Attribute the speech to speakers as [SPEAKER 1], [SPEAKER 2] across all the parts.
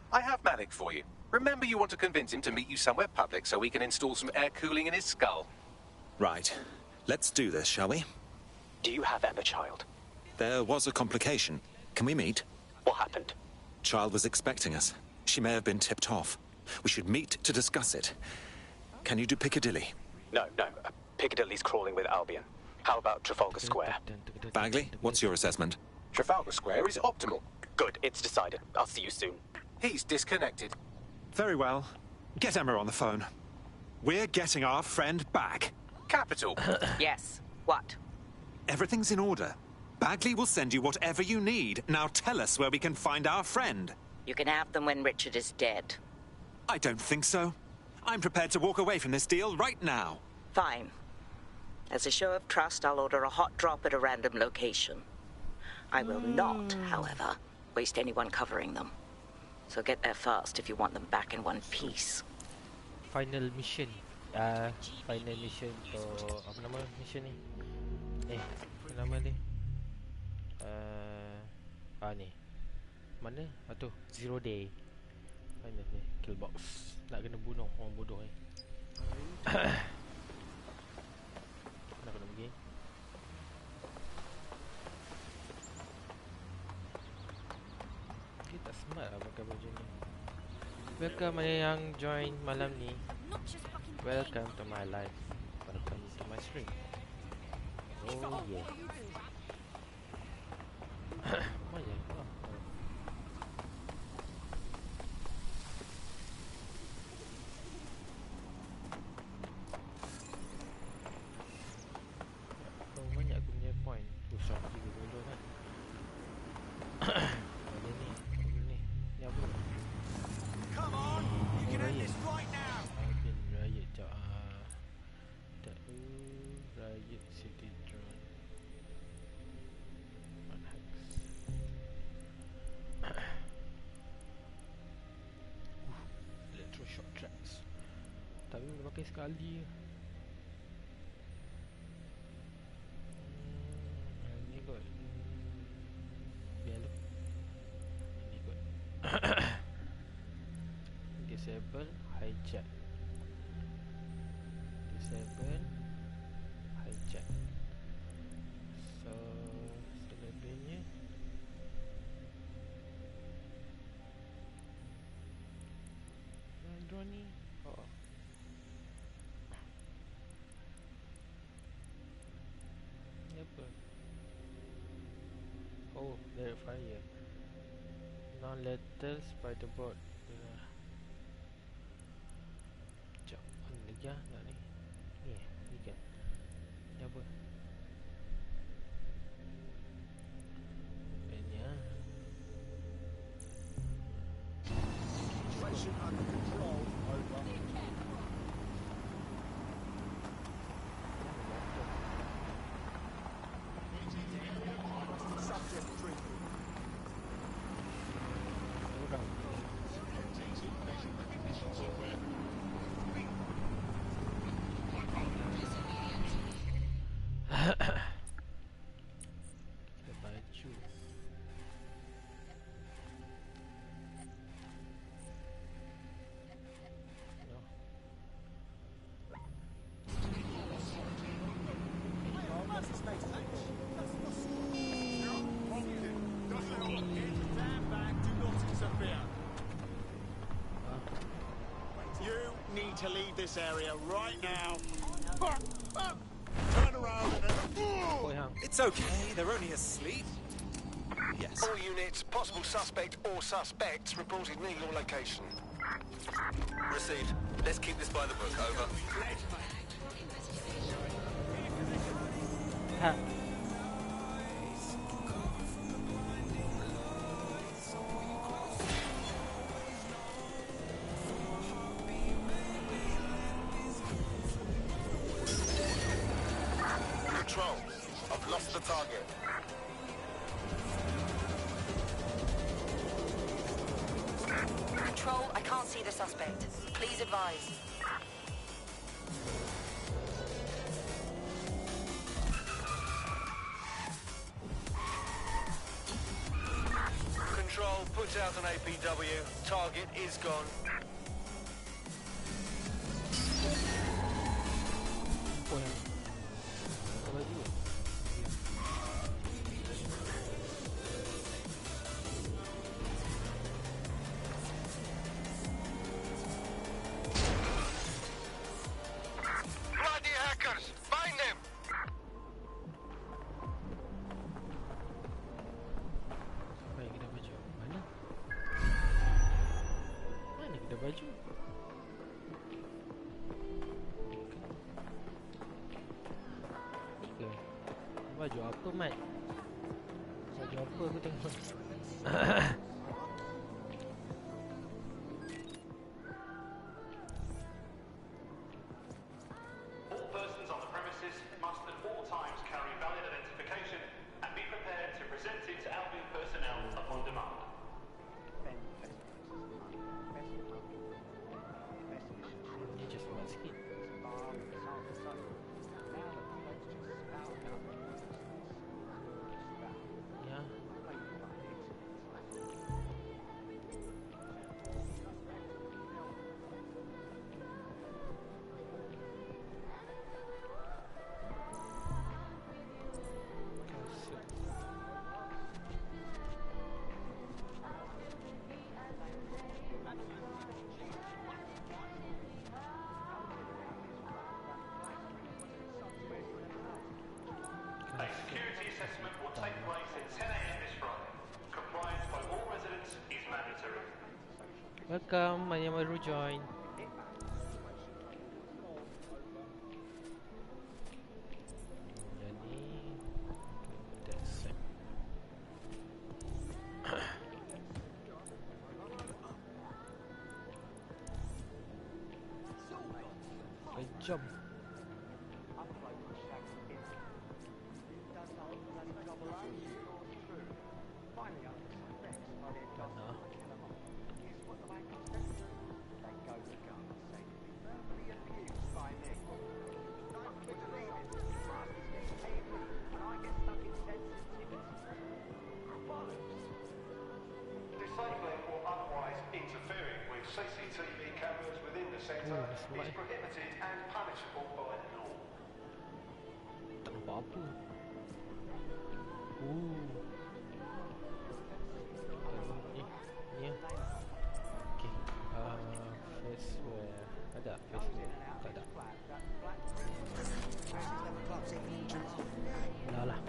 [SPEAKER 1] I have Malik for you. Remember, you want to convince him to meet you somewhere public so we can install some air cooling in his skull.
[SPEAKER 2] Right. Let's do this, shall we?
[SPEAKER 3] Do you have Emma, child?
[SPEAKER 2] There was a complication. Can we meet?
[SPEAKER 3] What happened?
[SPEAKER 2] Child was expecting us. She may have been tipped off. We should meet to discuss it. Can you do Piccadilly?
[SPEAKER 3] No. Piccadilly's crawling with Albion. How about Trafalgar Square?
[SPEAKER 2] Bagley, what's your assessment?
[SPEAKER 1] Trafalgar Square is optimal.
[SPEAKER 3] Good, it's decided. I'll see you soon.
[SPEAKER 1] He's disconnected.
[SPEAKER 4] Very well. Get Emma on the phone. We're getting our friend back.
[SPEAKER 1] Capital.
[SPEAKER 5] Yes. What?
[SPEAKER 4] Everything's in order. Bagley will send you whatever you need. Now tell us where we can find our friend.
[SPEAKER 5] You can have them when Richard is dead.
[SPEAKER 4] I don't think so. I'm prepared to walk away from this deal right now.
[SPEAKER 5] Fine. As a show of trust, I'll order a hot drop at a random location. I will not, however, waste anyone covering them. So get there fast if you want them back in one piece.
[SPEAKER 6] Final mission. Final mission for apa nama mission ni? Apa nama ni? Ni. Mana? Tu 0 day. Final ni, kill box. Nak kena bunuh orang bodoh ni. Nak kena pergi. Kita smart lah pakai baju ni. Welcome yang join malam ni. Welcome to my life. Welcome to my stream. Oh yeah. Mana? Oh banyak aku punya point. Usah pergi dulu kan. Ada ni. Ni apa? Come on, you can end this right now. Riot Riot City drone. Electroshock tracks. Tapi boleh pakai sekali. Ni kot. Biar lu. Ni kot. Disable hijack. Disable hijack. So selebihnya drone ni ni apa? Oh, direct fire. Non-lethal spider bot. Sekejap, mana lagi lah nak ni? Ni kan? Ni apa? Ni lah.
[SPEAKER 7] Situation under control, over. Subject treated.
[SPEAKER 6] Baju. No.
[SPEAKER 7] You need to leave this area right now. Turn around and...
[SPEAKER 4] It's okay, they're only asleep. Yes.
[SPEAKER 1] All units, possible suspect or suspects reported near your location.
[SPEAKER 2] received. Let's keep this by the book. Over.
[SPEAKER 6] Ha.
[SPEAKER 7] Control. I've lost the target.
[SPEAKER 8] Control, I can't see the suspect. Please advise.
[SPEAKER 7] Control, put out an APW. Target is gone.
[SPEAKER 6] Oh, yang. Apa lagi?
[SPEAKER 7] Bloody hackers! Find them!
[SPEAKER 6] Baik, kita baju. Mana? Mana kita baju? Ni ke? Baju apa, Mat? Baju apa aku tengok?
[SPEAKER 9] All persons on the premises must at all times carry valid identification and be prepared to present it to Albion personnel upon demand.
[SPEAKER 6] Ni just buat sikit. Ya.
[SPEAKER 9] A security assessment will take place at 10 a.m. this Friday. Compliance by all residents is mandatory.
[SPEAKER 6] Welcome, yang baru join. Jadi kita accept. Jom. Mana?
[SPEAKER 9] Disabling or otherwise interfering with CCTV cameras within the centre
[SPEAKER 6] that's
[SPEAKER 9] is
[SPEAKER 6] right.
[SPEAKER 9] prohibited and punishable by law.
[SPEAKER 6] Tak nampak apa. Ni ya. Okay. Face wear. Ada face wear. Tak ada. Dah lah.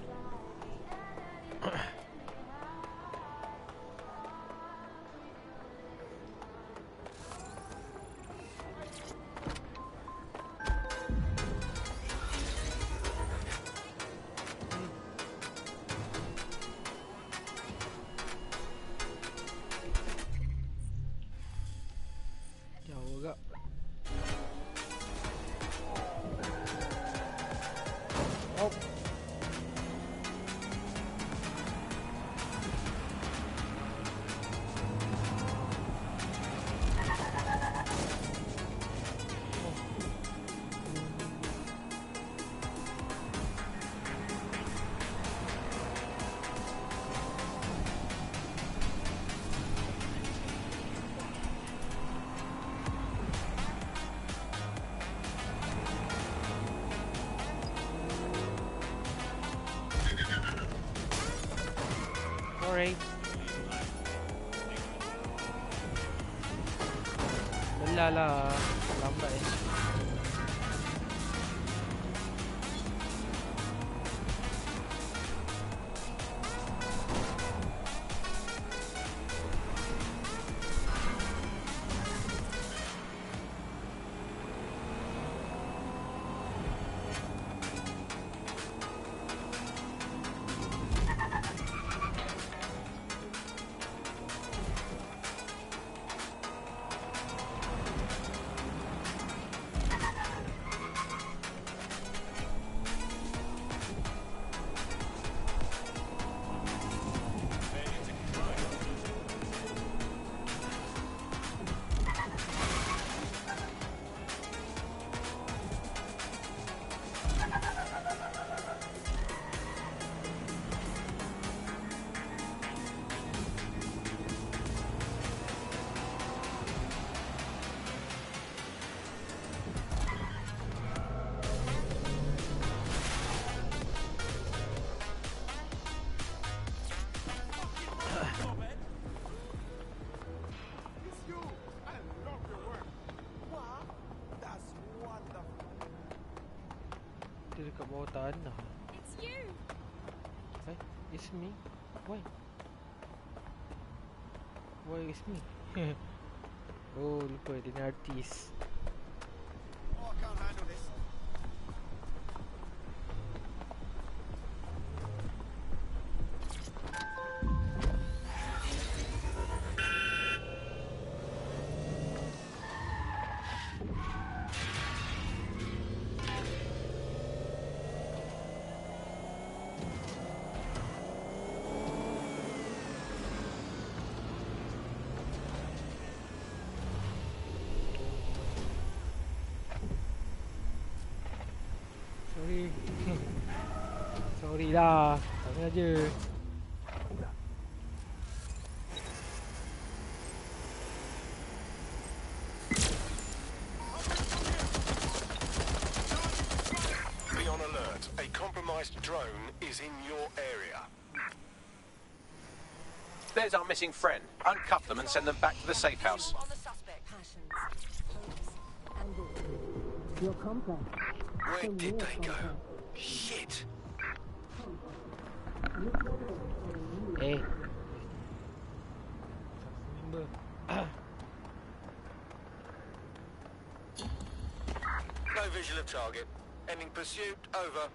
[SPEAKER 6] Jauh agak. Oh. Sorry. Belah lah. Lambat eh. kat bawah tanah.
[SPEAKER 10] It's you.
[SPEAKER 6] It's me. Why? Why it's me? Oh, lupa dia ni artis.
[SPEAKER 7] Oh, I can't handle this.
[SPEAKER 6] Sorry. Sorry lah. Tak sengaja.
[SPEAKER 11] Be on alert. A compromised drone is in your area.
[SPEAKER 1] There's our missing friend. Uncuff them and send them back to the safe house.
[SPEAKER 8] On the suspect.
[SPEAKER 12] Your complex.
[SPEAKER 11] Where did they go? Shit!
[SPEAKER 6] Eh. Remember.
[SPEAKER 11] No visual of target. Ending pursuit. Over.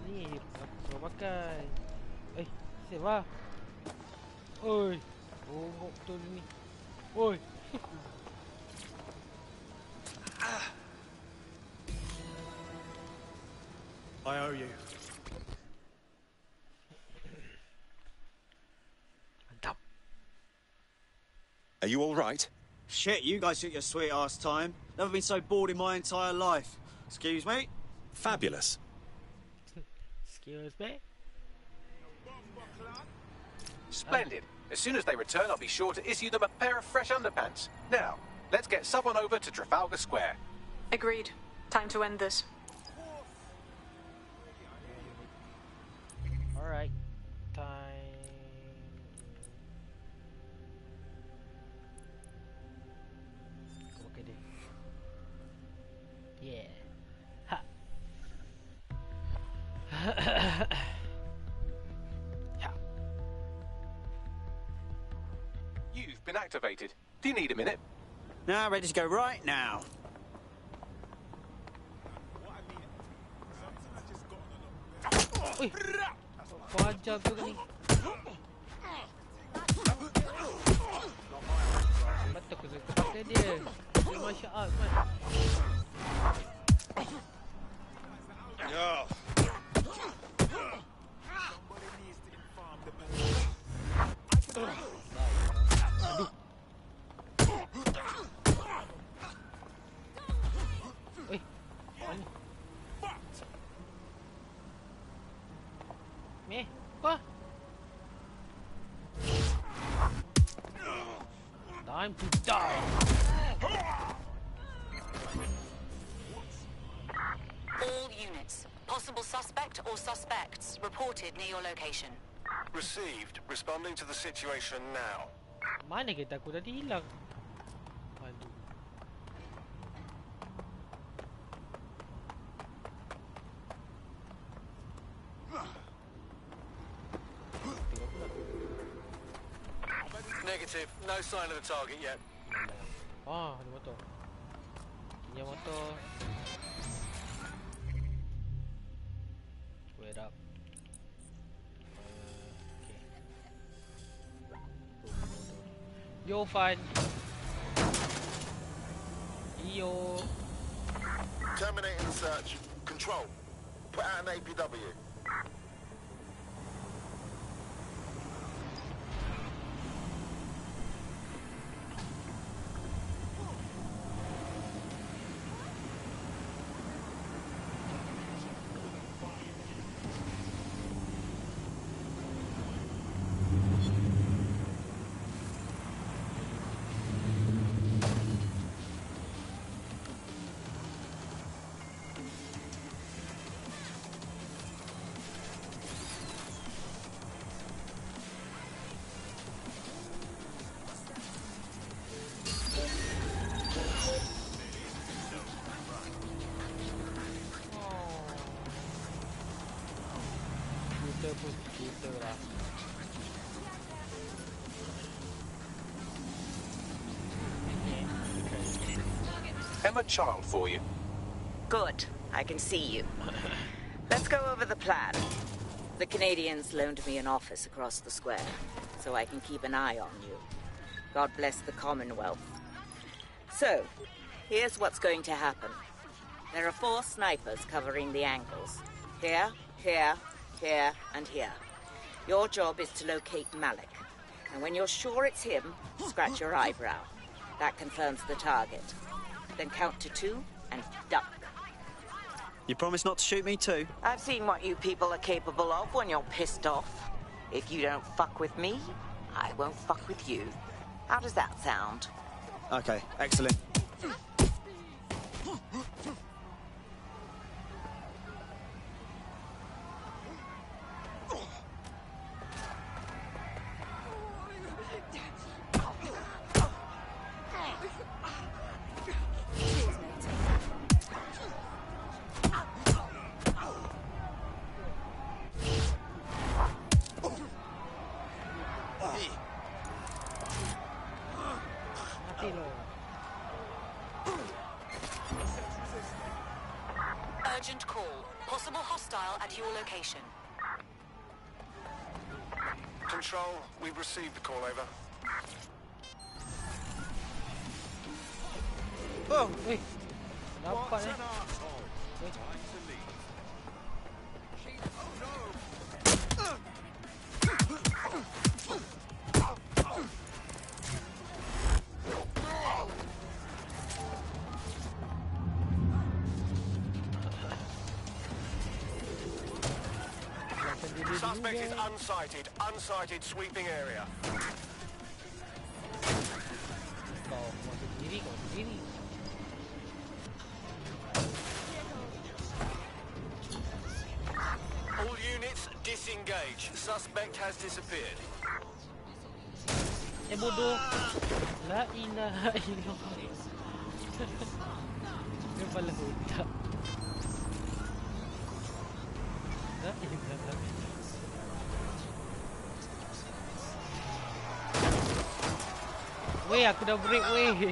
[SPEAKER 6] Ni kau makan. Save lah. Oi. Bongok betul ni. Oi.
[SPEAKER 7] I owe you.
[SPEAKER 6] Mantap.
[SPEAKER 2] Are you all right?
[SPEAKER 7] Shit, you guys took your sweet ass time. Never been so bored in my entire life. Excuse me?
[SPEAKER 2] Fabulous.
[SPEAKER 6] Excuse me.
[SPEAKER 1] Splendid. As soon as they return, I'll be sure to issue them a pair of fresh underpants. Now, let's get someone over to Trafalgar Square.
[SPEAKER 10] Agreed. Time to end this.
[SPEAKER 6] Alright. Time. Okay, yeah. Ha.
[SPEAKER 1] You've been activated. Do you need a minute?
[SPEAKER 7] Now, ready to go right now.
[SPEAKER 6] Ui. Kau ajar tu ni. Betul aku suka pakai dia. Dia martial art kan. Aduh. Oi. Mana? Meh, apa? Time to die.
[SPEAKER 8] All units. Possible suspect or suspects reported near your location.
[SPEAKER 11] Received. Responding to the situation now.
[SPEAKER 6] Mana kereta aku tadi hilang? Aduh.
[SPEAKER 11] Negative. No sign of the target yet.
[SPEAKER 6] Ah, ada motor. Punya motor. Wait up. Okay. Yo, fun. Yo.
[SPEAKER 11] Terminating the search. Control. Put out an APW.
[SPEAKER 6] Shooter lah.
[SPEAKER 1] Emma Child for you.
[SPEAKER 5] Good. I can see you. Let's go over the plan. The Canadians loaned me an office across the square, so I can keep an eye on you. God bless the Commonwealth. So, here's what's going to happen. There are 4 snipers covering the angles. Here, here, here, and here. Your job is to locate Malik. And when you're sure it's him, scratch your eyebrow. That confirms the target. Then count to 2 and duck.
[SPEAKER 7] You promise not to shoot me too?
[SPEAKER 5] I've seen what you people are capable of when you're pissed off. If you don't fuck with me, I won't fuck with you. How does that sound?
[SPEAKER 7] Okay, excellent.
[SPEAKER 8] Urgent call. Possible hostile at your location.
[SPEAKER 11] Control, we've received the call, over.
[SPEAKER 7] Oh!
[SPEAKER 6] Weh, nampak eh?
[SPEAKER 11] Suspect is unsighted. Unsighted, sweeping area.
[SPEAKER 6] Kau masuk sendiri.
[SPEAKER 11] All units, disengage. Suspect has disappeared.
[SPEAKER 6] Bodoh. La ilaha illallah. Kepala otak. La ilaha. Weh, aku dah break weh.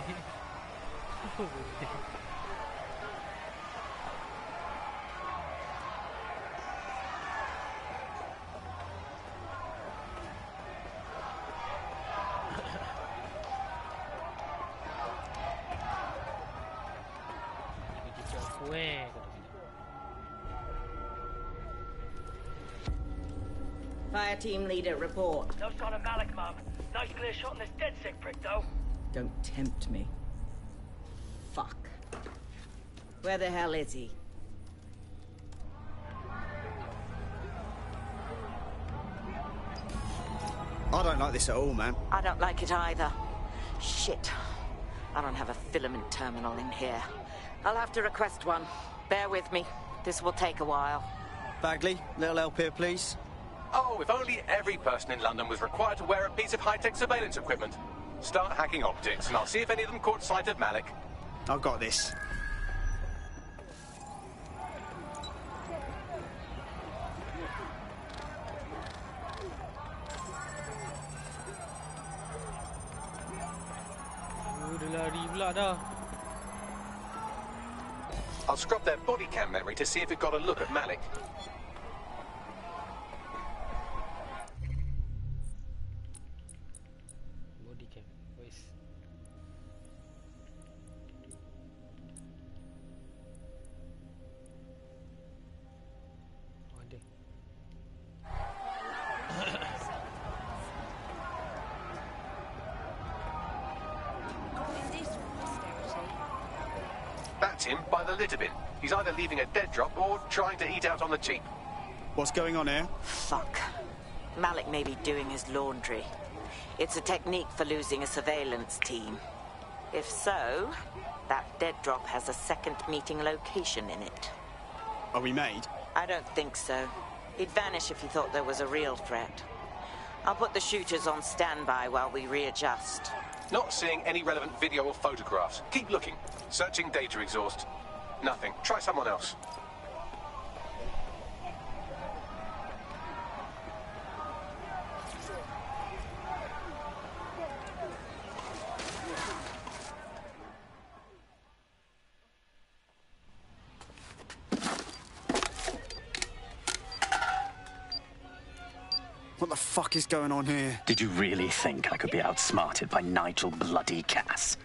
[SPEAKER 5] Fire team leader, report.
[SPEAKER 13] No sign of Malik, Mum. Nice clear shot on this dead sick prick, though.
[SPEAKER 5] Don't tempt me. Fuck. Where the hell is he?
[SPEAKER 7] I don't like this at all, man.
[SPEAKER 5] I don't like it either. Shit. I don't have a filament terminal in here. I'll have to request one. Bear with me. This will take a while.
[SPEAKER 7] Bagley, little help here, please.
[SPEAKER 1] Oh, if only every person in London was required to wear a piece of high-tech surveillance equipment. Start hacking optics, and I'll see if any of them caught sight of Malik.
[SPEAKER 7] I've got this.
[SPEAKER 6] Dia lari pula dah.
[SPEAKER 1] I'll scrub their body cam memory to see if it got a look at Malik.
[SPEAKER 6] Body cam. Wes. Oh, ada.
[SPEAKER 1] That's him by the litter bin. He's either leaving a dead drop or trying to eat out on the cheap.
[SPEAKER 7] What's going on here?
[SPEAKER 5] Fuck. Malik may be doing his laundry. It's a technique for losing a surveillance team. If so, that dead drop has a second meeting location in it.
[SPEAKER 7] Are we made?
[SPEAKER 5] I don't think so. He'd vanish if he thought there was a real threat. I'll put the shooters on standby while we readjust.
[SPEAKER 1] Not seeing any relevant video or photographs. Keep looking. Searching data exhaust. Nothing. Try someone else.
[SPEAKER 7] What the fuck is going on here?
[SPEAKER 3] Did you really think I could be outsmarted by Nigel bloody Cass?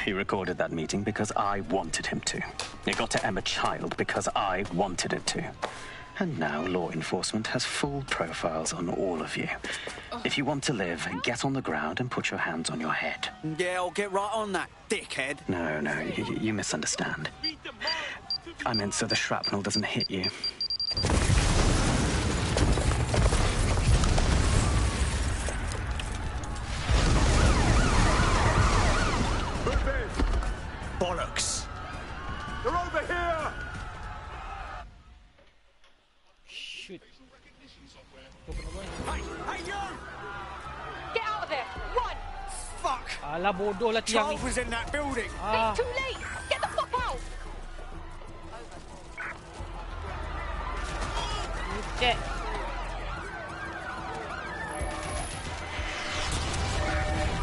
[SPEAKER 3] He recorded that meeting because I wanted him to. It got to Emma Child because I wanted it to. And now law enforcement has full profiles on all of you. If you want to live, get on the ground and put your hands on your head.
[SPEAKER 7] Yeah, I'll get right on that, dickhead.
[SPEAKER 3] No, you misunderstand. I meant so the shrapnel doesn't hit you.
[SPEAKER 7] Bollocks.
[SPEAKER 11] They're over here!
[SPEAKER 6] Shoot.
[SPEAKER 7] Hey, you!
[SPEAKER 10] Get out of there! Run!
[SPEAKER 7] Fuck!
[SPEAKER 6] Alah, bodoh lah tiang ni.
[SPEAKER 7] Charles was in that building.
[SPEAKER 10] It's too late! Get the fuck out!
[SPEAKER 6] Cek.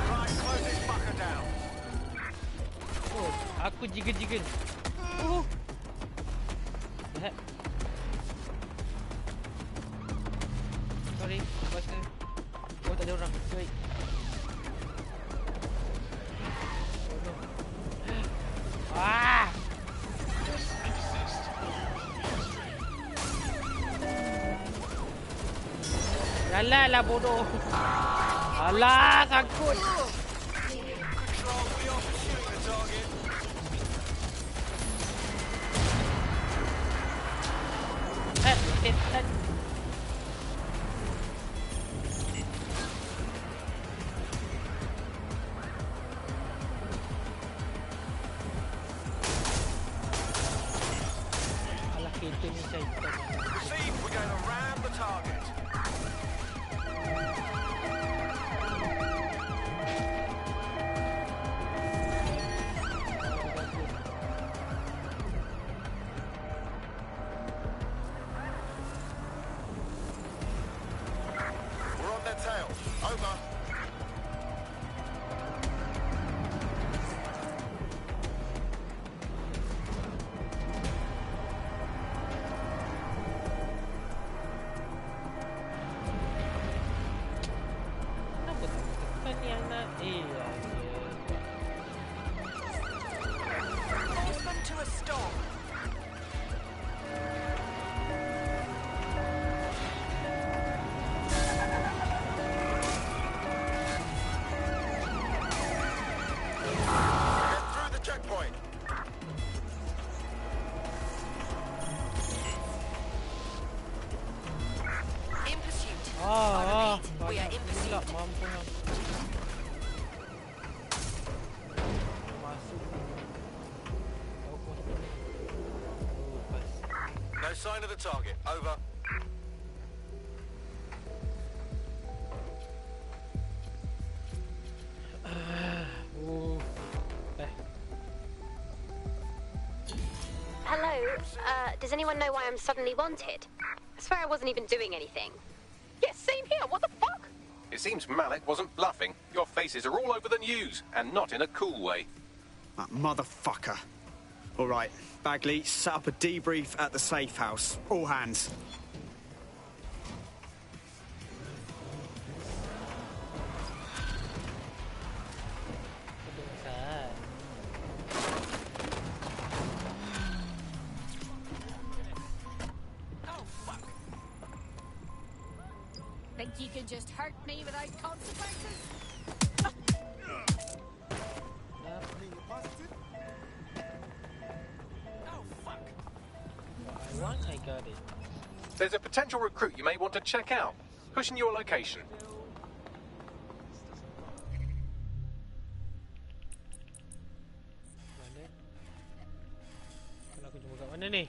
[SPEAKER 11] Right, close this fucker down.
[SPEAKER 6] Oh, aku jiggle-jiggle. Lihat. Sorry, pasal. Oh, tak ada orang. Baik. Ah! Alah lah bodoh. Alah, sangkut.
[SPEAKER 11] Control, we are pursuing the target.
[SPEAKER 6] Set. Alah, kereta ni syaitan.
[SPEAKER 11] Receive, we're going to ram the target. We're on their tail. Over.
[SPEAKER 6] Kenapa tak tekan yang nak?
[SPEAKER 8] Force them to a stop.
[SPEAKER 11] Get through the checkpoint.
[SPEAKER 8] In pursuit.
[SPEAKER 6] Ah,
[SPEAKER 8] We are in pursuit.
[SPEAKER 6] pula mampu lah. Masuk. Oh, pas.
[SPEAKER 11] No sign of the target. Over.
[SPEAKER 14] Hello, does anyone know why I'm suddenly wanted? I swear I wasn't even doing anything.
[SPEAKER 10] Yes, same here. What the fuck?
[SPEAKER 1] It seems Malik wasn't bluffing. Your faces are all over the news, and not in a cool way.
[SPEAKER 7] That motherfucker. All right, Bagley, set up a debrief at the safe house. All hands.
[SPEAKER 10] Think you can just hurt me without consequences?
[SPEAKER 6] I got it.
[SPEAKER 1] There's a potential recruit you may want to check out. Pushing your location.
[SPEAKER 6] Mana? Kalau aku jumpa kat mana ni?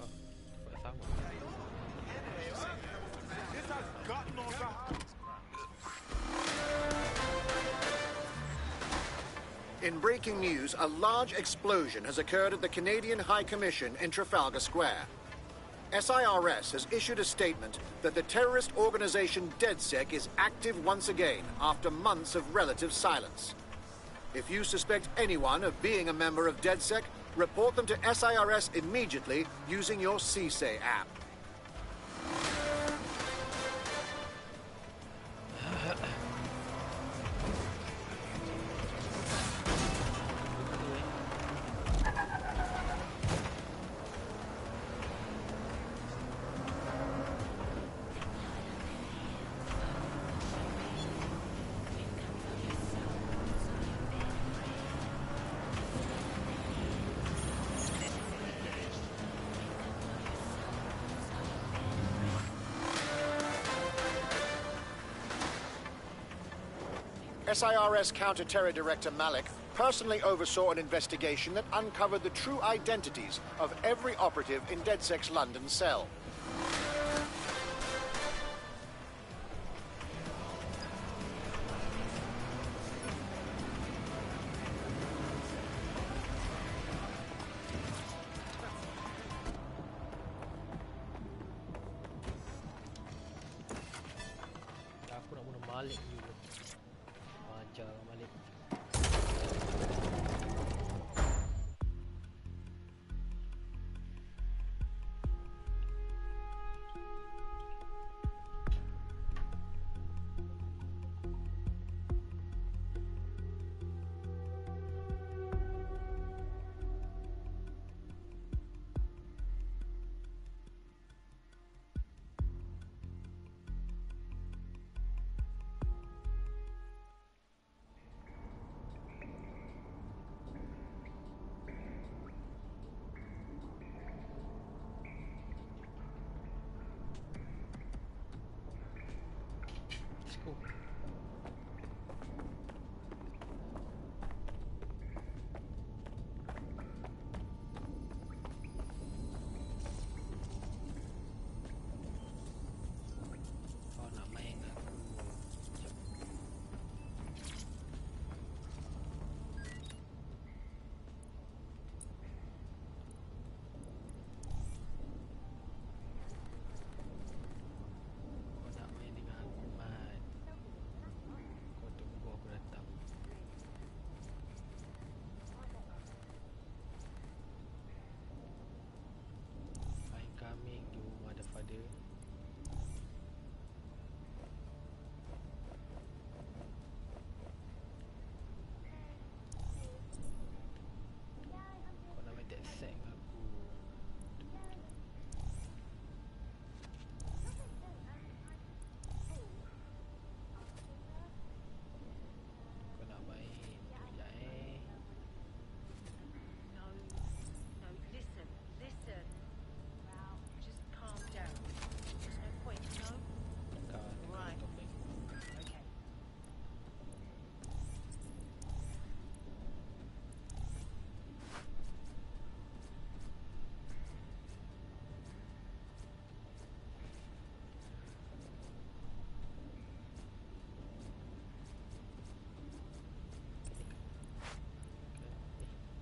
[SPEAKER 6] Oh, buat sama.
[SPEAKER 15] In breaking news, a large explosion has occurred at the Canadian High Commission in Trafalgar Square. SIRS has issued a statement that the terrorist organization DedSec is active once again after months of relative silence. If you suspect anyone of being a member of DedSec, report them to SIRS immediately using your CSAY app. SIRS Counter-Terror Director Malik personally oversaw an investigation that uncovered the true identities of every operative in DedSec's London cell.
[SPEAKER 6] Aku nak bunuh Malik juga. Ajar Malik. Let's go. Kau nak main aku. Sekejap. Kau nak main dengan aku, Mat. Kau tunggu aku datang. I'm coming, you motherfucker. Kau nak main DedSec dengan aku. Kau nak main. Sekejap
[SPEAKER 16] No, listen. Just calm down. There's no point, no? Right. Okay.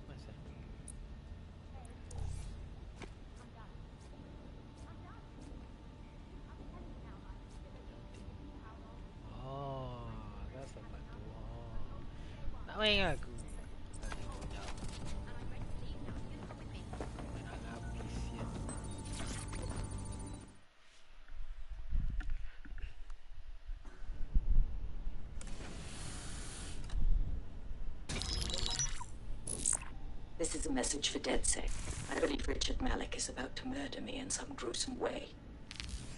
[SPEAKER 6] Masa. Oh, dah sampai tu. Oh. Nak main dengan aku. Dah tengok jap. Main nak habis ya.
[SPEAKER 5] This is a message for DedSec. I believe Richard Malik is about to murder me in some gruesome way.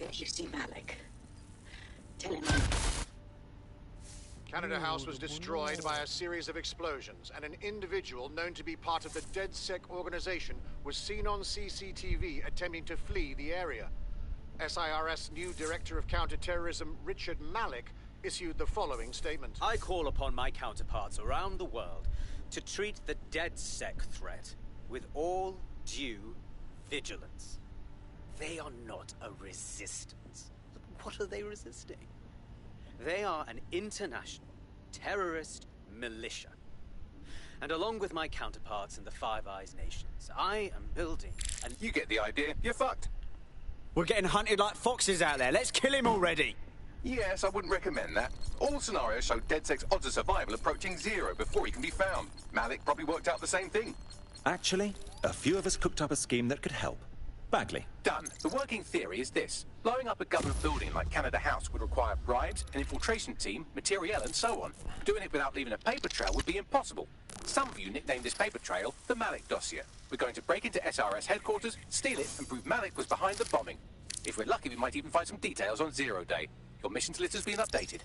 [SPEAKER 5] If you see Malik, tell him
[SPEAKER 15] Canada House was destroyed by a series of explosions, and an individual known to be part of the DedSec organization was seen on CCTV attempting to flee the area. SIRS new Director of Counterterrorism, Richard Malik, issued the following statement.
[SPEAKER 17] I call upon my counterparts around the world to treat the DedSec threat with all due vigilance. They are not a resistance. What are they resisting? They are an international terrorist militia. And along with my counterparts in the Five Eyes nations, I am building an...
[SPEAKER 1] You get the idea. You're fucked.
[SPEAKER 7] We're getting hunted like foxes out there. Let's kill him already.
[SPEAKER 1] Yes, I wouldn't recommend that. All scenarios show DedSec's odds of survival approaching 0 before he can be found. Malik probably worked out the same thing.
[SPEAKER 2] Actually, a few of us cooked up a scheme that could help. Bagley.
[SPEAKER 1] Done. The working theory is this. Blowing up a government building like Canada House would require bribes, an infiltration team, materiel, and so on. Doing it without leaving a paper trail would be impossible. Some of you nicknamed this paper trail the Malik dossier. We're going to break into SRS headquarters, steal it, and prove Malik was behind the bombing. If we're lucky, we might even find some details on 0 Day. Your missions list has been updated.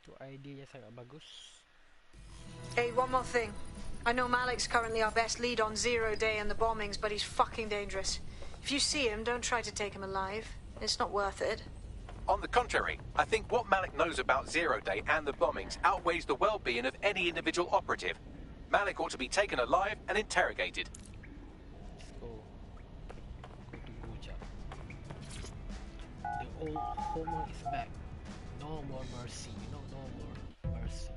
[SPEAKER 6] Tu idea yang sangat bagus.
[SPEAKER 18] Hey, one more thing. I know Malik's currently our best lead on 0 Day and the bombings, but he's fucking dangerous. If you see him, don't try to take him alive. It's not worth it.
[SPEAKER 1] On the contrary, I think what Malik knows about Zero Day and the bombings outweighs the well-being of any individual operative. Malik ought to be taken alive and interrogated.
[SPEAKER 6] Let's go. Go to Buja. The old Homer is back. No more mercy, you know, no more mercy.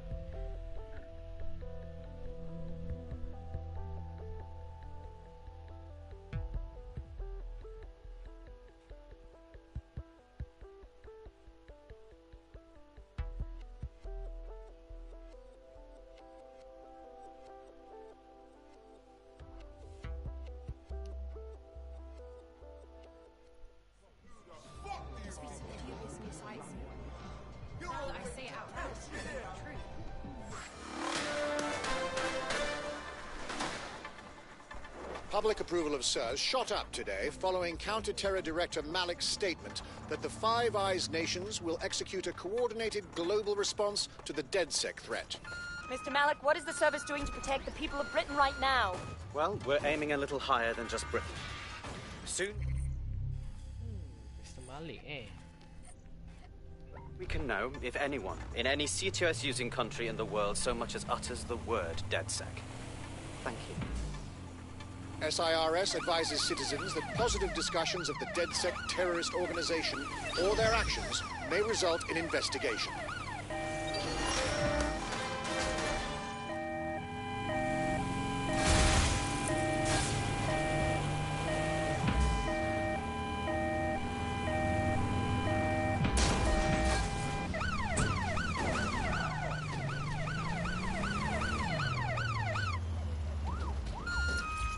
[SPEAKER 15] Public approval of SIRS shot up today following Counter-Terror Director Malik's statement that the Five Eyes nations will execute a coordinated global response to the DedSec threat.
[SPEAKER 19] Mr. Malik, what is the service doing to protect the people of Britain right now?
[SPEAKER 17] Well, we're aiming a little higher than just Britain. Soon,
[SPEAKER 6] Mr. Malik,
[SPEAKER 17] we can know if anyone in any CTOS-using country in the world so much as utters the word DedSec. Thank you.
[SPEAKER 15] SIRS advises citizens that positive discussions of the DedSec terrorist organization or their actions may result in investigation.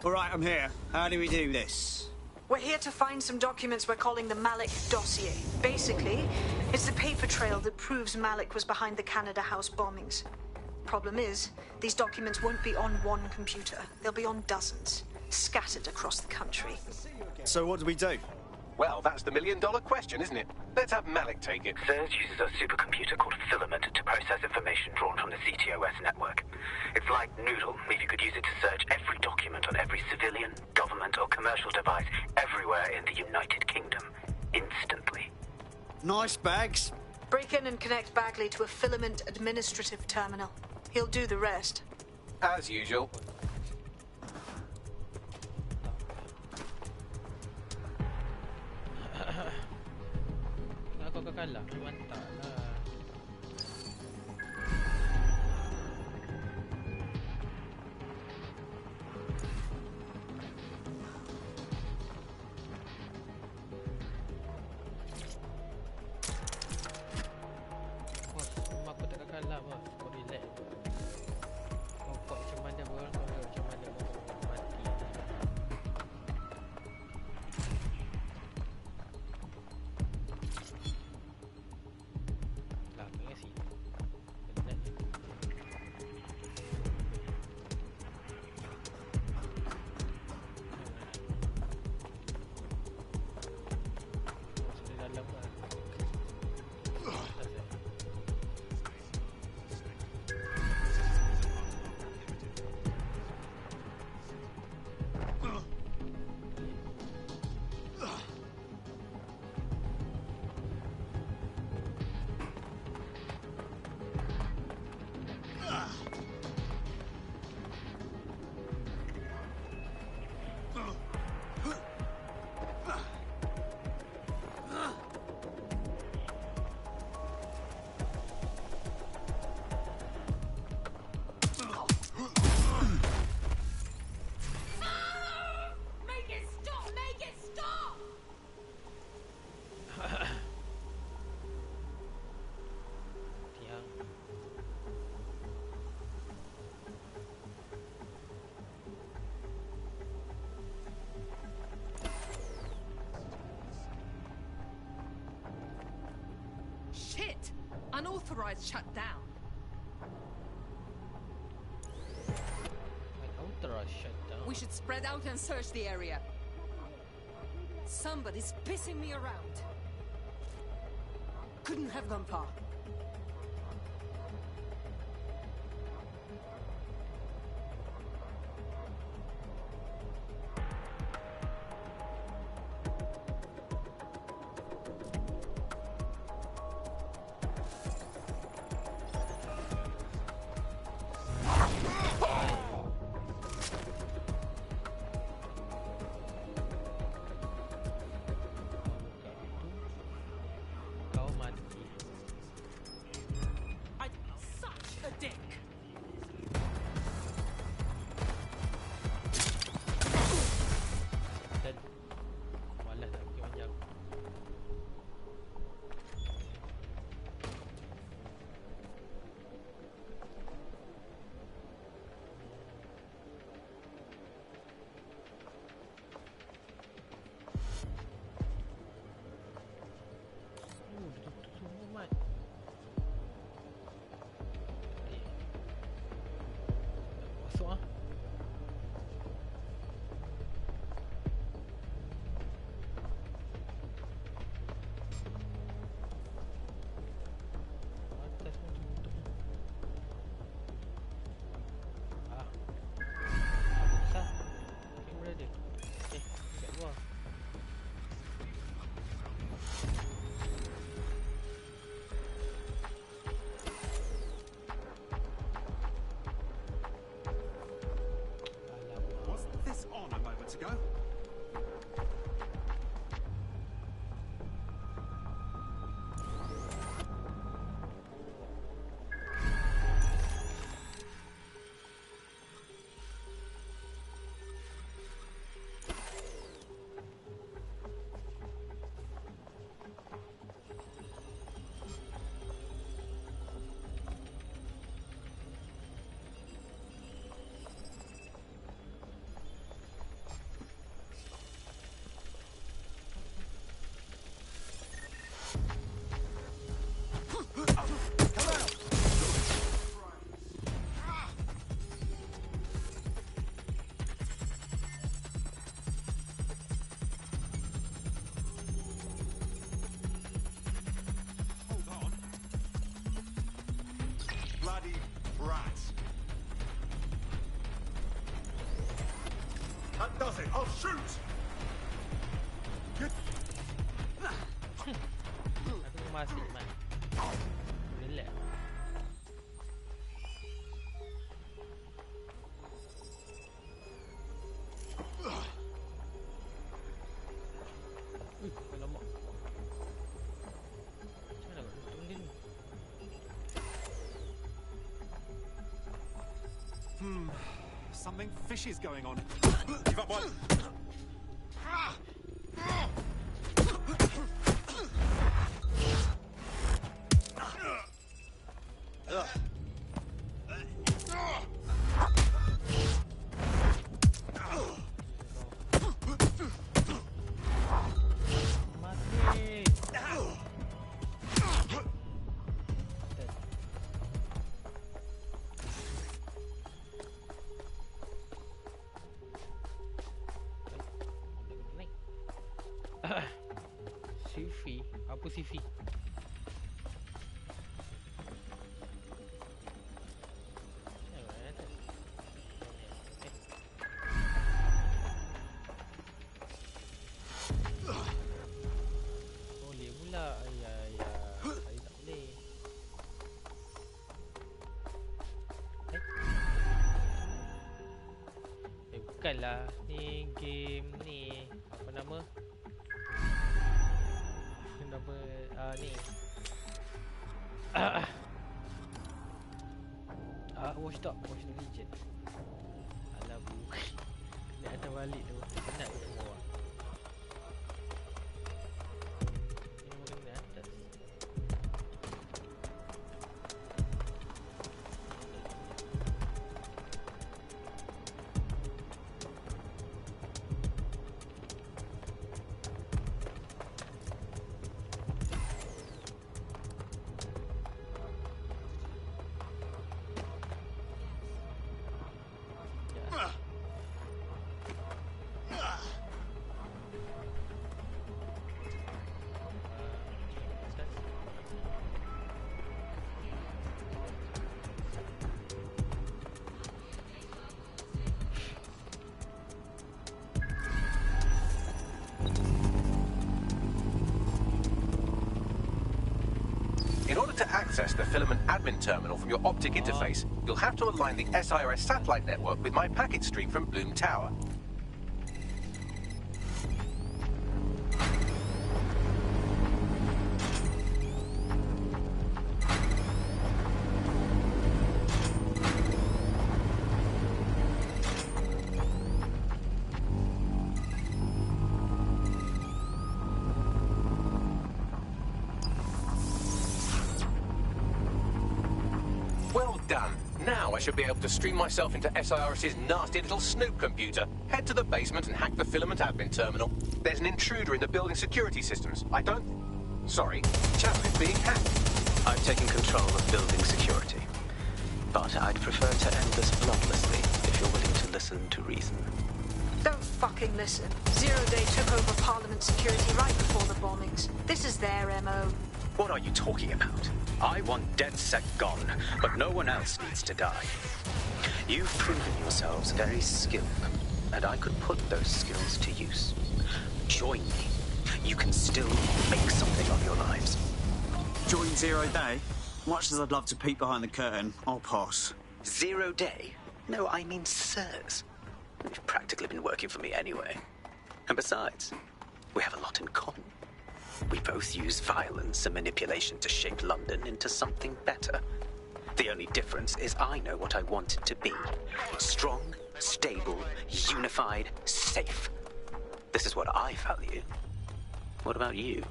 [SPEAKER 7] All right, I'm here. How do we do this?
[SPEAKER 18] We're here to find some documents we're calling the Malik dossier. Basically, it's the paper trail that proves Malik was behind the Canada House bombings. Problem is, these documents won't be on one computer. They'll be on dozens, scattered across the country.
[SPEAKER 7] So what do we do?
[SPEAKER 1] Well, that's the million-dollar question, isn't it? Let's have Malik take it.
[SPEAKER 20] SIRS uses a supercomputer called Filament to process information drawn from the CTOS network. It's like Noodle, if you could use it to search every document on every civilian, government or commercial device everywhere in the United Kingdom, instantly.
[SPEAKER 7] Nice bags.
[SPEAKER 18] Break in and connect Bagley to a Filament administrative terminal. He'll do the rest.
[SPEAKER 1] As usual.
[SPEAKER 6] Ako kakala, mantala. Bos, rumah aku tak kakala bos. Kau relax. Kau buat macam mana bos? Kau buat macam mana bos? Mati. Belakangnya sih. Benar. Masuk di dalam lah.
[SPEAKER 10] Make it stop! Make it stop!
[SPEAKER 6] Tiang.
[SPEAKER 10] Shit! Unauthorized shutdown.
[SPEAKER 6] Unauthorized shutdown.
[SPEAKER 10] We should spread out and search the area. Somebody's pissing me around. Couldn't have gone far.
[SPEAKER 6] Wah.
[SPEAKER 4] Wasn't this on a moment ago? Bloody brats. That does it. I'll shoot. Good.
[SPEAKER 6] Aku masih man. Relax. Alamak. Macam mana nak tutup dia ni?
[SPEAKER 4] Something fishy's going on. Give up one. Sifi? Apa Sifi? Boleh pula. Ya. Saya tak boleh. Bukanlah. Ni game ni. Apa nama? Ni Watchdog Legion. Alah bukan. Nak atas balik tu. Penat tu semua. Ni kena atas.
[SPEAKER 1] In order to access the filament admin terminal from your optic interface, you'll have to align the SIRS satellite network with my packet stream from Bloom Tower. Done. Now I should be able to stream myself into SIRS's nasty little snoop computer, head to the basement and hack the filament admin terminal. There's an intruder in the building security systems. Sorry, channel is being hacked.
[SPEAKER 3] I've taken control of building security. But I'd prefer to end this bloodlessly if you're willing to listen to reason.
[SPEAKER 18] Don't fucking listen. Zero Day took over Parliament security right before the bombings. This is their MO.
[SPEAKER 3] What are you talking about? I want DedSec gone, but no one else needs to die. You've proven yourselves very skilled.
[SPEAKER 17] and I could put those skills to use. Join me. You can still make something of your lives.
[SPEAKER 7] Join 0 Day? Much as I'd love to peek behind the curtain, I'll pass.
[SPEAKER 17] 0 Day? No, I mean sirs. You've practically been working for me anyway. And besides, we have a lot in common. We both use violence and manipulation to shape London into something better. The only difference is I know what I want it to be. Strong, stable, unified, safe. This is what I value. What about you?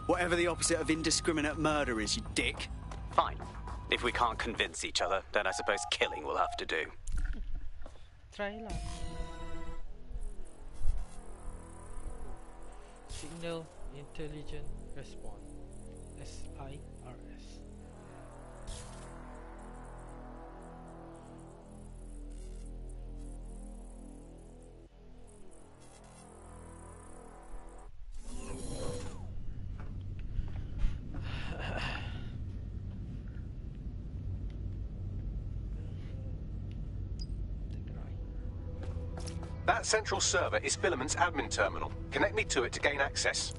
[SPEAKER 7] Whatever the opposite of indiscriminate murder is, you dick.
[SPEAKER 17] Fine. If we can't convince each other, then I suppose killing will have to do.
[SPEAKER 6] Try lang. Signal Intelligent Response. SIRS.
[SPEAKER 1] That central server is Filament's admin terminal. Connect me to it to gain access.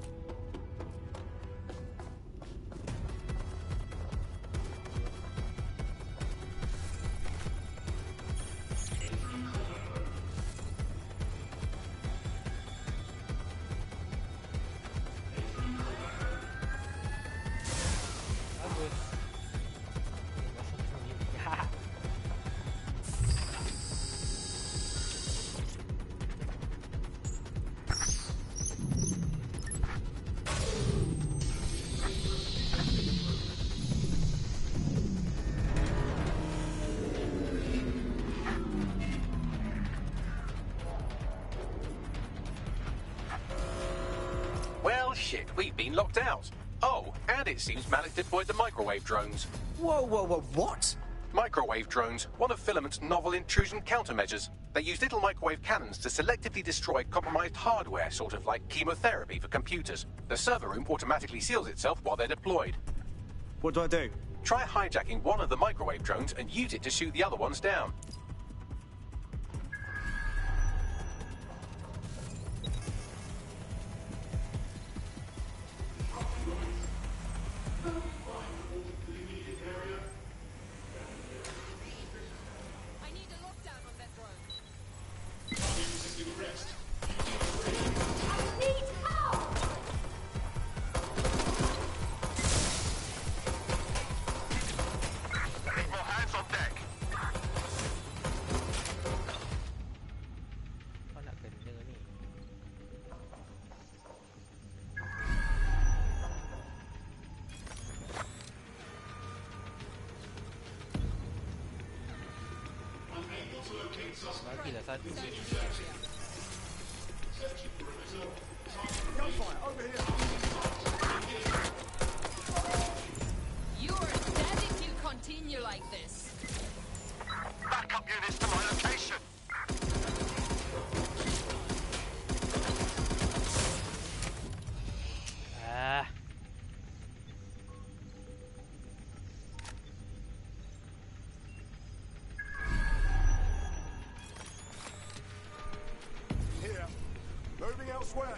[SPEAKER 1] Shit, we've been locked out. Oh, and it seems Malik deployed the microwave drones.
[SPEAKER 7] Whoa, what?
[SPEAKER 1] Microwave drones, one of Filament's novel intrusion countermeasures. They use little microwave cannons to selectively destroy compromised hardware, sort of like chemotherapy for computers. The server room automatically seals itself while they're deployed.
[SPEAKER 7] What do I do?
[SPEAKER 1] Try hijacking one of the microwave drones and use it to shoot the other ones down.
[SPEAKER 6] Bagilah satu.
[SPEAKER 10] You are dead if you continue like this.
[SPEAKER 11] Backup units to my location.
[SPEAKER 9] Here. Moving elsewhere.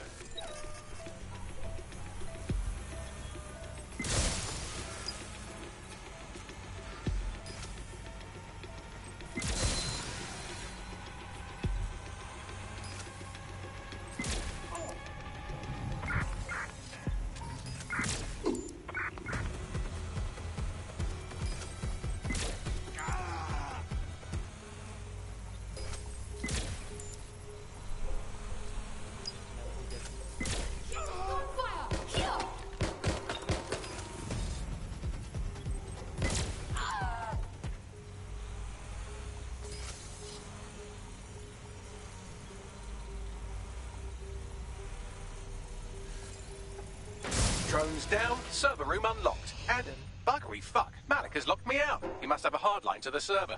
[SPEAKER 1] Drones down, server room unlocked. And buggery fuck, Malik has locked me out. He must have a hard line to the server.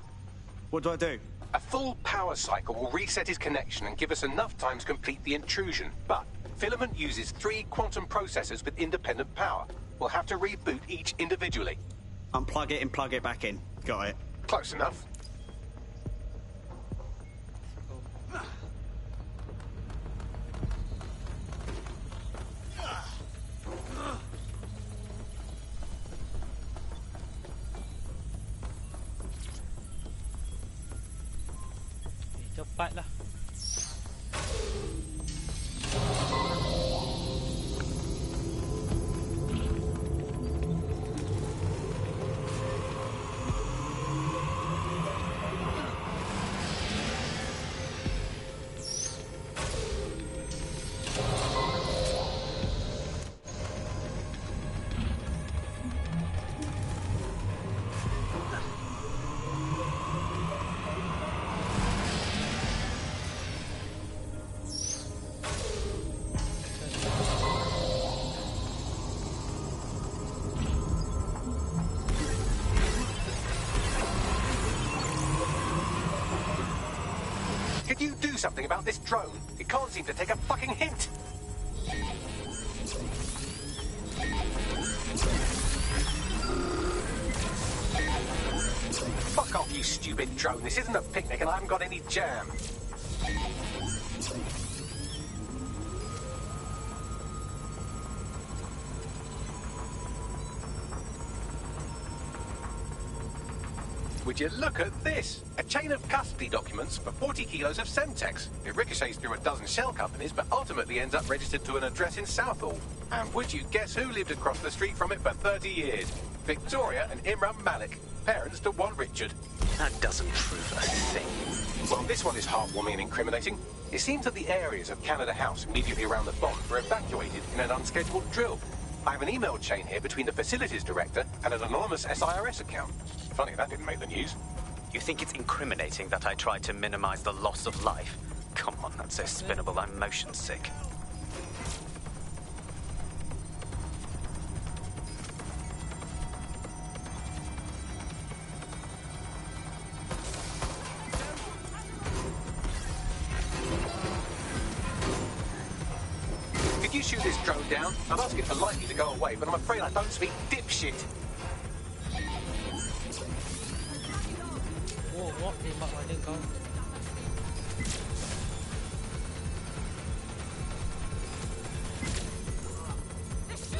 [SPEAKER 7] What do I do?
[SPEAKER 1] A full power cycle will reset his connection and give us enough time to complete the intrusion. But Filament uses 3 quantum processors with independent power. We'll have to reboot each individually.
[SPEAKER 7] Unplug it and plug it back in. Got it.
[SPEAKER 1] Close enough.
[SPEAKER 6] fight lah.
[SPEAKER 1] Could you do something about this drone? It can't seem to take a fucking hint. Fuck off, you stupid drone. This isn't a picnic and I haven't got any jam. Would you look at this? A chain of custody documents for 40 kilos of Semtex. It ricochets through a dozen shell companies, but ultimately ends up registered to an address in Southall. And would you guess who lived across the street from it for 30 years? Victoria and Imran Malik, parents to one Richard.
[SPEAKER 3] That doesn't prove a thing.
[SPEAKER 1] Well, this one is heartwarming and incriminating. It seems that the areas of Canada House immediately around the bomb were evacuated in an unscheduled drill. I have an email chain here between the facilities director and an anonymous SIRS account. Funny that didn't make the news.
[SPEAKER 3] You think it's incriminating that I tried to minimize the loss of life? Come on, that's so spinnable, I'm motion sick.
[SPEAKER 1] Could you shoot this drone down? I'd ask it politely to go away, but I'm afraid I don't speak dipshit.
[SPEAKER 6] What tembak pada kau?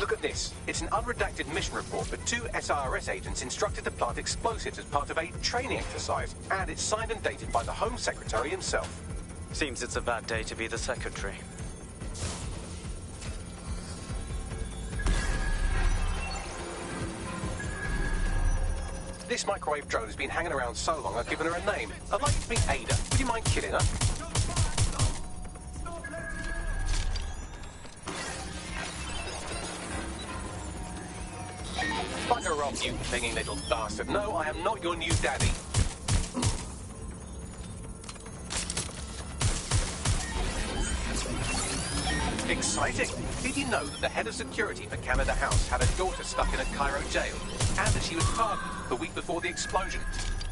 [SPEAKER 1] Look at this. It's an unredacted mission report for 2 SIRS agents instructed to plant explosives as part of a training exercise. And it's signed and dated by the Home Secretary himself.
[SPEAKER 3] Seems it's a bad day to be the secretary.
[SPEAKER 1] This microwave drone has been hanging around so long I've given her a name. I'd like it to be Ada. Would you mind killing her? Bugger off, you clinging little bastard. No, I am not your new daddy. Exciting. Did you know that the head of security for Canada House had a daughter stuck in a Cairo jail? And that she was pardoned the week before the explosion?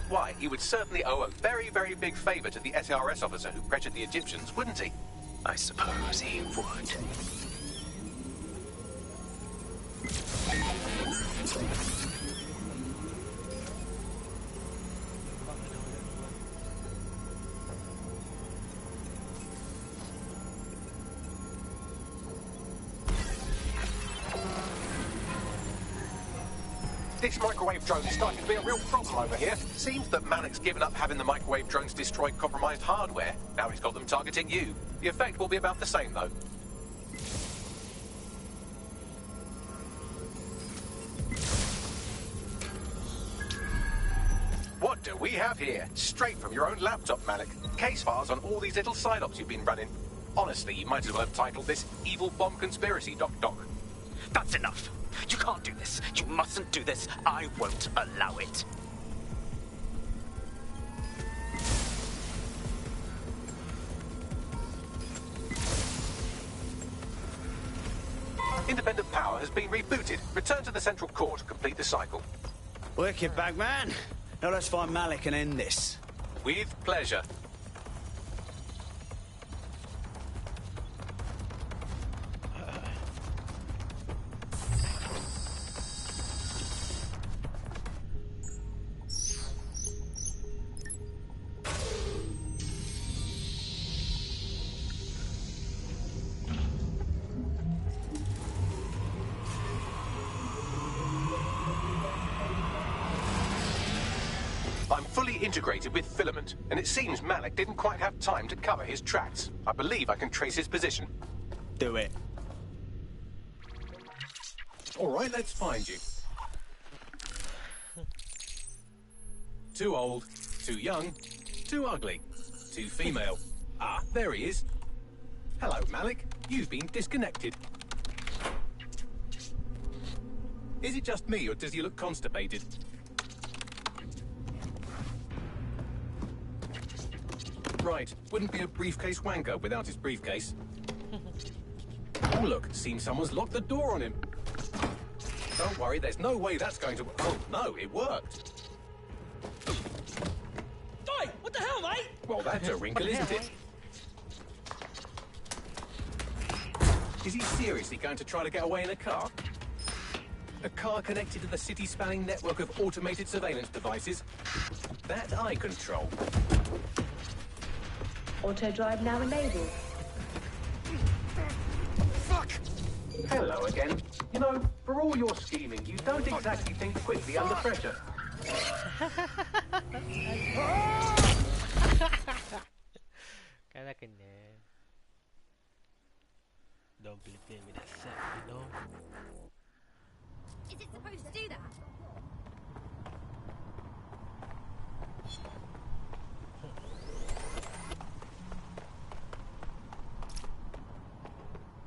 [SPEAKER 1] Why, he would certainly owe a very, very big favour to the SRS officer who pressured the Egyptians, wouldn't he?
[SPEAKER 3] I suppose he would.
[SPEAKER 1] This microwave drone is starting to be a real problem over here. Seems that Malik's given up having the microwave drones destroy compromised hardware. Now he's got them targeting you. The effect will be about the same, though. What do we have here? Straight from your own laptop, Malik. Case files on all these little side ops you've been running. Honestly, you might as well have titled this Evil Bomb Conspiracy, Doc.
[SPEAKER 3] That's enough. You can't do this. You mustn't do this. I won't allow it.
[SPEAKER 1] Independent power has been rebooted. Return to the central core to complete the cycle.
[SPEAKER 7] Wicked, Bagman. Now let's find Malik and end this.
[SPEAKER 1] With pleasure. integrated with Filament, and it seems Malik didn't quite have time to cover his tracks. I believe I can trace his position.
[SPEAKER 7] Do it.
[SPEAKER 1] All right, let's find you. Too old, too young, too ugly, too female. Ah, there he is. Hello, Malik. You've been disconnected. Is it just me, or does he look constipated? Right, wouldn't be a briefcase wanker without his briefcase. Oh, look, seems someone's locked the door on him. Don't worry, there's no way that's going to... Oh, no, it worked.
[SPEAKER 13] Oi, what the hell, mate?
[SPEAKER 1] Well, that's a wrinkle, isn't it? Is he seriously going to try to get away in a car? A car connected to the city-spanning network of automated surveillance devices? That I control.
[SPEAKER 12] Auto drive now enabled.
[SPEAKER 1] Fuck! Hello again. You know, for all your scheming, you don't exactly think quickly under pressure.
[SPEAKER 6] Don't play with that set, you know.
[SPEAKER 10] Is it supposed to do that?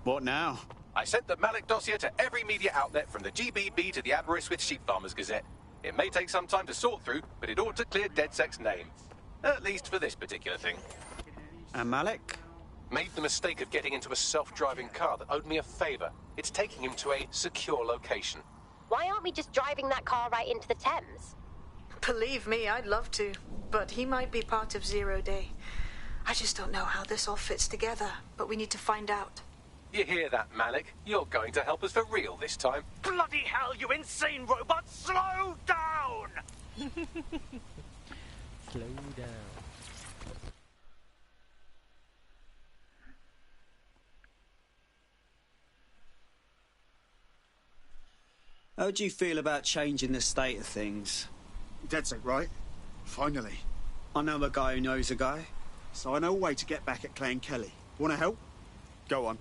[SPEAKER 7] What now?
[SPEAKER 1] I sent the Malik dossier to every media outlet from the GBB to the Aberystwyth Sheep Farmers Gazette. It may take some time to sort through, but it ought to clear DedSec's name. At least for this particular thing.
[SPEAKER 7] And Malik?
[SPEAKER 1] Made the mistake of getting into a self-driving car that owed me a favor. It's taking him to a secure location.
[SPEAKER 14] Why aren't we just driving that car right into the Thames?
[SPEAKER 18] Believe me, I'd love to, but he might be part of Zero Day. I just don't know how this all fits together, but we need to find out.
[SPEAKER 1] You hear that, Malik? You're going to help us for real this time.
[SPEAKER 13] Bloody hell, you insane robot! Slow down!
[SPEAKER 6] Slow down.
[SPEAKER 7] How do you feel about changing the state of things?
[SPEAKER 15] DedSec, right? Finally.
[SPEAKER 7] I know a guy who knows a guy.
[SPEAKER 15] So I know a way to get back at Clay and Kelly. Want to help? Go on.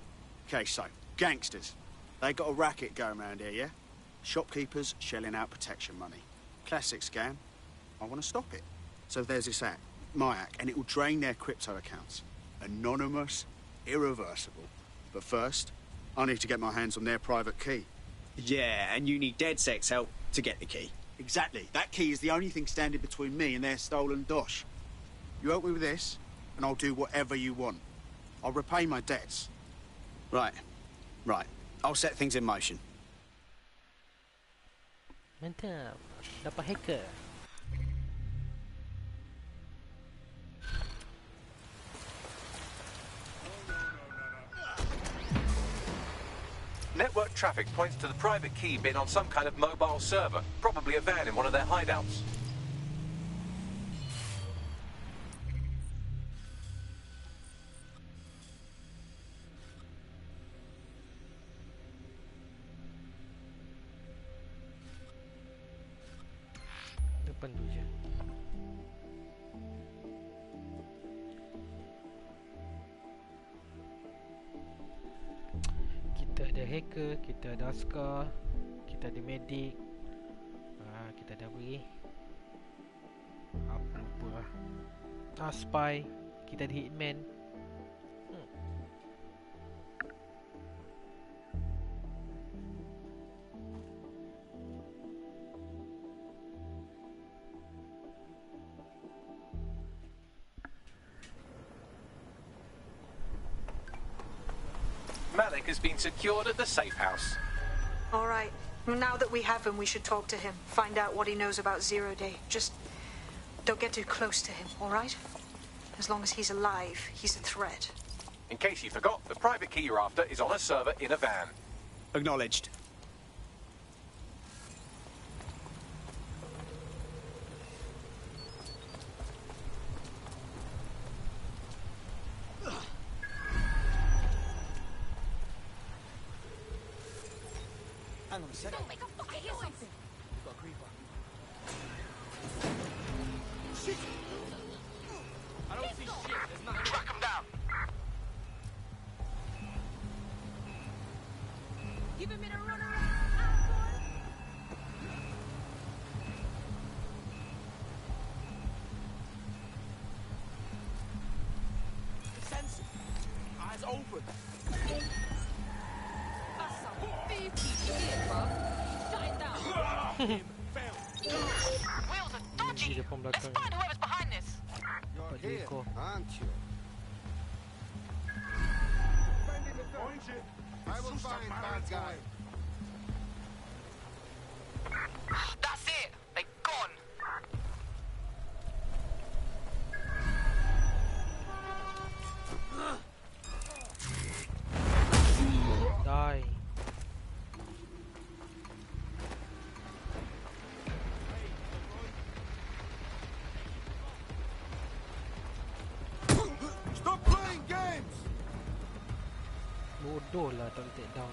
[SPEAKER 15] Okay, so, gangsters. They got a racket going around here, yeah? Shopkeepers shelling out protection money. Classic scam. I want to stop it. So there's this app, my app, and it will drain their crypto accounts. Anonymous, irreversible. But first, I need to get my hands on their private key.
[SPEAKER 7] Yeah, and you need DedSec's help to get the key.
[SPEAKER 15] Exactly. That key is the only thing standing between me and their stolen dosh. You help me with this, and I'll do whatever you want. I'll repay my debts.
[SPEAKER 7] Right. I'll set things in motion.
[SPEAKER 6] Mantap. Dapat hacker.
[SPEAKER 1] Network traffic points to the private key being on some kind of mobile server, probably a van in one of their hideouts.
[SPEAKER 6] Depan tu je. Kita ada hacker, kita ada askar, kita ada medic. Kita ada apa lagi? Apa lupa lah. Spy, kita ada hitman.
[SPEAKER 1] Malik has been secured at the safe house.
[SPEAKER 18] All right. Now that we have him, we should talk to him. Find out what he knows about Zero Day. Just don't get too close to him, all right? As long as he's alive, he's a threat.
[SPEAKER 1] In case you forgot, the private key you're after is on a server in a van.
[SPEAKER 7] Acknowledged.
[SPEAKER 10] Hang on a sec. Don't make a fucking noise! We've got a creeper.
[SPEAKER 9] Shit! I don't see shit. There's nothing. Track him down.
[SPEAKER 10] Give him in a run around.
[SPEAKER 9] Sense. Eyes open.
[SPEAKER 10] That's some beefy shit, bro. Shut it down.
[SPEAKER 8] Wheels are dodgy. Let's find whoever's behind this.
[SPEAKER 21] You're here, aren't you? I will find bad guy.
[SPEAKER 8] That's it. They're gone.
[SPEAKER 6] Die.
[SPEAKER 21] Stop playing games.
[SPEAKER 6] Bodoh lah tak take down.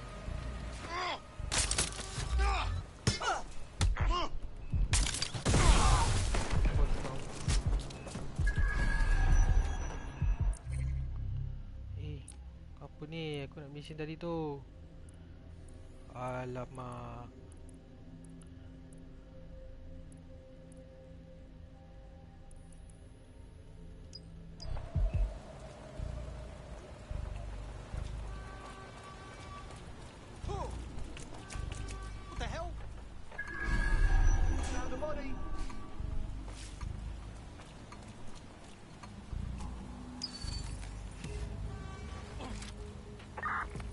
[SPEAKER 6] Apa ni? Aku nak mission tadi tu. Alamak.
[SPEAKER 9] What the hell? Found a body.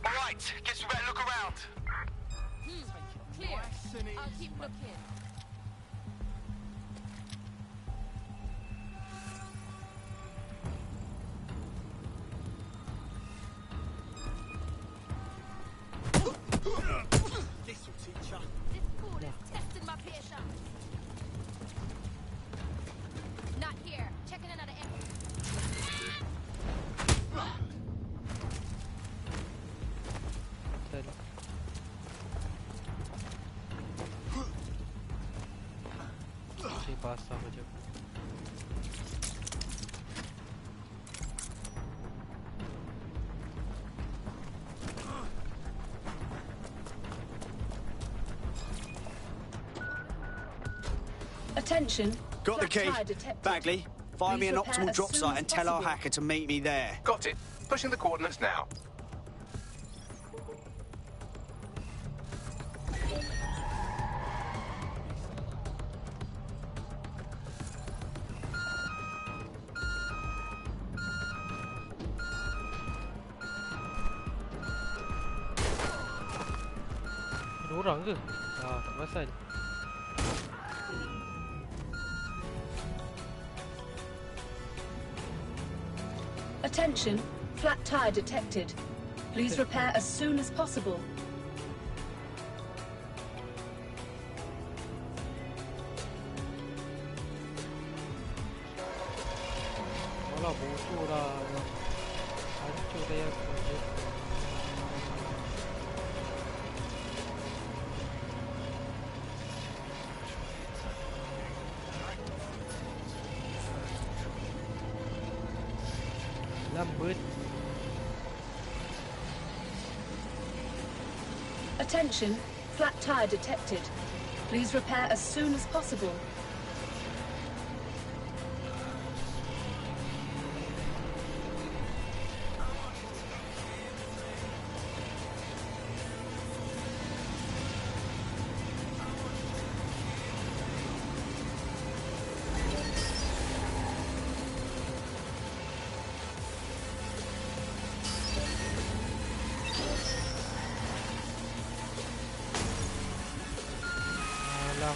[SPEAKER 11] All right, guess we better look around.
[SPEAKER 10] Clear. I'll keep looking.
[SPEAKER 9] This will teach ya.
[SPEAKER 10] This fool is testing my patience. Not here. Checking another exit.
[SPEAKER 6] Masih basah je.
[SPEAKER 7] Attention. Got the key.
[SPEAKER 12] Flat tire detected.
[SPEAKER 7] Bagley, find me an
[SPEAKER 12] Please repair
[SPEAKER 7] optimal
[SPEAKER 12] as
[SPEAKER 7] drop
[SPEAKER 12] soon
[SPEAKER 7] site
[SPEAKER 12] as
[SPEAKER 7] and tell our
[SPEAKER 12] possible.
[SPEAKER 7] hacker to meet me there.
[SPEAKER 1] Got it. Pushing the coordinates now.
[SPEAKER 6] Ada orang ke? Ah, tak pasal.
[SPEAKER 12] Attention, flat tire detected. Please repair as soon as possible.
[SPEAKER 6] Alah, bosok dah. Hancur daya aku. Lambat.
[SPEAKER 12] Attention, flat tire detected. Please repair as soon as possible.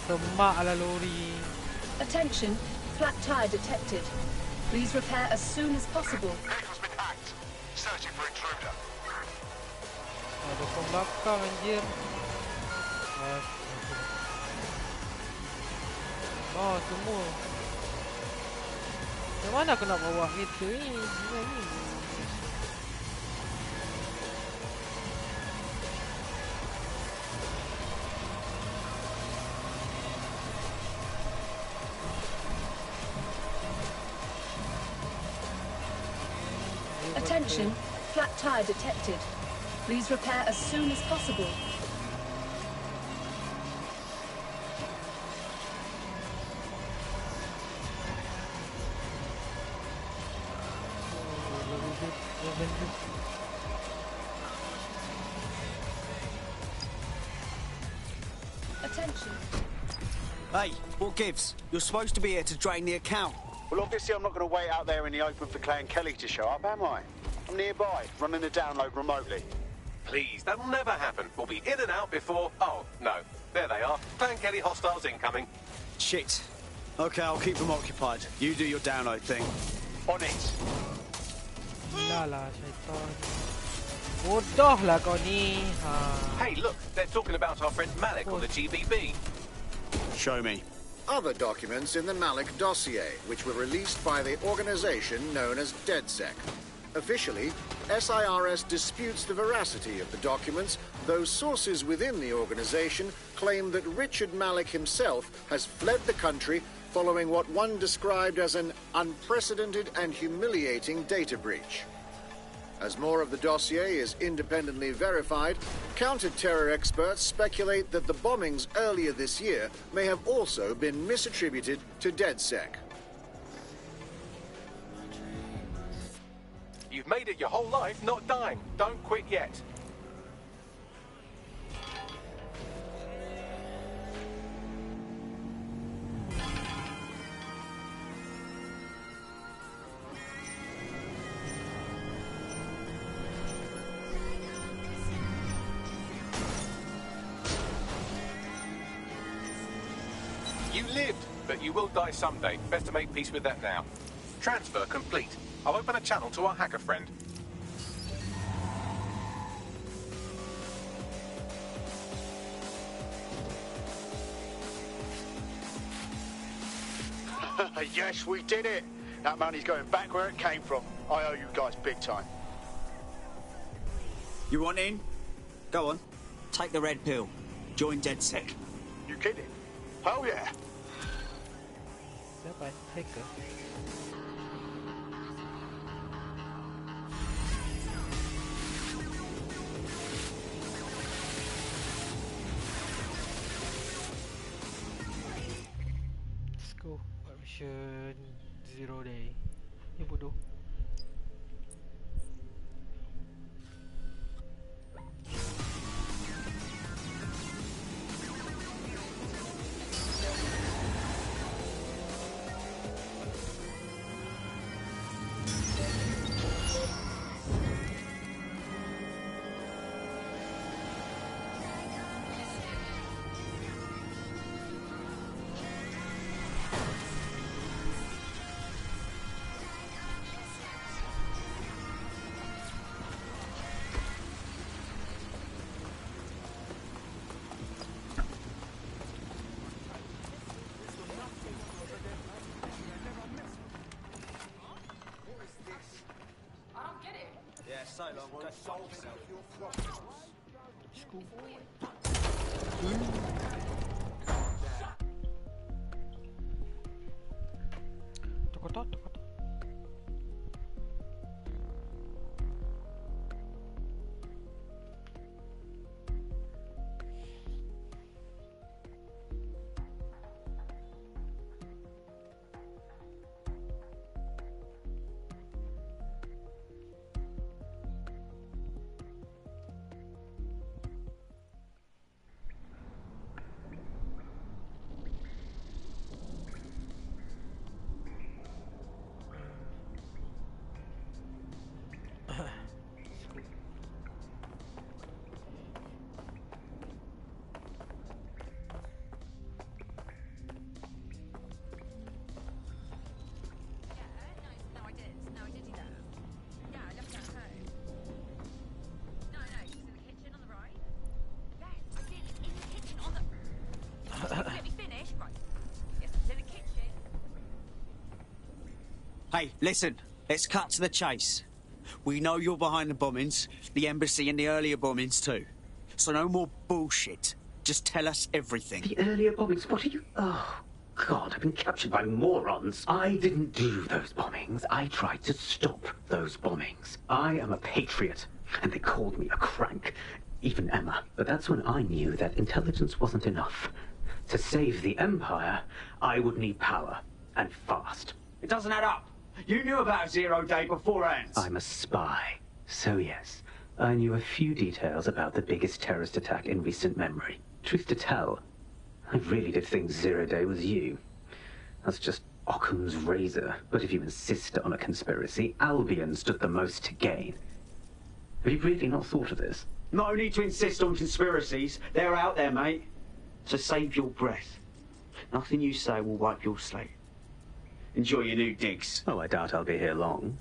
[SPEAKER 6] Kemak lah lori.
[SPEAKER 12] Attention, flat tire detected. Please repair as soon as possible.
[SPEAKER 11] Vehicle's been hacked. Searching for intruder.
[SPEAKER 6] Ada ke belakang anjir. Oh, semua. Macam mana aku nak bawa kereta ni? Gila ni.
[SPEAKER 12] Attention, flat tire detected. Please repair as soon as possible. Attention.
[SPEAKER 7] Hey, what gives? You're supposed to be here to drain the account.
[SPEAKER 16] Well, obviously I'm not going to wait out there in the open for Clay and Kelly to show up, am I? I'm nearby, running the download remotely.
[SPEAKER 1] Please, that'll never happen. We'll be in and out before... Oh, no. There they are. Clay and Kelly hostiles incoming.
[SPEAKER 7] Shit. Okay, I'll keep them occupied. You do your download thing.
[SPEAKER 16] On it.
[SPEAKER 6] Lala, syaitan. Bodoh lah kau ni.
[SPEAKER 1] Hey, look. They're talking about our friend Malik or the GBB.
[SPEAKER 7] Show me.
[SPEAKER 15] Other documents in the Malik dossier, which were released by the organization known as DedSec. Officially, SIRS disputes the veracity of the documents, though sources within the organization claim that Richard Malik himself has fled the country following what one described as an unprecedented and humiliating data breach. As more of the dossier is independently verified, counter-terror experts speculate that the bombings earlier this year may have also been misattributed to DedSec.
[SPEAKER 1] You've made it your whole life not dying. Don't quit yet. You lived, but you will die someday. Best to make peace with that now. Transfer complete. I'll open a channel to our hacker friend.
[SPEAKER 16] Yes, we did it. That money's going back where it came from. I owe you guys big time.
[SPEAKER 7] You want in? Go on. Take the red pill. Join DedSec.
[SPEAKER 16] You kidding? Hell yeah.
[SPEAKER 6] Siapa hacker? Let's go. Mission 0 day. Ni bodoh.
[SPEAKER 7] So long, go solve yourself.
[SPEAKER 6] School. Tokotot.
[SPEAKER 7] Hey, listen. Let's cut to the chase. We know you're behind the bombings, the embassy and the earlier bombings too. So no more bullshit. Just tell us everything.
[SPEAKER 22] The earlier bombings? What are you... Oh,
[SPEAKER 3] God, I've been captured by morons. I didn't do those bombings. I tried to stop those bombings. I am a patriot, and they called me a crank. Even Emma. But that's when I knew that intelligence wasn't enough. To save the Empire, I would need power, and fast.
[SPEAKER 7] It doesn't add up. You knew about Zero Day beforehand.
[SPEAKER 3] I'm a spy. So yes, I knew a few details about the biggest terrorist attack in recent memory. Truth to tell, I really did think Zero Day was you. That's just Occam's razor. But if you insist on a conspiracy, Albion stood the most to gain. Have you really not thought of this?
[SPEAKER 7] No need to insist on conspiracies. They're out there, mate. So save your breath. Nothing you say will wipe your slate. Enjoy your new digs.
[SPEAKER 3] Oh, I doubt I'll be here long.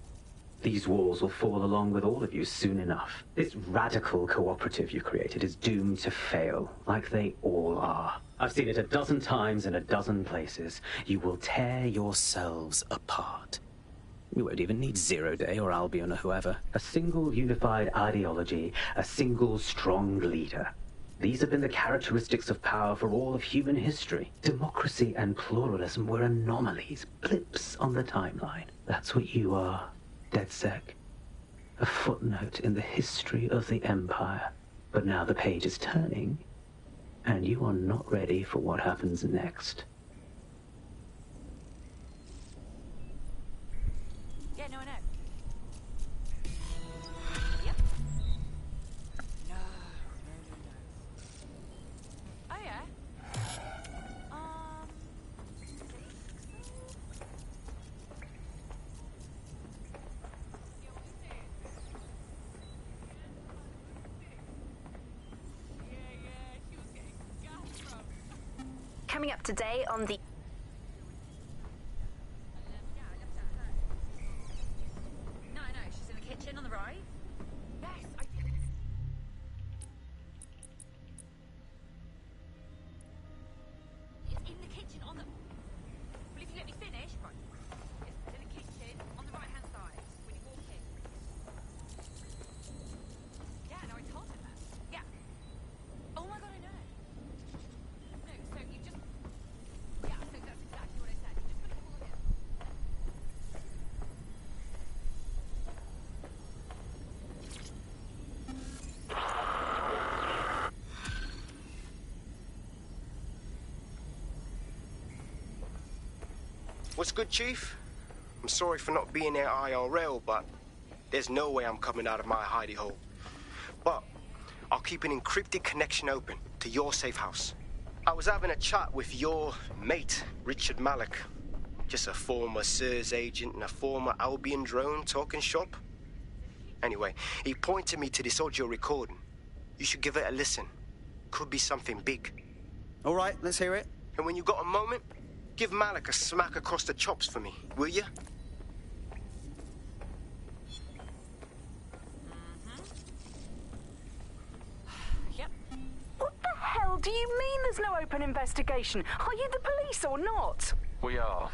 [SPEAKER 3] These walls will fall along with all of you soon enough. This radical cooperative you created is doomed to fail, like they all are. I've seen it a dozen times in a dozen places. You will tear yourselves apart. You won't even need Zero Day or Albion or whoever. A single unified ideology, a single strong leader. These have been the characteristics of power for all of human history. Democracy and pluralism were anomalies, blips on the timeline. That's what you are, DedSec. A footnote in the history of the Empire. But now the page is turning, and you are not ready for what happens next.
[SPEAKER 19] Yeah, no, I know. Oh, yeah?
[SPEAKER 5] Coming up today on the...
[SPEAKER 10] No, she's in the kitchen on the right. Yes, I did. It's in the kitchen on the... Well, if you let me finish, right. It's in the kitchen on the right-hand side when you walk in. Yeah, no, I told him that. Yeah. Oh my God, I know. No, so you just... Yeah, so that's exactly what I said. You just gotta call him.
[SPEAKER 11] What's good, Chief? I'm sorry for not being there IRL, but there's no way I'm coming out of my hidey hole. But I'll keep an encrypted connection open to your safe house. I was having a chat with your mate, Richard Malik. Just a former SIRS agent and a former Albion drone talking shop. Anyway, he pointed me to this audio recording. You should give it a listen. Could be something big.
[SPEAKER 7] All right, let's hear it.
[SPEAKER 11] And when you got a moment, give Malik a smack across the chops for me, will you?
[SPEAKER 19] Yep.
[SPEAKER 5] What the hell do you mean there's no open investigation? Are you the police or not?
[SPEAKER 22] We are.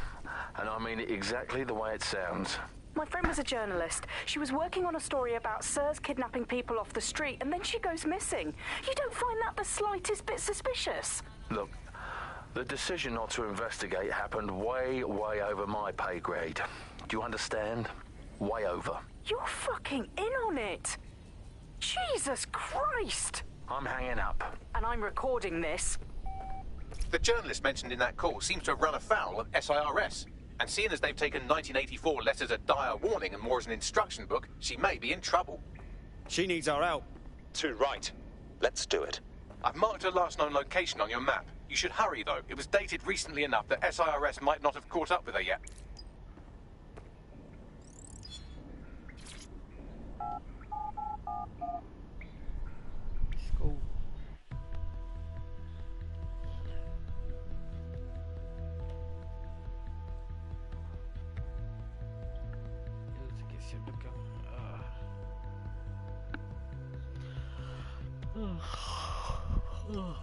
[SPEAKER 22] And I mean it exactly the way it sounds.
[SPEAKER 5] My friend was a journalist. She was working on a story about SIRS kidnapping people off the street, and then she goes missing. You don't find that the slightest bit suspicious?
[SPEAKER 22] Look, the decision not to investigate happened way over my pay grade. Do you understand? Way over.
[SPEAKER 5] You're fucking in on it. Jesus Christ!
[SPEAKER 22] I'm hanging up.
[SPEAKER 5] And I'm recording this.
[SPEAKER 1] The journalist mentioned in that call seems to have run afoul of SIRS. And seeing as they've taken 1984 less as a dire warning and more as an instruction book, she may be in trouble.
[SPEAKER 7] She needs our help.
[SPEAKER 2] Too right. Let's do it.
[SPEAKER 1] I've marked her last known location on your map. You should hurry, though. It was dated recently enough that SIRS might not have caught up with her yet.
[SPEAKER 6] Let's go.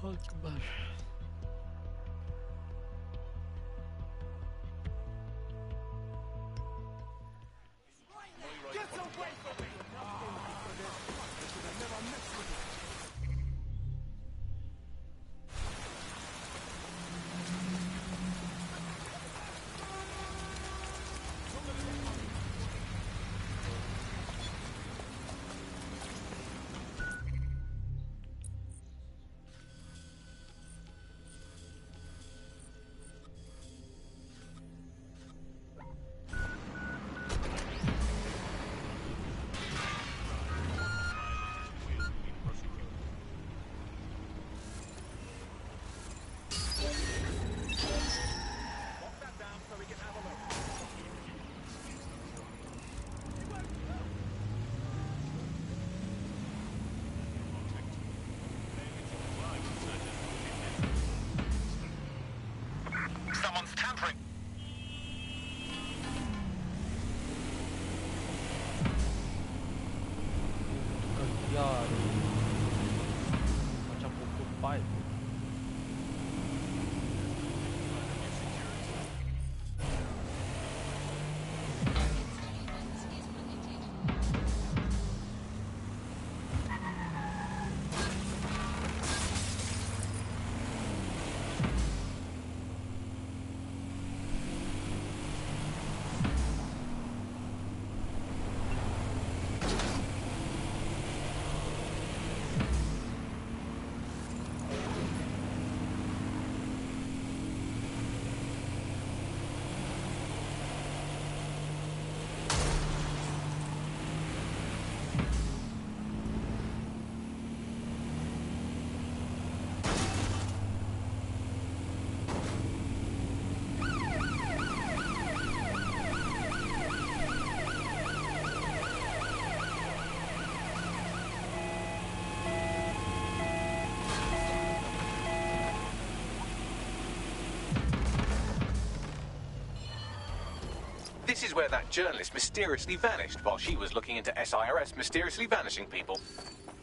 [SPEAKER 6] Akbar.
[SPEAKER 21] Get away from me!
[SPEAKER 1] This is where that journalist mysteriously vanished while she was looking into SIRS mysteriously vanishing people.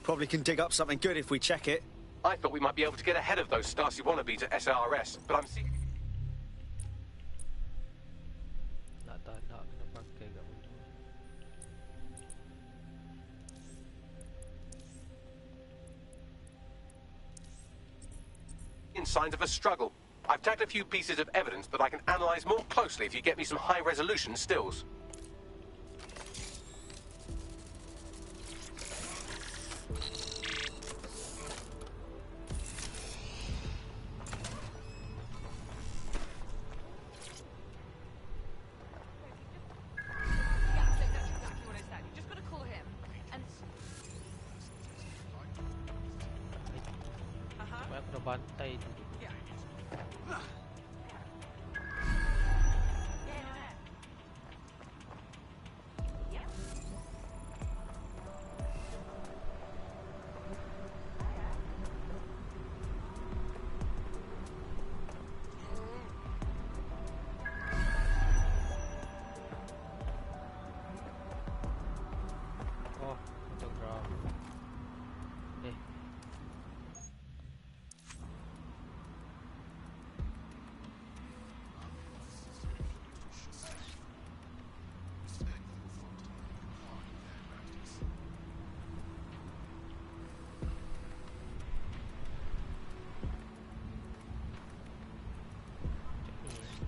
[SPEAKER 4] Probably can dig up something good if we check it.
[SPEAKER 1] I thought we might be able to get ahead of those Stasi wannabes at SIRS, but I'm seeing... signs of a struggle. I've tagged a few pieces of evidence that I can analyze more closely if you get me some high-resolution stills.
[SPEAKER 6] Bantai dulu. Oh, photograph.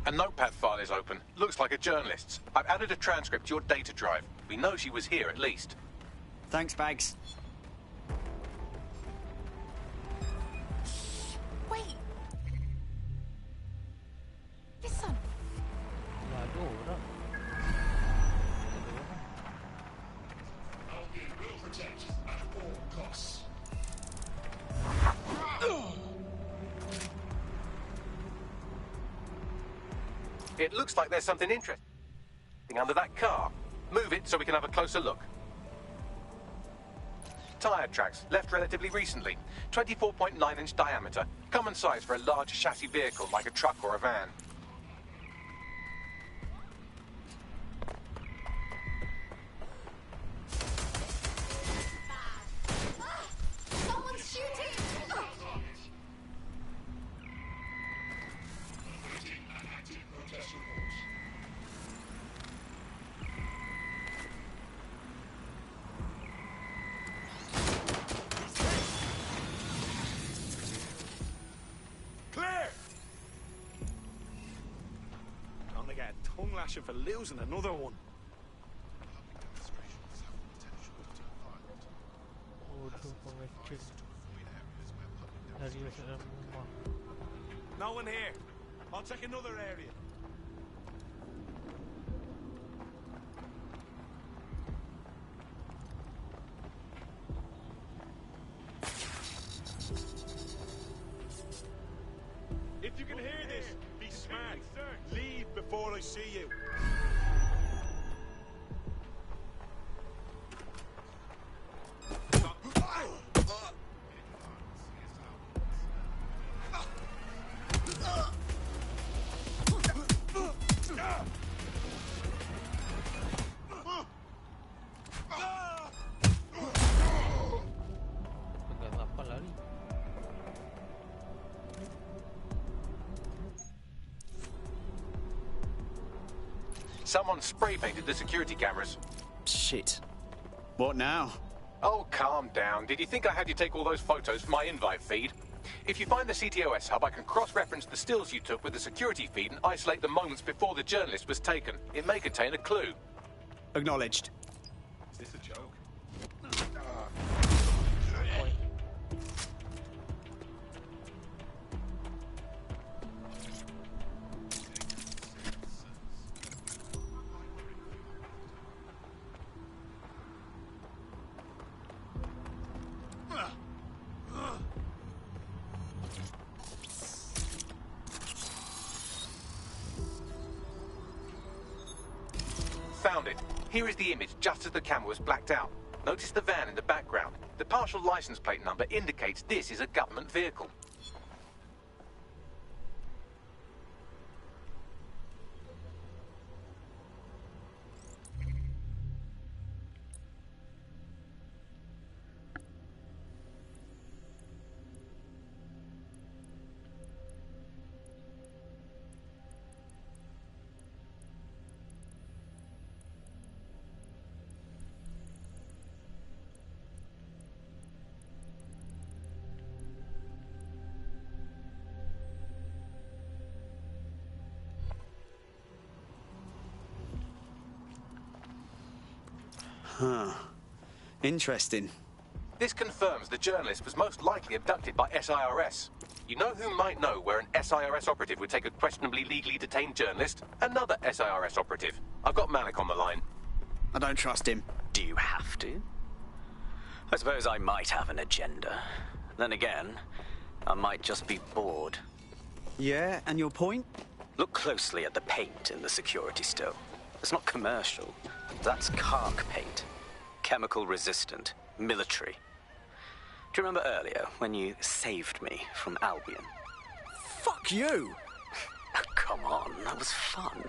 [SPEAKER 1] A notepad file is open. Looks like a journalist's. I've added a transcript to your data drive. We know she was here at least.
[SPEAKER 4] Thanks, Bags.
[SPEAKER 10] Wait. Listen.
[SPEAKER 21] Will protect at all costs.
[SPEAKER 1] It looks like there's something interesting under that car. Move it so we can have a closer look. Tyre tracks, left relatively recently. 24.9-inch diameter. Common size for a large chassis vehicle like a truck or a van.
[SPEAKER 10] Someone's shooting!
[SPEAKER 21] Tongue lashing for losing another one. No one here. I'll check another area. If you can hear this, be smart. Leave before I see you.
[SPEAKER 1] Someone spray-painted the security cameras.
[SPEAKER 4] Shit. What now?
[SPEAKER 1] Oh, calm down. Did you think I had you take all those photos for my invite feed? If you find the CTOS hub, I can cross-reference the stills you took with the security feed and isolate the moments before the journalist was taken. It may contain a clue.
[SPEAKER 4] Acknowledged.
[SPEAKER 21] Is this a joke?
[SPEAKER 1] Found it. Here is the image just as the camera was blacked out. Notice the van in the background. The partial license plate number indicates this is a government vehicle.
[SPEAKER 4] Huh. Interesting.
[SPEAKER 1] This confirms the journalist was most likely abducted by SIRS. You know who might know where an SIRS operative would take a questionably legally detained journalist? Another SIRS operative. I've got Malik on the line.
[SPEAKER 4] I don't trust him.
[SPEAKER 3] Do you have to? I suppose I might have an agenda. Then again, I might just be bored.
[SPEAKER 4] Yeah, and your point?
[SPEAKER 3] Look closely at the paint in the security stove. It's not commercial. That's K.E.Y.D.I.R paint. Chemical resistant. Military. Do you remember earlier when you saved me from Albion?
[SPEAKER 4] Fuck you!
[SPEAKER 3] Oh, come on, that was fun.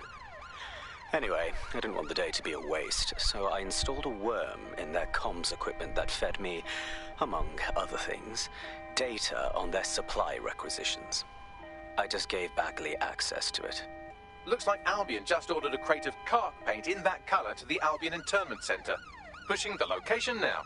[SPEAKER 3] Anyway, I didn't want the day to be a waste, so I installed a worm in their comms equipment that fed me, among other things, data on their supply requisitions. I just gave Bagley access to it.
[SPEAKER 1] Looks like Albion just ordered a crate of K.E.Y.D.I.R paint in that colour to the Albion Internment Centre. Pushing the location now.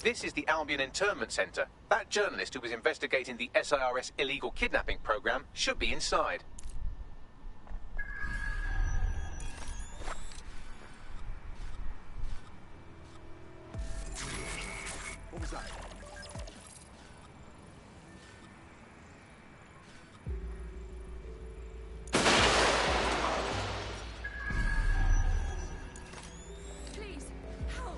[SPEAKER 1] This is the Albion Internment Centre. That journalist who was investigating the SIRS illegal kidnapping program should be inside.
[SPEAKER 21] What was that?
[SPEAKER 10] Please, help!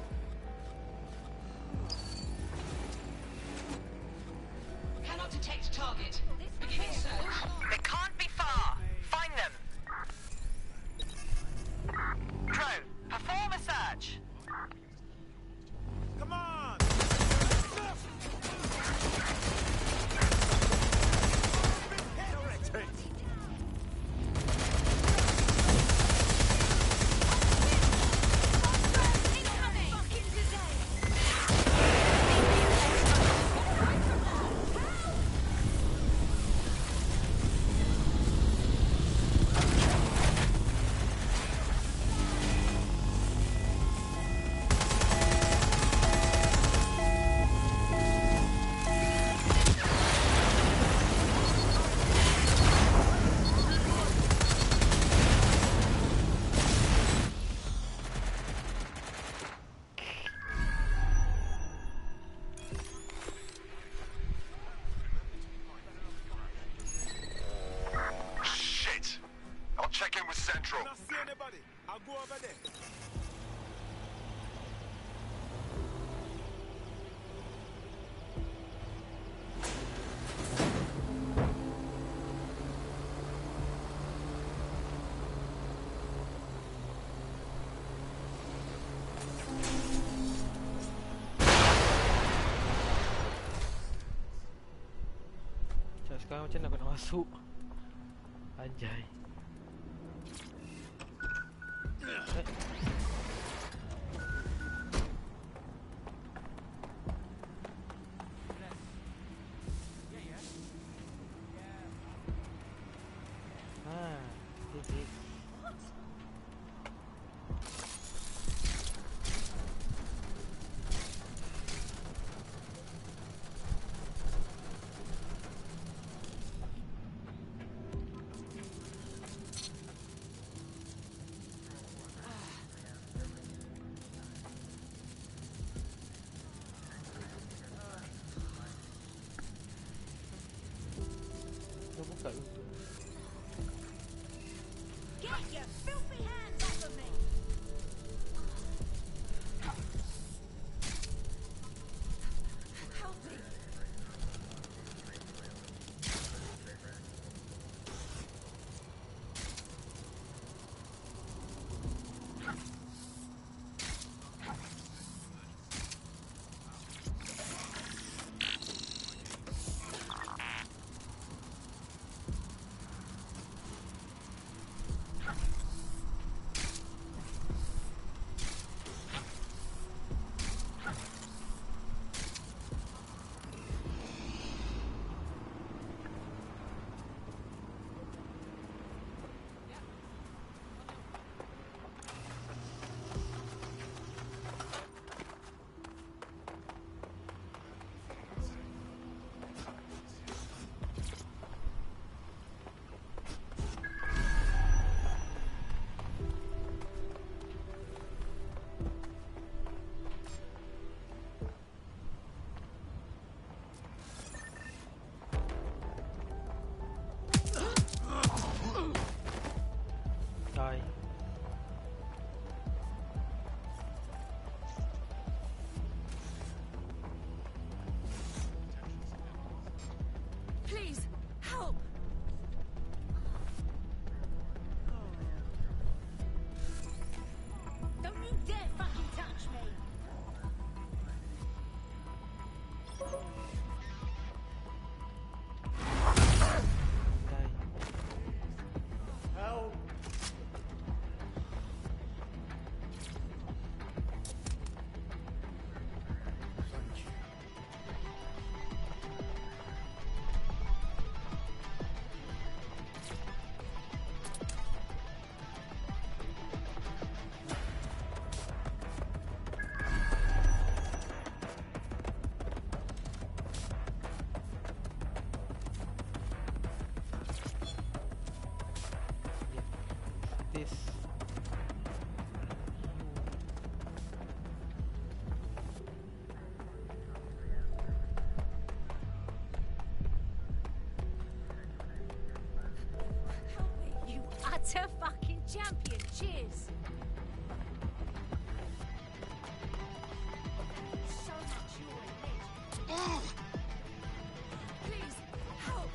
[SPEAKER 12] Cannot detect target. Beginning search.
[SPEAKER 8] They can't be far. Find them. Drone, perform a search.
[SPEAKER 21] Come on!
[SPEAKER 17] Shit! I'll check in with Central.
[SPEAKER 21] Not see anybody. I'll go over there.
[SPEAKER 6] Macam sekarang macam mana aku nak masuk? Anjay. Kau buka dulu.
[SPEAKER 10] Get your filthy hands off of me! That's a fucking champion. Cheers. So much you're a legend. Please, help.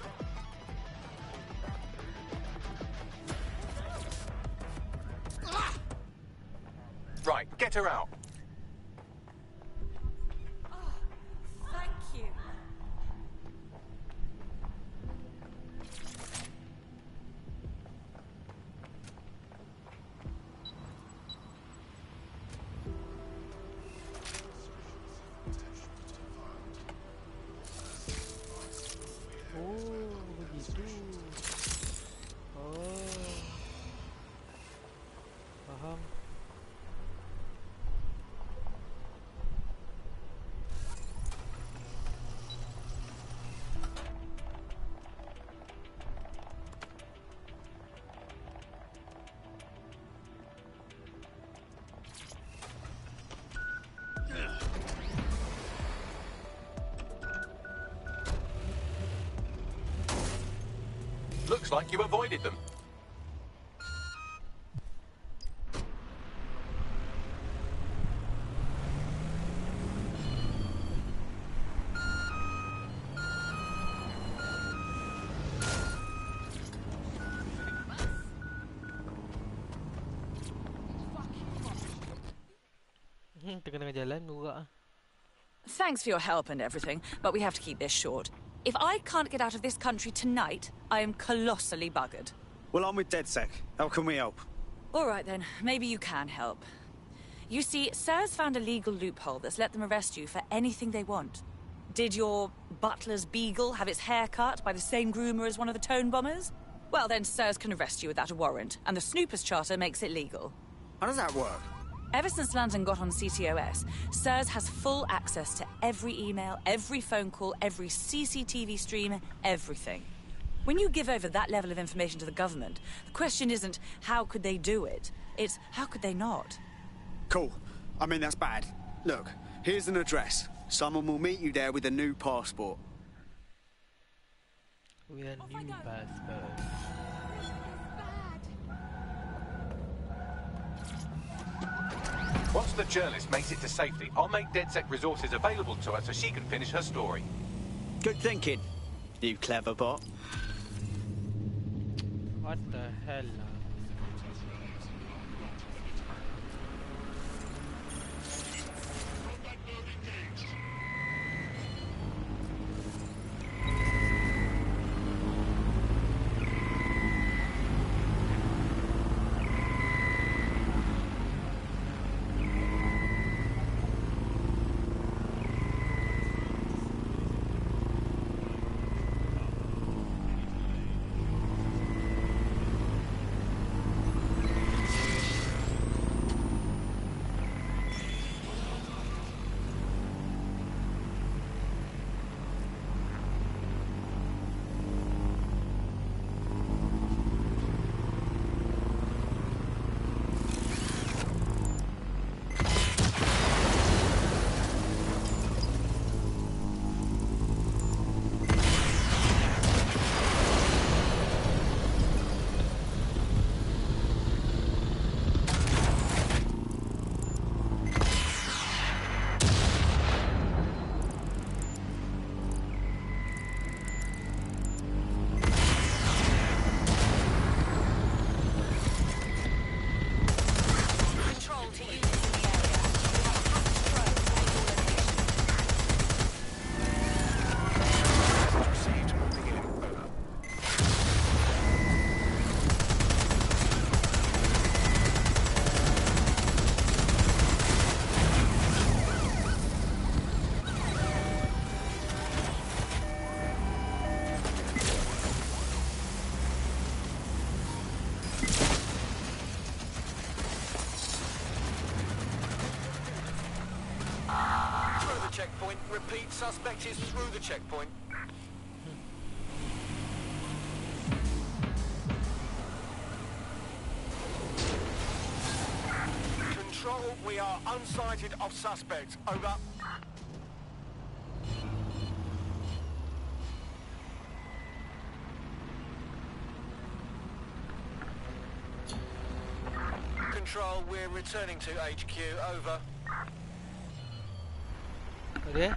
[SPEAKER 1] Right, get her out.
[SPEAKER 10] Oh, thank you.
[SPEAKER 6] Oh, begitu. Oh. Paham.
[SPEAKER 1] Looks like you avoided them.
[SPEAKER 6] Tengah-tengah jalan, murah ah.
[SPEAKER 14] Thanks for your help and everything, but we have to keep this short. If I can't get out of this country tonight, I am colossally buggered.
[SPEAKER 4] Well, I'm with DedSec. How can we help?
[SPEAKER 14] All right then, maybe you can help. You see, SIR's found a legal loophole that's let them arrest you for anything they want. Did your butler's beagle have its hair cut by the same groomer as one of the tone bombers? Well, then SIRS can arrest you without a warrant, and the Snoopers Charter makes it legal.
[SPEAKER 4] How does that work?
[SPEAKER 14] Ever since London got on CTOS, SIRS has full access to every email, every phone call, every CCTV stream, everything. When you give over that level of information to the government, the question isn't how could they do it, it's how could they not?
[SPEAKER 4] Cool. I mean, that's bad. Look, here's an address. Someone will meet you there with a new passport.
[SPEAKER 6] With a new passport.
[SPEAKER 1] Once the journalist makes it to safety, I'll make DedSec resources available to her so she can finish her story.
[SPEAKER 4] Good thinking, you clever bot.
[SPEAKER 6] What the hell?
[SPEAKER 20] Checkpoint. Repeat, suspect is through the checkpoint. Control, we are unsighted of suspect. Over. Control, we're returning to HQ. Over.
[SPEAKER 6] Okay.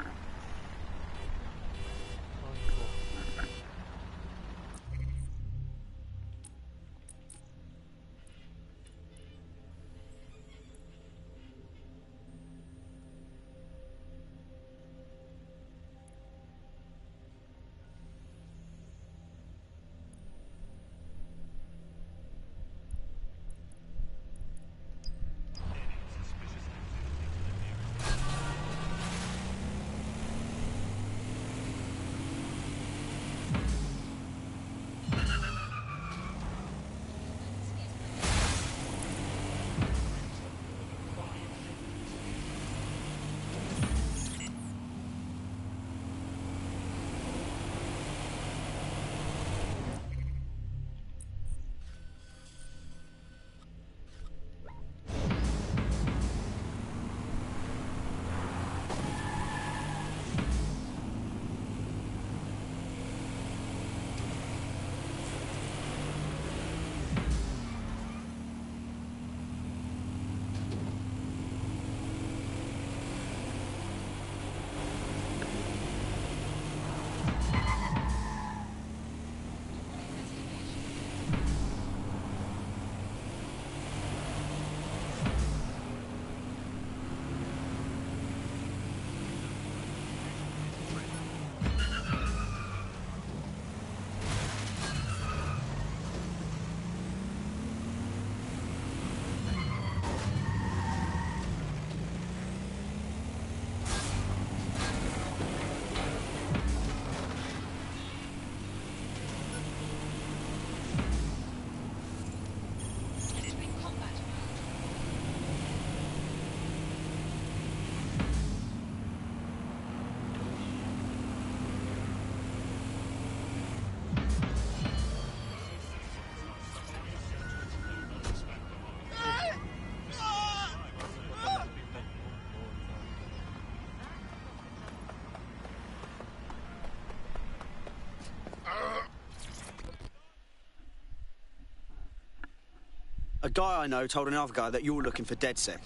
[SPEAKER 4] A guy I know told another guy that you're looking for DedSec.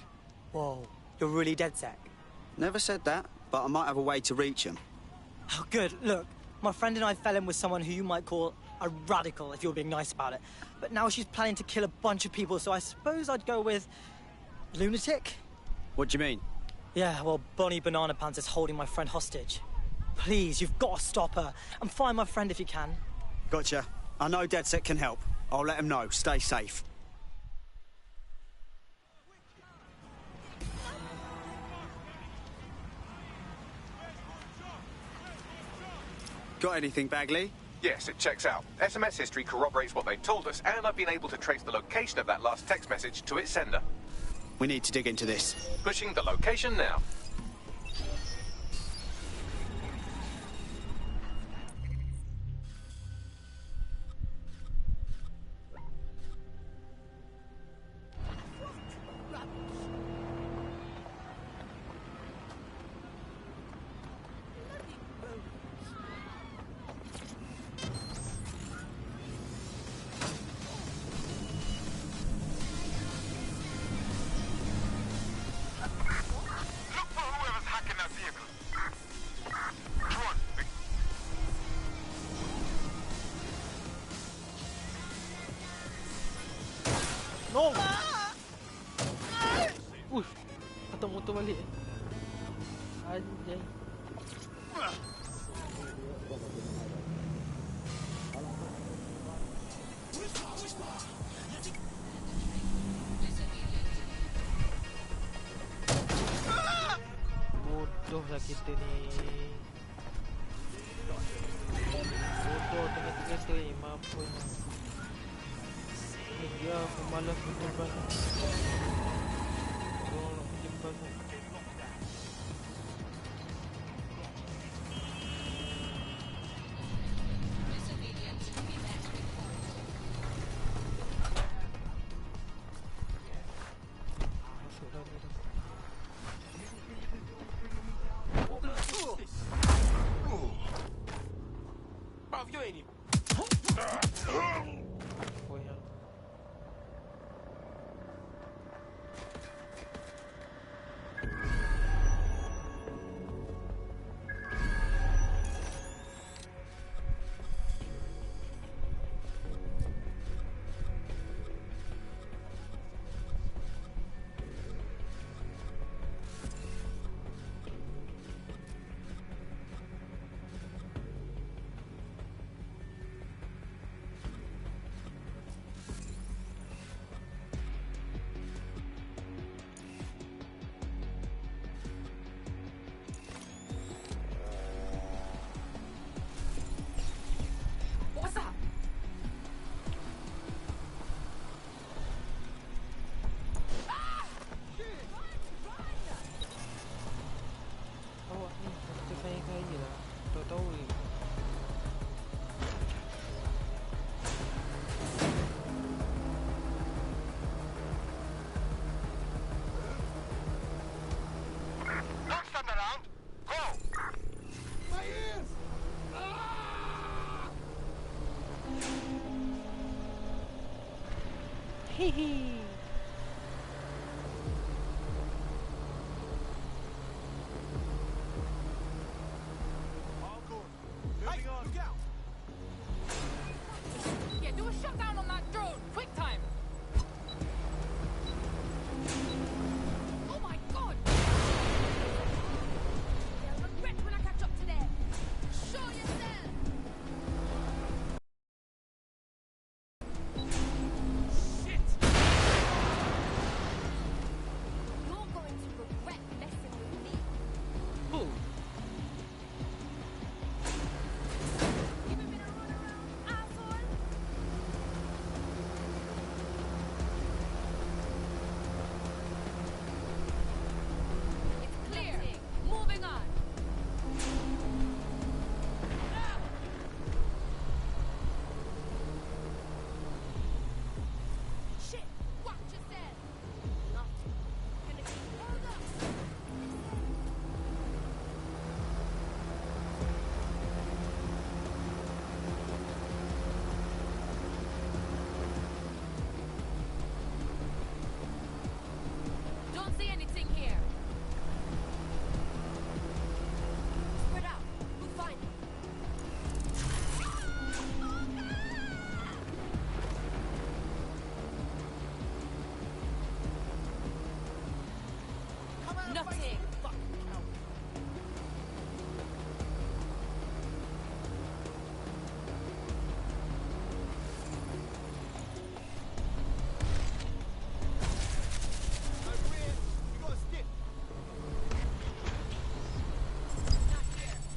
[SPEAKER 13] Whoa, you're really DedSec?
[SPEAKER 4] Never said that, but I might have a way to reach him.
[SPEAKER 13] Oh, good. Look, my friend and I fell in with someone who you might call a radical, if you're being nice about it. But now she's planning to kill a bunch of people, so I suppose I'd go with... lunatic?
[SPEAKER 4] What do you mean?
[SPEAKER 13] Yeah, well, Bonnie Banana Pants is holding my friend hostage. Please, you've got to stop her. And find my friend if you can.
[SPEAKER 4] Gotcha. I know DedSec can help. I'll let him know. Stay safe. Got anything, Bagley?
[SPEAKER 1] Yes, it checks out. SMS history corroborates what they told us, and I've been able to trace the location of that last text message to its sender.
[SPEAKER 4] We need to dig into this.
[SPEAKER 1] Pushing the location now.
[SPEAKER 6] No! Patong motor balik. Anjay. Bodoh lah kita ni. Bodoh tengah kereta ni. Mampu. Ya, aku malas berjumpa. Oh, berjumpa. Masuk dalam ni dah.
[SPEAKER 21] Bruv, you ain't even...
[SPEAKER 6] Oh, ya. Hee hee.
[SPEAKER 21] Moving on. Look out.
[SPEAKER 10] Yeah, do a shutdown on that drone. Quick time. Oh my god. They'll regret when I catch up to them. Show yourself. Shit. You're going to regret messing with me.
[SPEAKER 6] Who?
[SPEAKER 10] Clear. Moving on. Shit. Watch yourself. Nothing. Gonna keep hold up. Don't see anything here. Spread out. We'll find it. Nothing.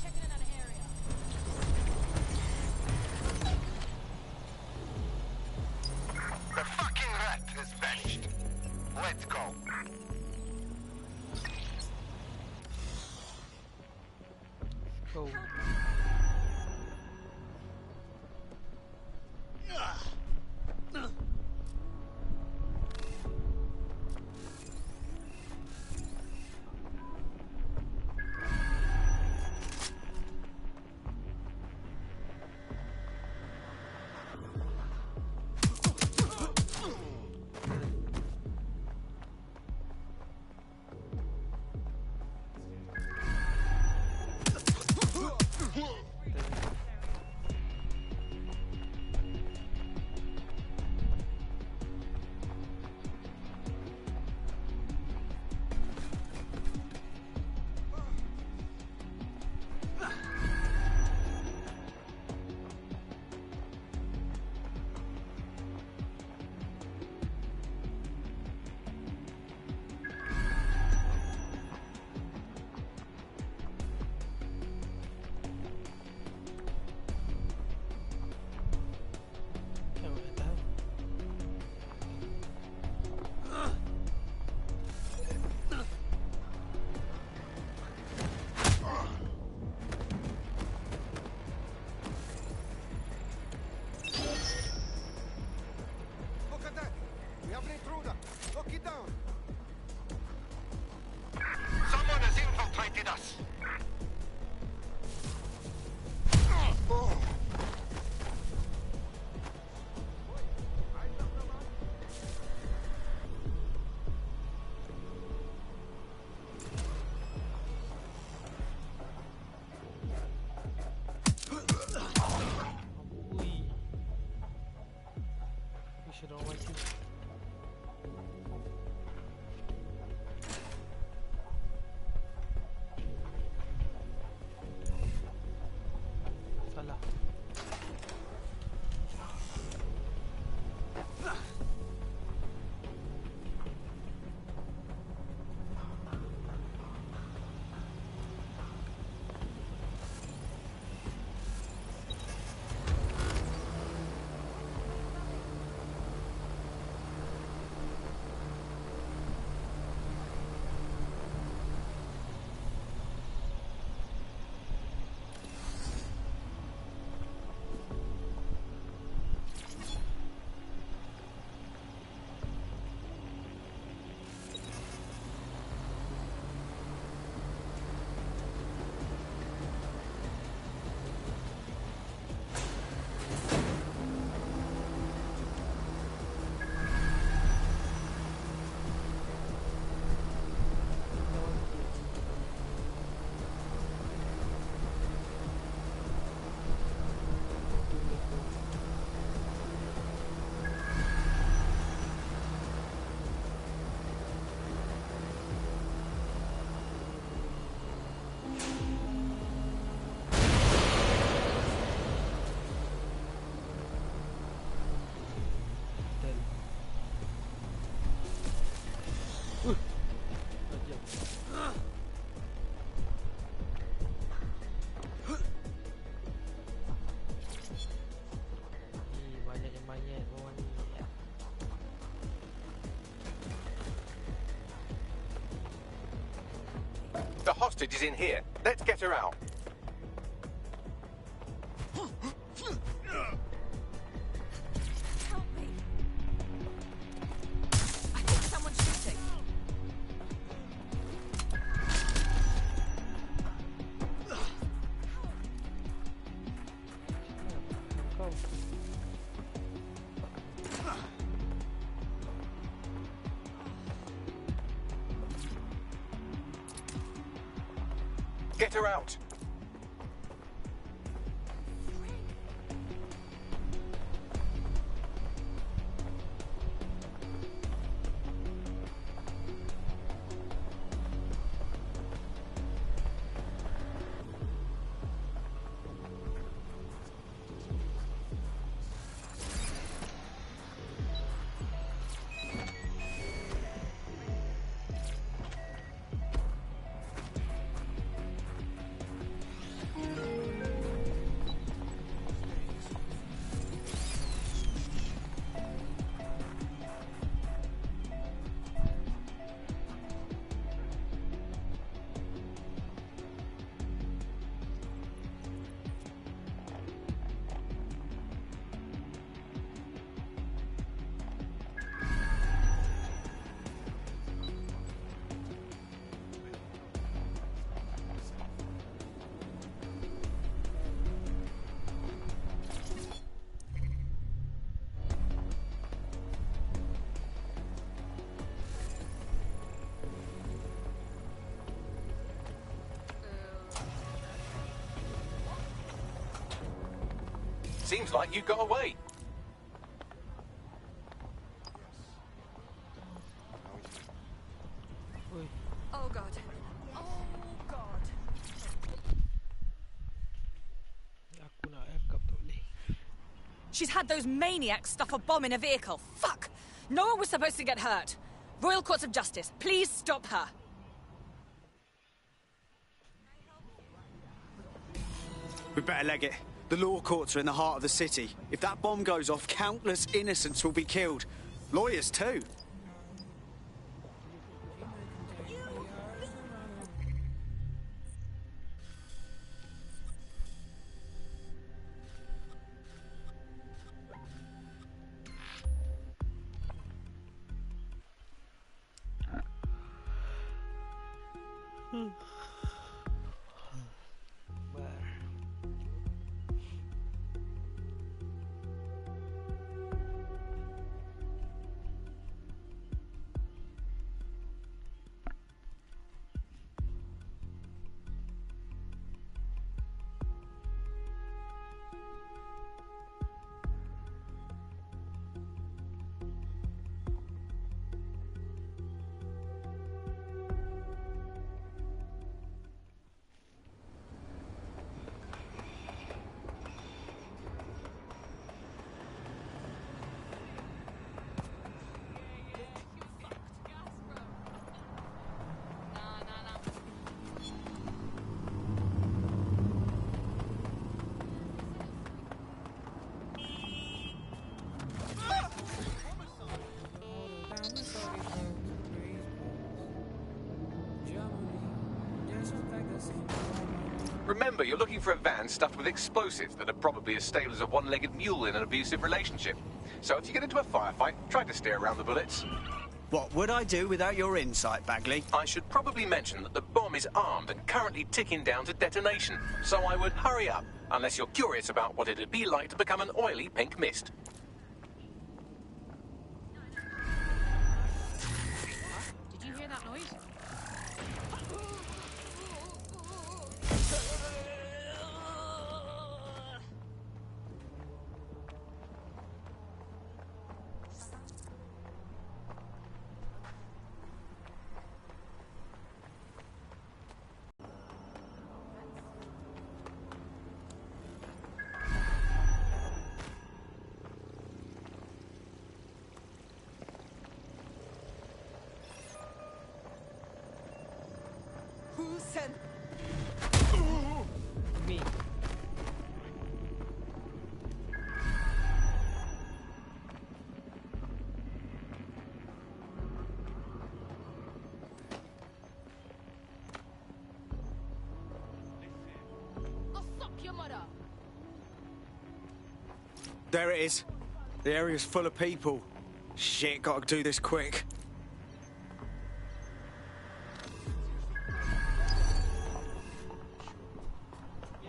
[SPEAKER 10] Checking another area.
[SPEAKER 17] The fucking rat is benched. Let's go.
[SPEAKER 6] Go.
[SPEAKER 21] Look at that. We have an intruder. Lock it down.
[SPEAKER 17] Someone has infiltrated us.
[SPEAKER 6] We should all wait. Salah.
[SPEAKER 1] hostage is in here. Let's get her out.
[SPEAKER 14] Help me. I think someone's shooting.
[SPEAKER 1] Get her out. Seems like you got away.
[SPEAKER 14] Oh, God. Oh, God. She's had those maniacs stuff a bomb in a vehicle. Fuck! No one was supposed to get hurt. Royal Courts of Justice, please stop her.
[SPEAKER 4] We better leg it. The law courts are in the heart of the city. If that bomb goes off, countless innocents will be killed. Lawyers too.
[SPEAKER 1] Remember, you're looking for a van stuffed with explosives that are probably as stable as a one-legged mule in an abusive relationship. So if you get into a firefight, try to steer around the bullets.
[SPEAKER 4] What would I do without your insight, Bagley?
[SPEAKER 1] I should probably mention that the bomb is armed and currently ticking down to detonation, so I would hurry up, unless you're curious about what it'd be like to become an oily pink mist.
[SPEAKER 10] Did you hear that noise?
[SPEAKER 4] There it is. The area's full of people. Shit, gotta do this quick.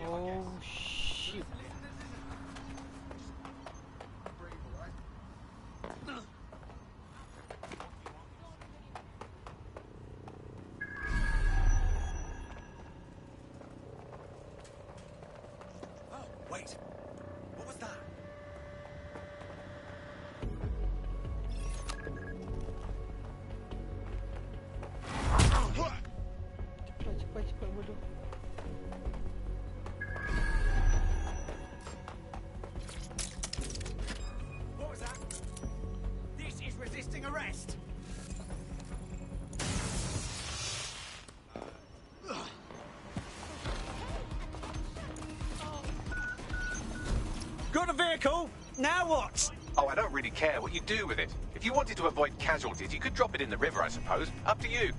[SPEAKER 6] Oh, shit.
[SPEAKER 2] Oh, wait. What was that?
[SPEAKER 6] Cepat bodoh.
[SPEAKER 4] What was that? This is resisting arrest. Got a vehicle. Now what?
[SPEAKER 1] Oh, I don't really care what you do with it. If you wanted to avoid casualties, you could drop it in the river, I suppose. Up to you.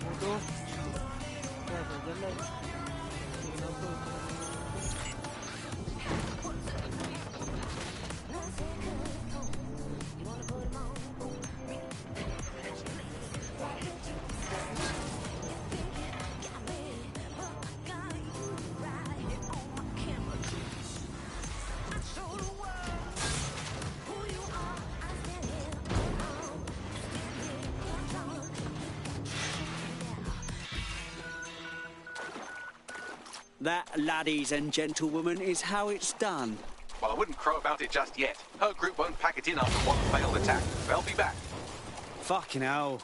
[SPEAKER 6] Bodoh. Dah jalan. Kenapa?
[SPEAKER 4] That, laddies and gentlewomen, is how it's done.
[SPEAKER 1] Well, I wouldn't crow about it just yet. Her group won't pack it in after one failed attack. They'll be back.
[SPEAKER 4] Fucking hell.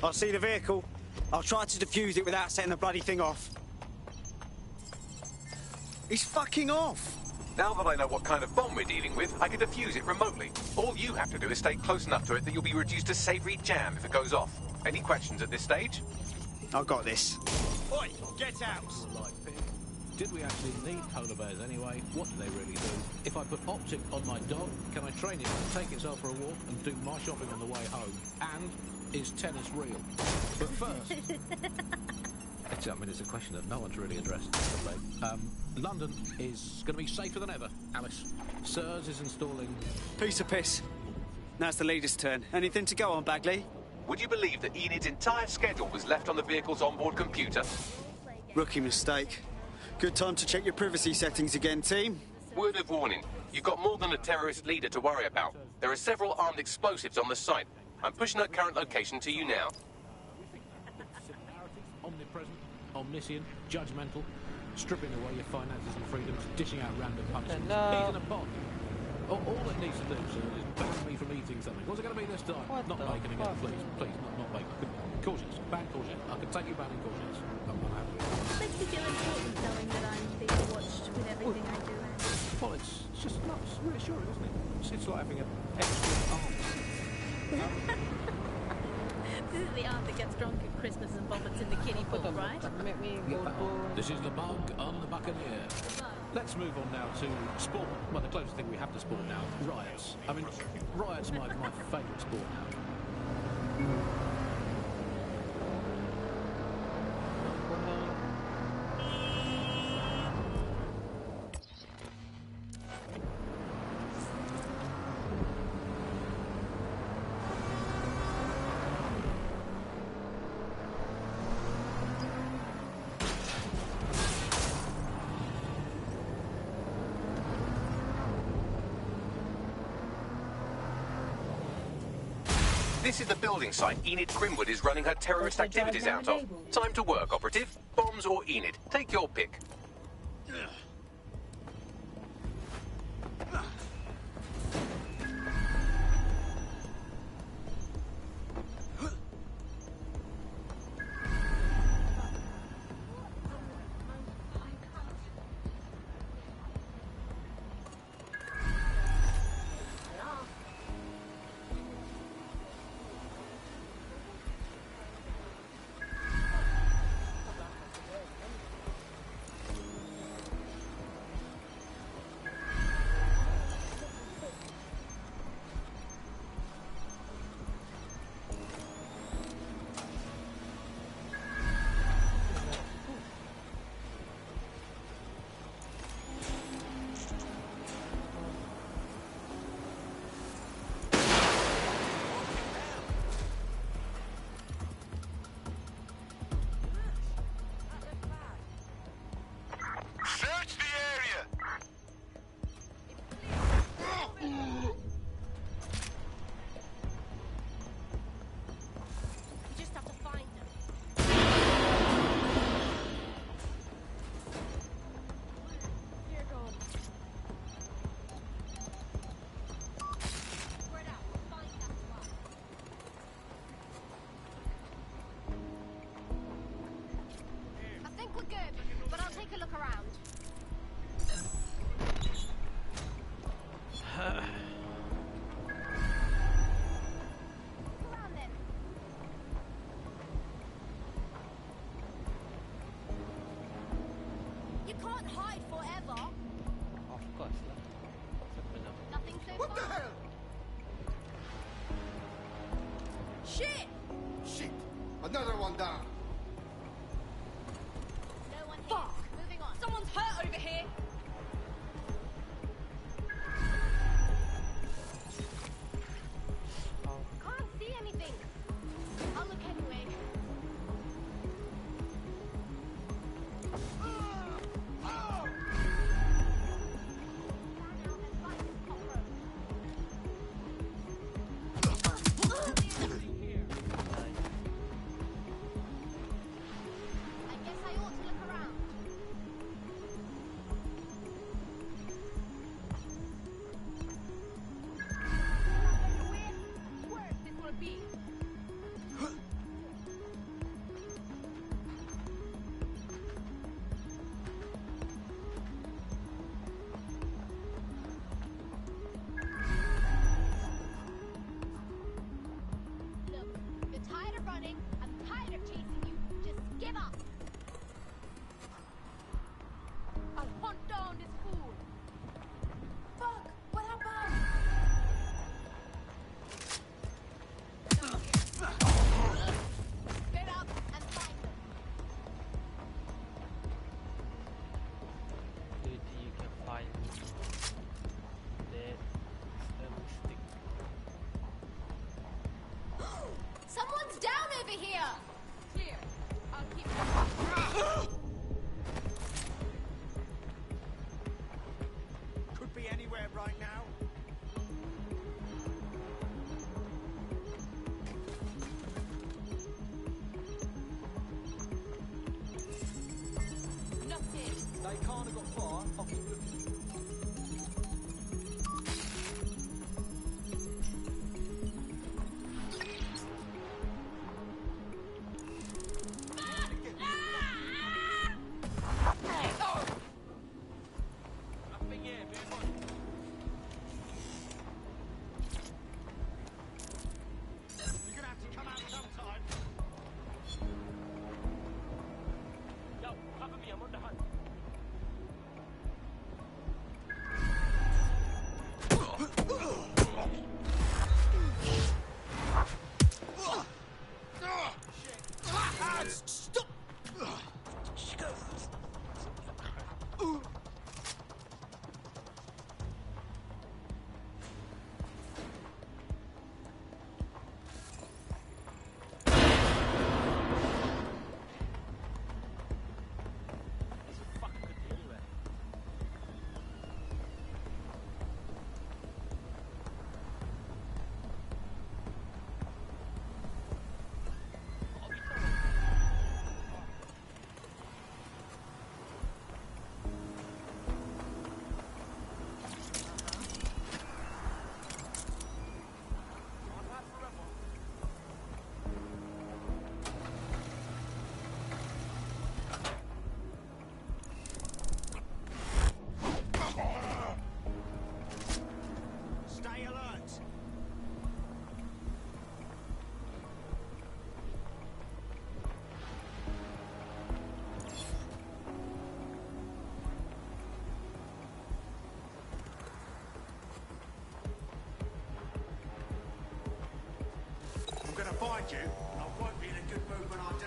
[SPEAKER 4] I see the vehicle. I'll try to defuse it without setting the bloody thing off. He's fucking off!
[SPEAKER 1] Now that I know what kind of bomb we're dealing with, I can defuse it remotely. All you have to do is stay close enough to it that you'll be reduced to savoury jam if it goes off. Any questions at this stage?
[SPEAKER 4] I've got this.
[SPEAKER 9] Oi, get out! Did we actually need polar bears anyway? What do they really do? If I put optic on my dog, can I train it to take itself for a walk and do my shopping on the way home? And is tennis real? But first... it's a question that no one's really addressed. London is going to be safer than ever, Alice. Sirs is installing...
[SPEAKER 4] Piece of piss. Now it's the leader's turn. Anything to go on, Bagley?
[SPEAKER 1] Would you believe that Enid's entire schedule was left on the vehicle's onboard computer?
[SPEAKER 4] Rookie mistake. Good time to check your privacy settings again, team.
[SPEAKER 1] Word of warning. You've got more than a terrorist leader to worry about. There are several armed explosives on the site. I'm pushing her current location to you now.
[SPEAKER 9] Omnipresent, omniscient, judgmental, stripping away your finances and freedoms, dishing out random punishments. He's in a pot. All it needs to do, sir, is ban me from eating something. What's it going to be this time? Not bacon again, please. Please, not bacon. Courgettes. Ban courgette. I can take you banning courgettes. I'm happy.
[SPEAKER 10] Makes me feel important knowing that I'm being watched with everything I do.
[SPEAKER 9] Well, it's just not reassuring, isn't it? It's like having an extra arm.
[SPEAKER 10] This is the aunt that gets drunk at Christmas and vomits in the kiddie pool, right?
[SPEAKER 9] This is the bug on the Buccaneer. Let's move on now to sport. Well, the closest thing we have to sport now, riots. I mean, riots are my favourite sport now.
[SPEAKER 1] This is the building site Enid Grimwood is running her terrorist activities out of. Time to work, operative. Bombs or Enid. Take your pick.
[SPEAKER 17] Another one down.
[SPEAKER 19] No one here. Fuck! Moving on. Someone's hurt over here. Can't see anything. I'll look anyway.
[SPEAKER 10] Someone's down over here! Clear. I'll keep...
[SPEAKER 4] Could be anywhere right now.
[SPEAKER 10] Nothing.
[SPEAKER 4] They can't have got far. I'll keep looking.
[SPEAKER 16] find you, and I won't be in a good mood when I do.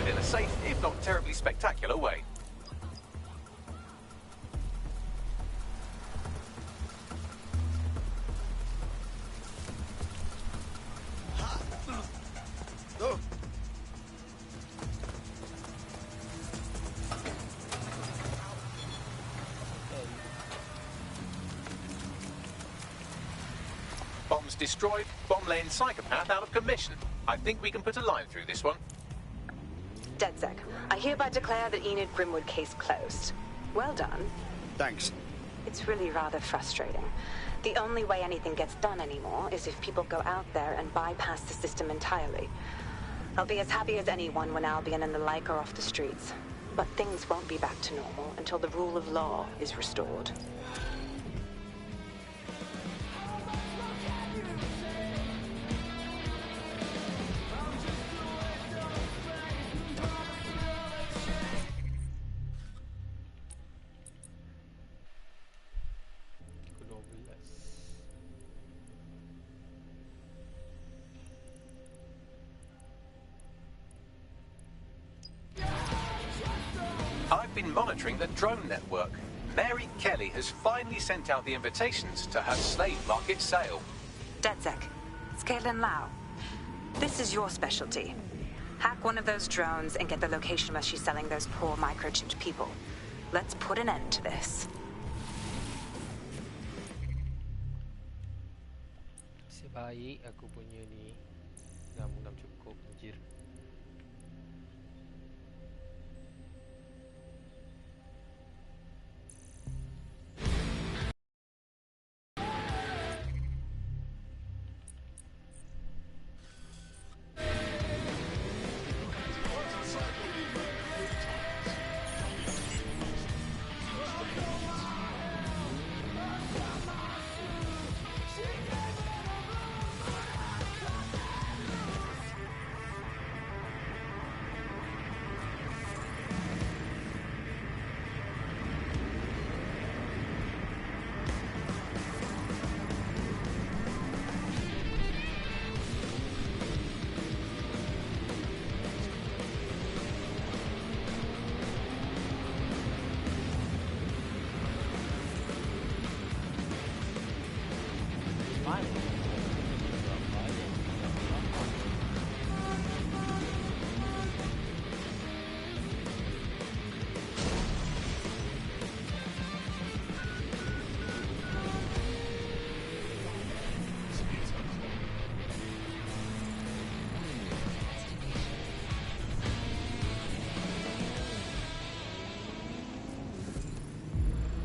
[SPEAKER 1] In a safe, if not terribly spectacular way. Bombs destroyed, bomb-laying psychopath out of commission. I think we can put a line through this one.
[SPEAKER 15] DedSec, I hereby declare the Enid Grimwood case closed. Well done.
[SPEAKER 4] Thanks.
[SPEAKER 15] It's really rather frustrating. The only way anything gets done anymore is if people go out there and bypass the system entirely. I'll be as happy as anyone when Albion and the like are off the streets. But things won't be back to normal until the rule of law is restored.
[SPEAKER 1] I've been monitoring the drone network. Mary Kelly has finally sent out the invitations to her slave market sale.
[SPEAKER 15] DedSec, it's Caitlin Lau. This is your specialty. Hack one of those drones and get the location where she's selling those poor microchipped people. Let's put an end to this.
[SPEAKER 6] Sebaik aku punya ni 6 cukup anjir.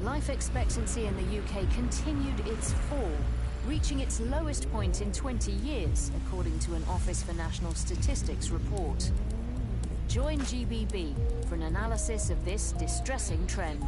[SPEAKER 18] Life expectancy in the UK continued its fall, reaching its lowest point in 20 years, according to an Office for National Statistics report. Join GBB for an analysis of this distressing trend.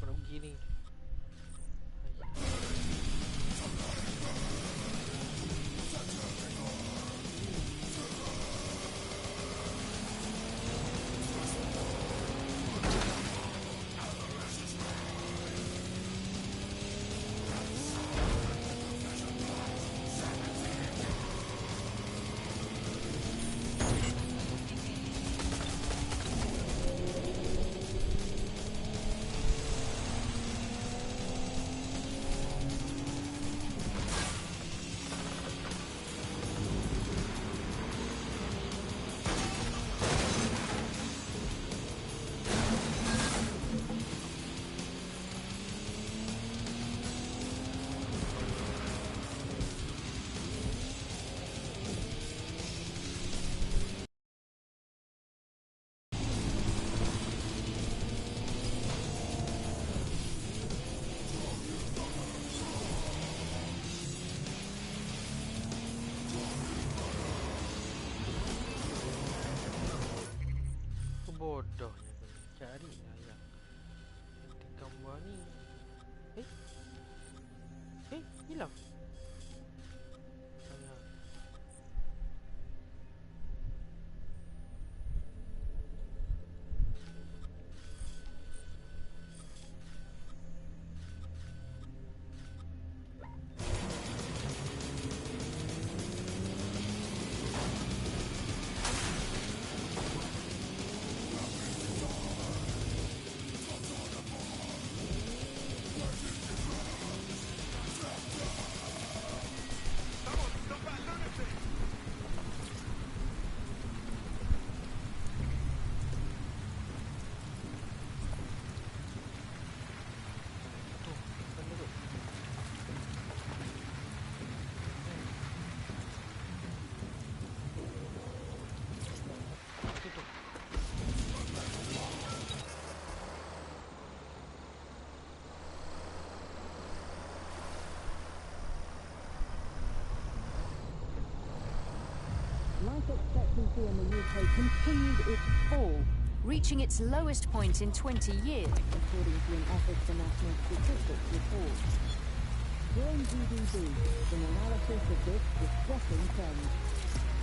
[SPEAKER 6] aku nak pergi ni. Bodohnya kena carilah yang gambar ni. Hilang.
[SPEAKER 18] Life expectancy in the UK continued its fall, reaching its lowest point in 20 years, according to an Office for National Statistics report. Join GDB in analysis of this distressing trend.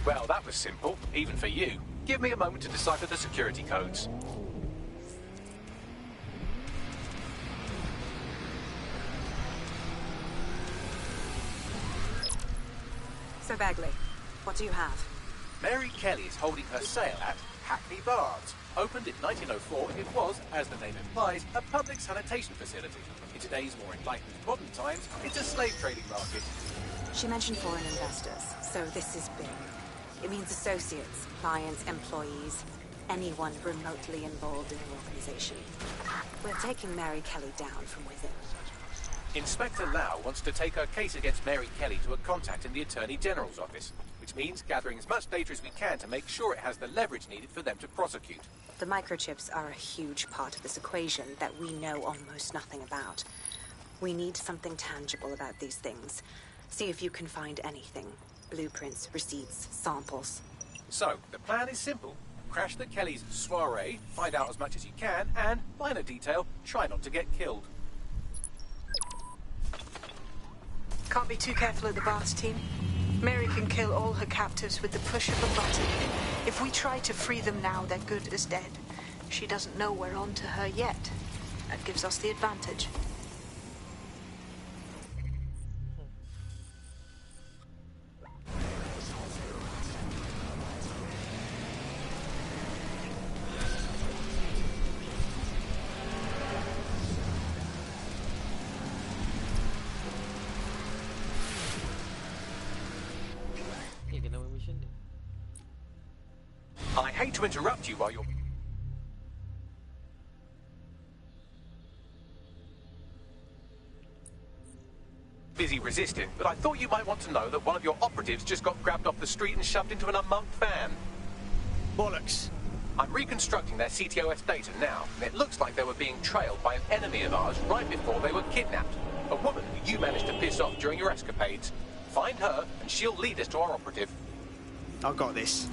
[SPEAKER 1] Well, that was simple, even for you. Give me a moment to decipher the security codes.
[SPEAKER 15] So, Bagley, what do you have?
[SPEAKER 1] Mary Kelly is holding her sale at K.E.Y.D.I.R. Opened in 1904, it was, as the name implies, a public sanitation facility. In today's more enlightened modern times, it's a slave trading market.
[SPEAKER 15] She mentioned foreign investors, so this is big. It means associates, clients, employees, anyone remotely involved in the organization. We're taking Mary Kelly down from within.
[SPEAKER 1] Inspector Lau wants to take her case against Mary Kelly to a contact in the Attorney General's office, which means gathering as much data as we can to make sure it has the leverage needed for them to prosecute.
[SPEAKER 15] The microchips are a huge part of this equation that we know almost nothing about. We need something tangible about these things. See if you can find anything. Blueprints, receipts, samples.
[SPEAKER 1] So, the plan is simple. Crash the Kellys' soiree, find out as much as you can, and, minor detail, try not to get killed.
[SPEAKER 11] Can't be too careful at the Baths team. Mary can kill all her captives with the push of a button. If we try to free them now, they're good as dead. She doesn't know we're on to her yet. That gives us the advantage.
[SPEAKER 1] I hate to interrupt you while you're... busy resisting, but I thought you might want to know that one of your operatives just got grabbed off the street and shoved into an unmarked van.
[SPEAKER 4] Bollocks.
[SPEAKER 1] I'm reconstructing their CTOS data now, and it looks like they were being trailed by an enemy of ours right before they were kidnapped. A woman who you managed to piss off during your escapades. Find her, and she'll lead us to our operative.
[SPEAKER 4] I've got this.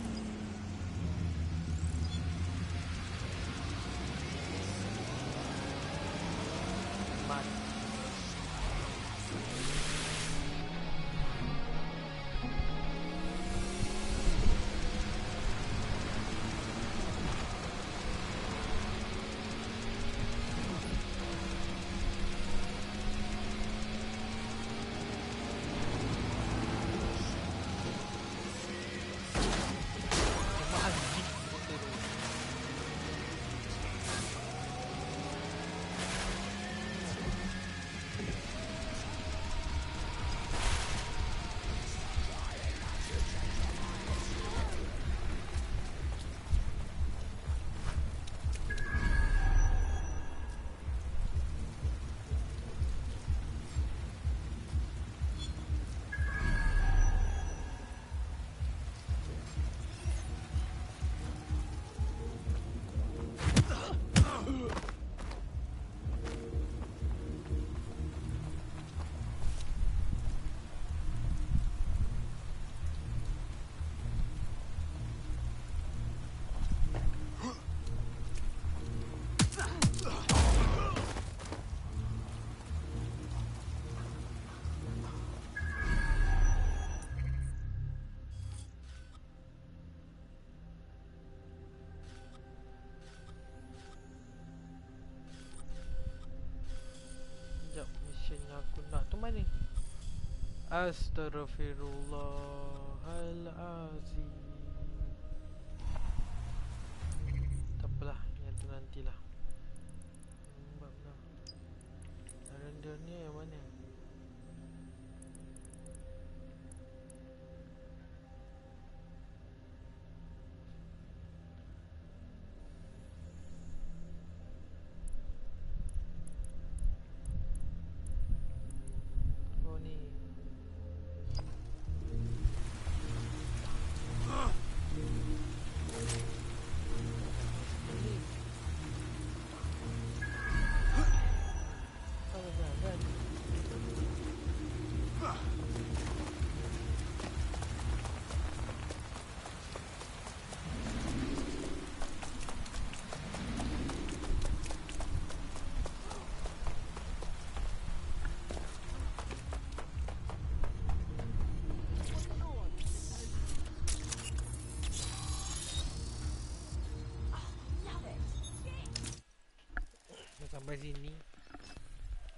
[SPEAKER 6] kunna tu mana ni? Astaghfirullahalazim. Tak apalah, yang tu nantilah. Render ni yang mana? Oh ni. Sampai sini.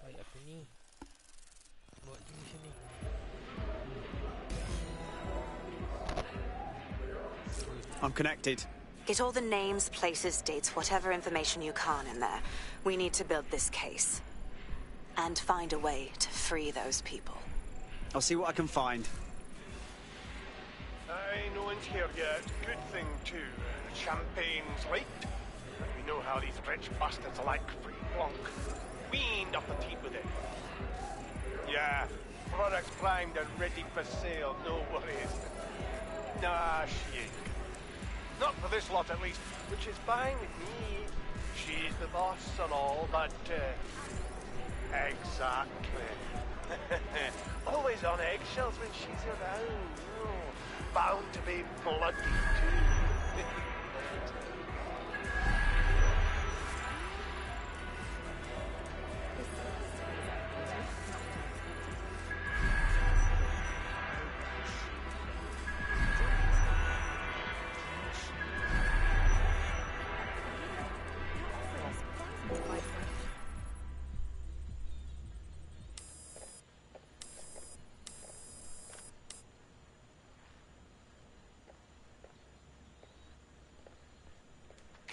[SPEAKER 6] Baik apa ni? Buat ni sini.
[SPEAKER 4] I'm connected.
[SPEAKER 15] Get all the names, places, dates, whatever information you can in there. We need to build this case. And find a way to free those people.
[SPEAKER 4] I'll see what I can find.
[SPEAKER 21] Aye, no one's here yet. Good thing, too. Champagne's late. And we know how these rich bastards like free plunk. We ain't up the teeth with it. Yeah, products primed and ready for sale, no worries. Nah, she ain't. Not for this lot, at least, which is fine with me. She's the boss and all, but, exactly. Always on eggshells when she's around. Oh, bound to be bloody, too.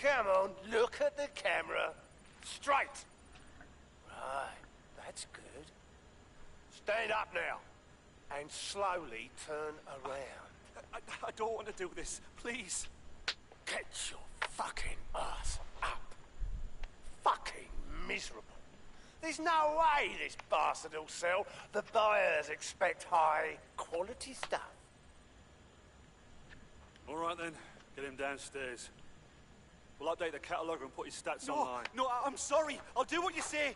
[SPEAKER 21] Come on, look at the camera. Straight. Right, that's good. Stand up now. And slowly turn around.
[SPEAKER 5] I don't want to do this. Please.
[SPEAKER 21] Get your fucking ass up. Fucking miserable. There's no way this bastard will sell. The buyers expect high quality stuff.
[SPEAKER 5] All right then, get him downstairs. We'll update the catalogue and put his stats online.
[SPEAKER 22] No, I'm sorry. I'll do what you say.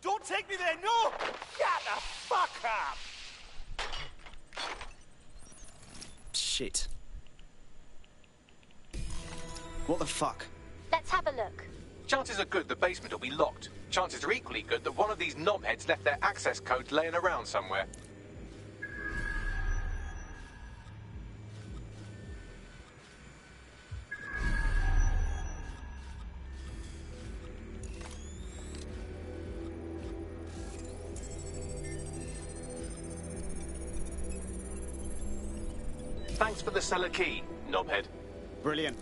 [SPEAKER 22] Don't take me there, no!
[SPEAKER 21] Shut the fuck up!
[SPEAKER 4] Shit. What the fuck?
[SPEAKER 19] Let's have a look.
[SPEAKER 1] Chances are good the basement will be locked. Chances are equally good that one of these knobheads left their access codes laying around somewhere. Thanks for the cellar key, knobhead.
[SPEAKER 4] Brilliant.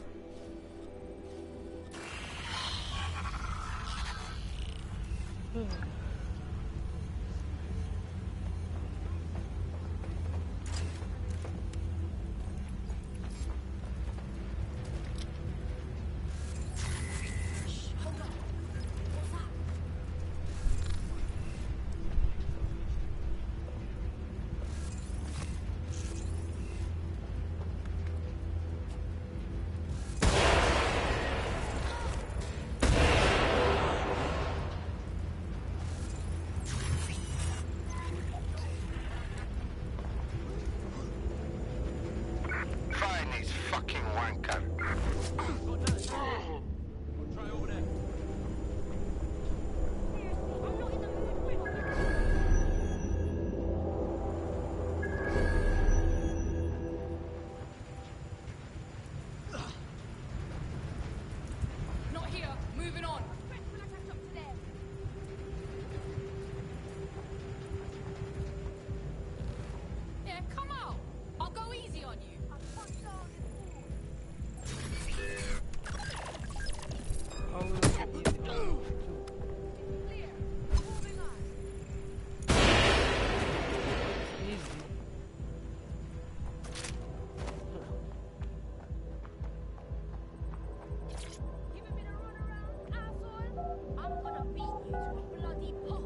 [SPEAKER 19] Bloody pop.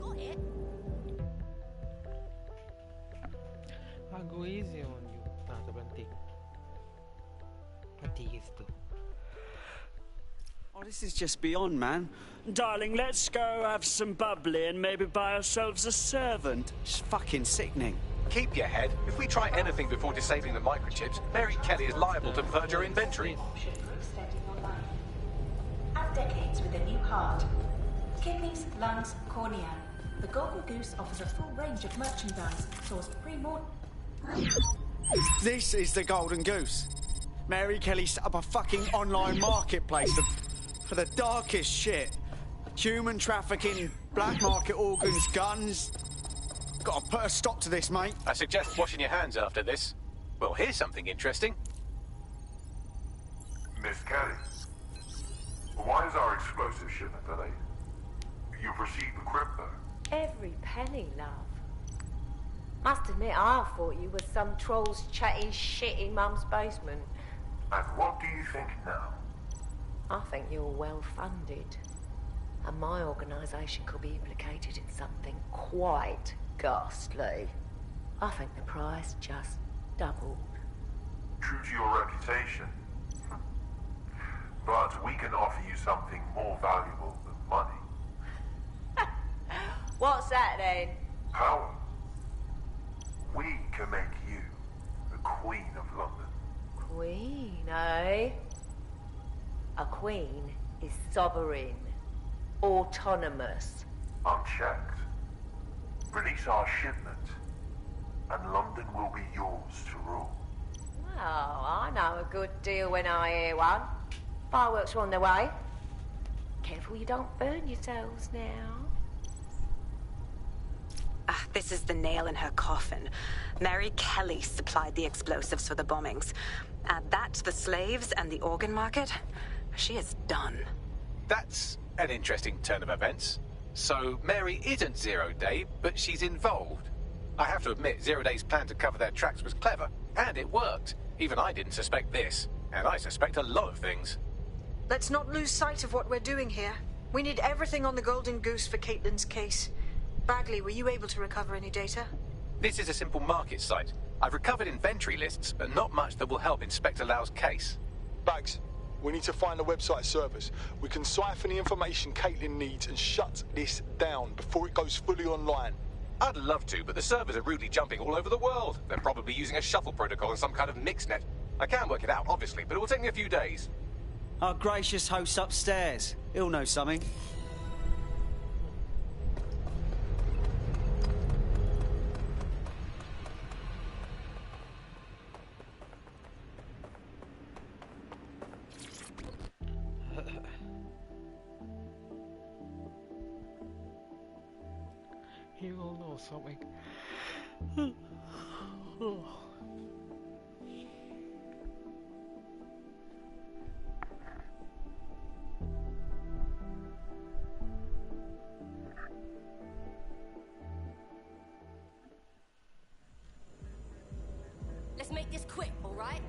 [SPEAKER 19] Got it?
[SPEAKER 6] I'll go easy on you. Nah, sobrang tick. Matigas to.
[SPEAKER 4] Oh, this is just beyond, man.
[SPEAKER 3] Darling, let's go have some bubbly and maybe buy ourselves a servant.
[SPEAKER 4] It's fucking sickening.
[SPEAKER 1] Keep your head. If we try anything before disabling the microchips, Mary Kelly is liable to purge her inventory.
[SPEAKER 7] Add decades with a new heart. Kidneys, lungs, cornea. The Golden Goose offers a full range of merchandise sourced pre-mortem.
[SPEAKER 4] This is the Golden Goose. Mary Kelly set up a fucking online marketplace for the darkest shit. Human trafficking, black market organs, guns. Gotta put a stop to this, mate.
[SPEAKER 1] I suggest washing your hands after this. Well, here's something interesting.
[SPEAKER 17] Miss Kelly, why is our explosive shipment delayed? You've received the crypto.
[SPEAKER 23] Every penny, love. Must admit, I thought you were some trolls chatting shit in Mum's basement.
[SPEAKER 17] And what do you think now?
[SPEAKER 23] I think you're well funded. And my organisation could be implicated in something quite ghastly. I think the price just doubled.
[SPEAKER 17] True to your reputation. But we can offer you something more valuable than money.
[SPEAKER 23] What's that then?
[SPEAKER 17] Power. We can make you the Queen of London.
[SPEAKER 23] Queen, eh? A queen is sovereign, autonomous.
[SPEAKER 17] Unchecked. Release our shipment, and London will be yours to rule.
[SPEAKER 23] Well, I know a good deal when I hear one. Fireworks are on their way. Careful you don't burn yourselves now.
[SPEAKER 15] This is the nail in her coffin. Mary Kelly supplied the explosives for the bombings. Add that to the slaves and the organ market, she is done.
[SPEAKER 1] That's an interesting turn of events. So Mary isn't Zero Day, but she's involved. I have to admit, Zero Day's plan to cover their tracks was clever, and it worked. Even I didn't suspect this, and I suspect a lot of things.
[SPEAKER 11] Let's not lose sight of what we're doing here. We need everything on the Golden Goose for Caitlin's case. Bagley, were you able to recover any data?
[SPEAKER 1] This is a simple market site. I've recovered inventory lists, but not much that will help Inspector Lau's case.
[SPEAKER 24] Bags, we need to find the website servers. We can siphon the information Caitlin needs and shut this down before it goes fully online.
[SPEAKER 1] I'd love to, but the servers are rudely jumping all over the world. They're probably using a shuffle protocol and some kind of mixnet. I can work it out, obviously, but it will take me a few days.
[SPEAKER 4] Our gracious host upstairs. He'll know something.
[SPEAKER 6] He will know something.
[SPEAKER 19] Let's make this quick, all right?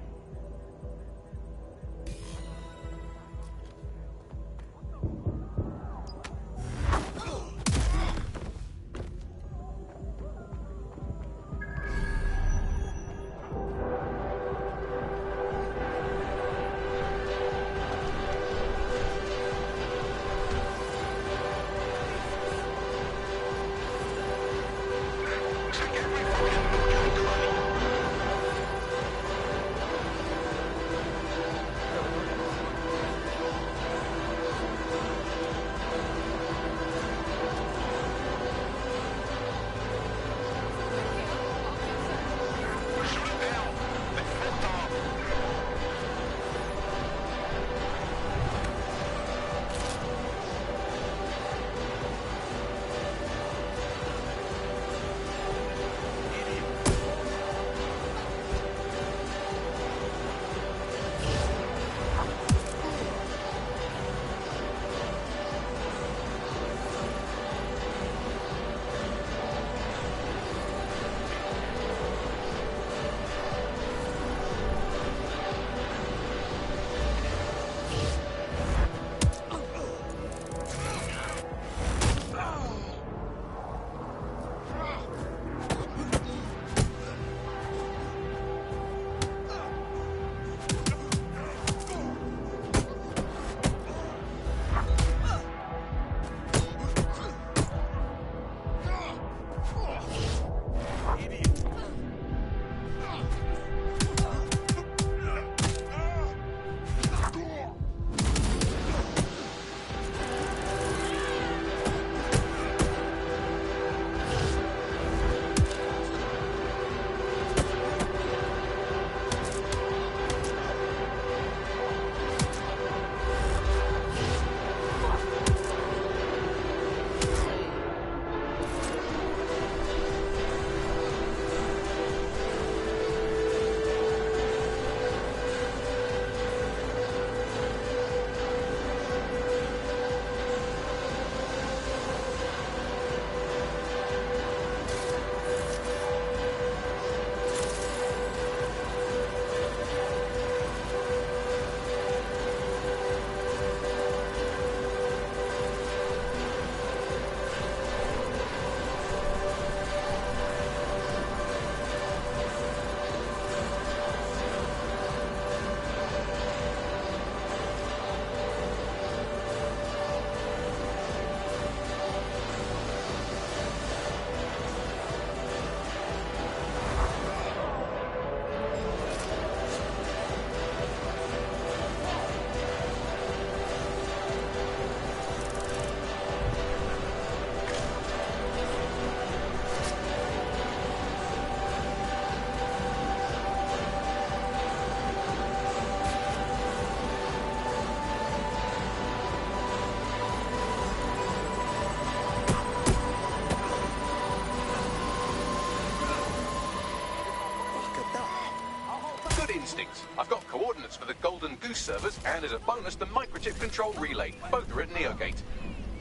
[SPEAKER 1] Golden Goose servers, and as a bonus, the microchip control relay. Both are at NeoGate.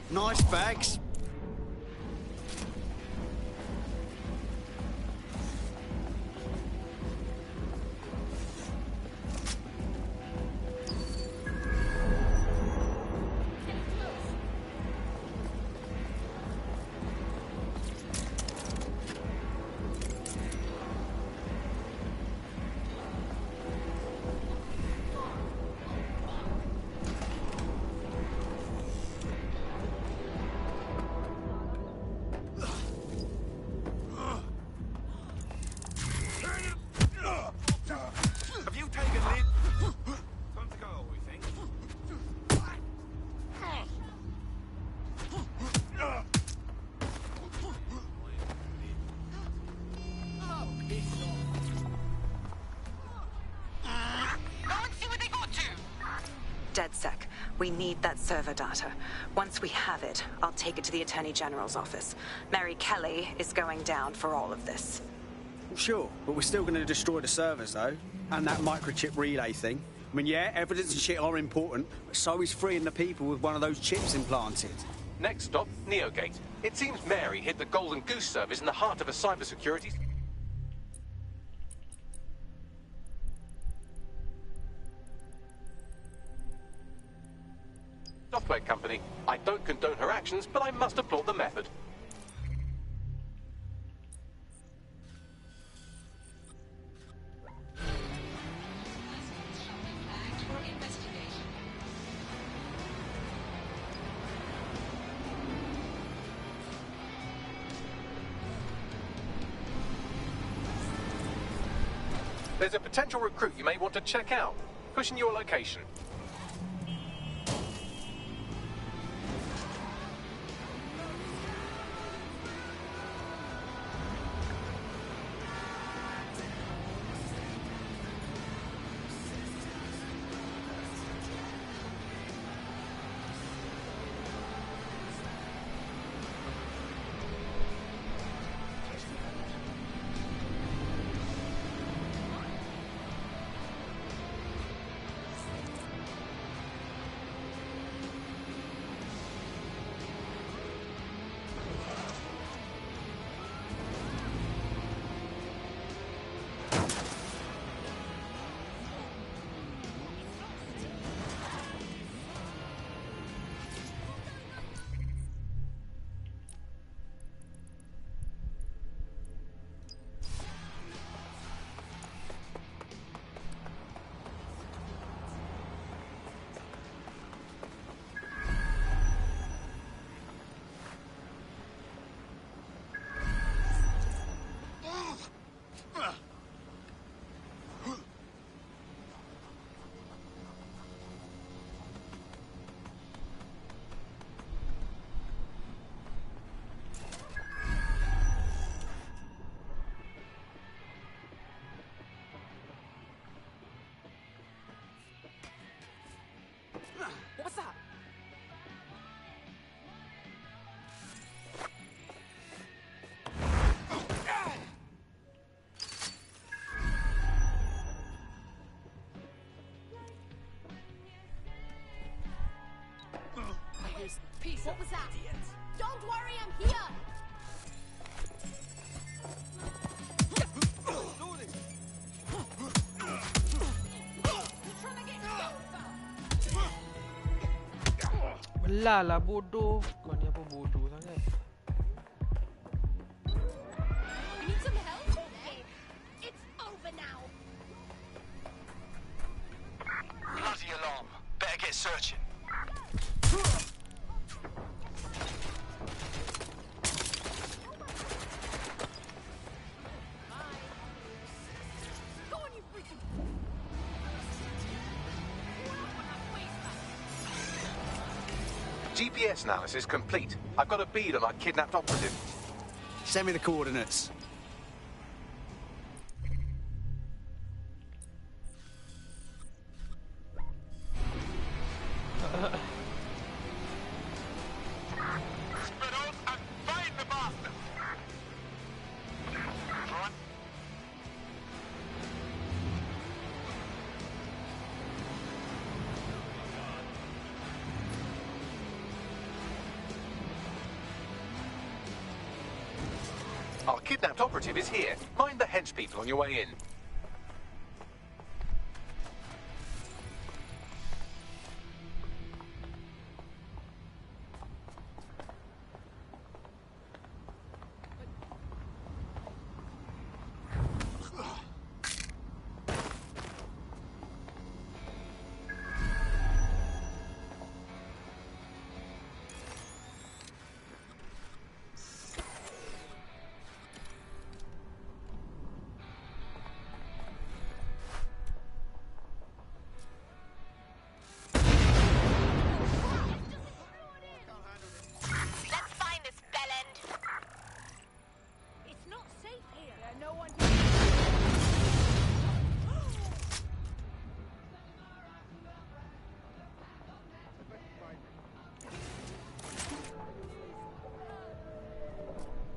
[SPEAKER 4] Nice bags.
[SPEAKER 21] Have you taken lead? Time to go, we think.
[SPEAKER 15] DedSec, we need that server data. Once we have it, I'll take it to the Attorney General's office. Mary Kelly is going down for all of this.
[SPEAKER 4] Sure, but we're still going to destroy the servers, though. And that microchip relay thing. I mean, yeah, evidence and shit are important, but so is freeing the people with one of those chips implanted.
[SPEAKER 1] Next stop, NeoGate. It seems Mary hid the Golden Goose service in the heart of a cybersecurity software company. I don't condone her actions, but I must applaud the method. There's a potential recruit you may want to check out. Pushing your location.
[SPEAKER 19] What's that?
[SPEAKER 8] What was that? Don't worry, I'm here!
[SPEAKER 6] Wala lah, bodoh. Kau ni apa bodoh sangat?
[SPEAKER 8] You need some help? Okay. It's over now.
[SPEAKER 21] Bloody alarm. Better get searching.
[SPEAKER 1] GPS analysis complete. I've got a bead on our kidnapped operative.
[SPEAKER 4] Send me the coordinates.
[SPEAKER 21] Spread out and find the bastard! Run.
[SPEAKER 1] Our kidnapped operative is here. Mind the hench people on your way in.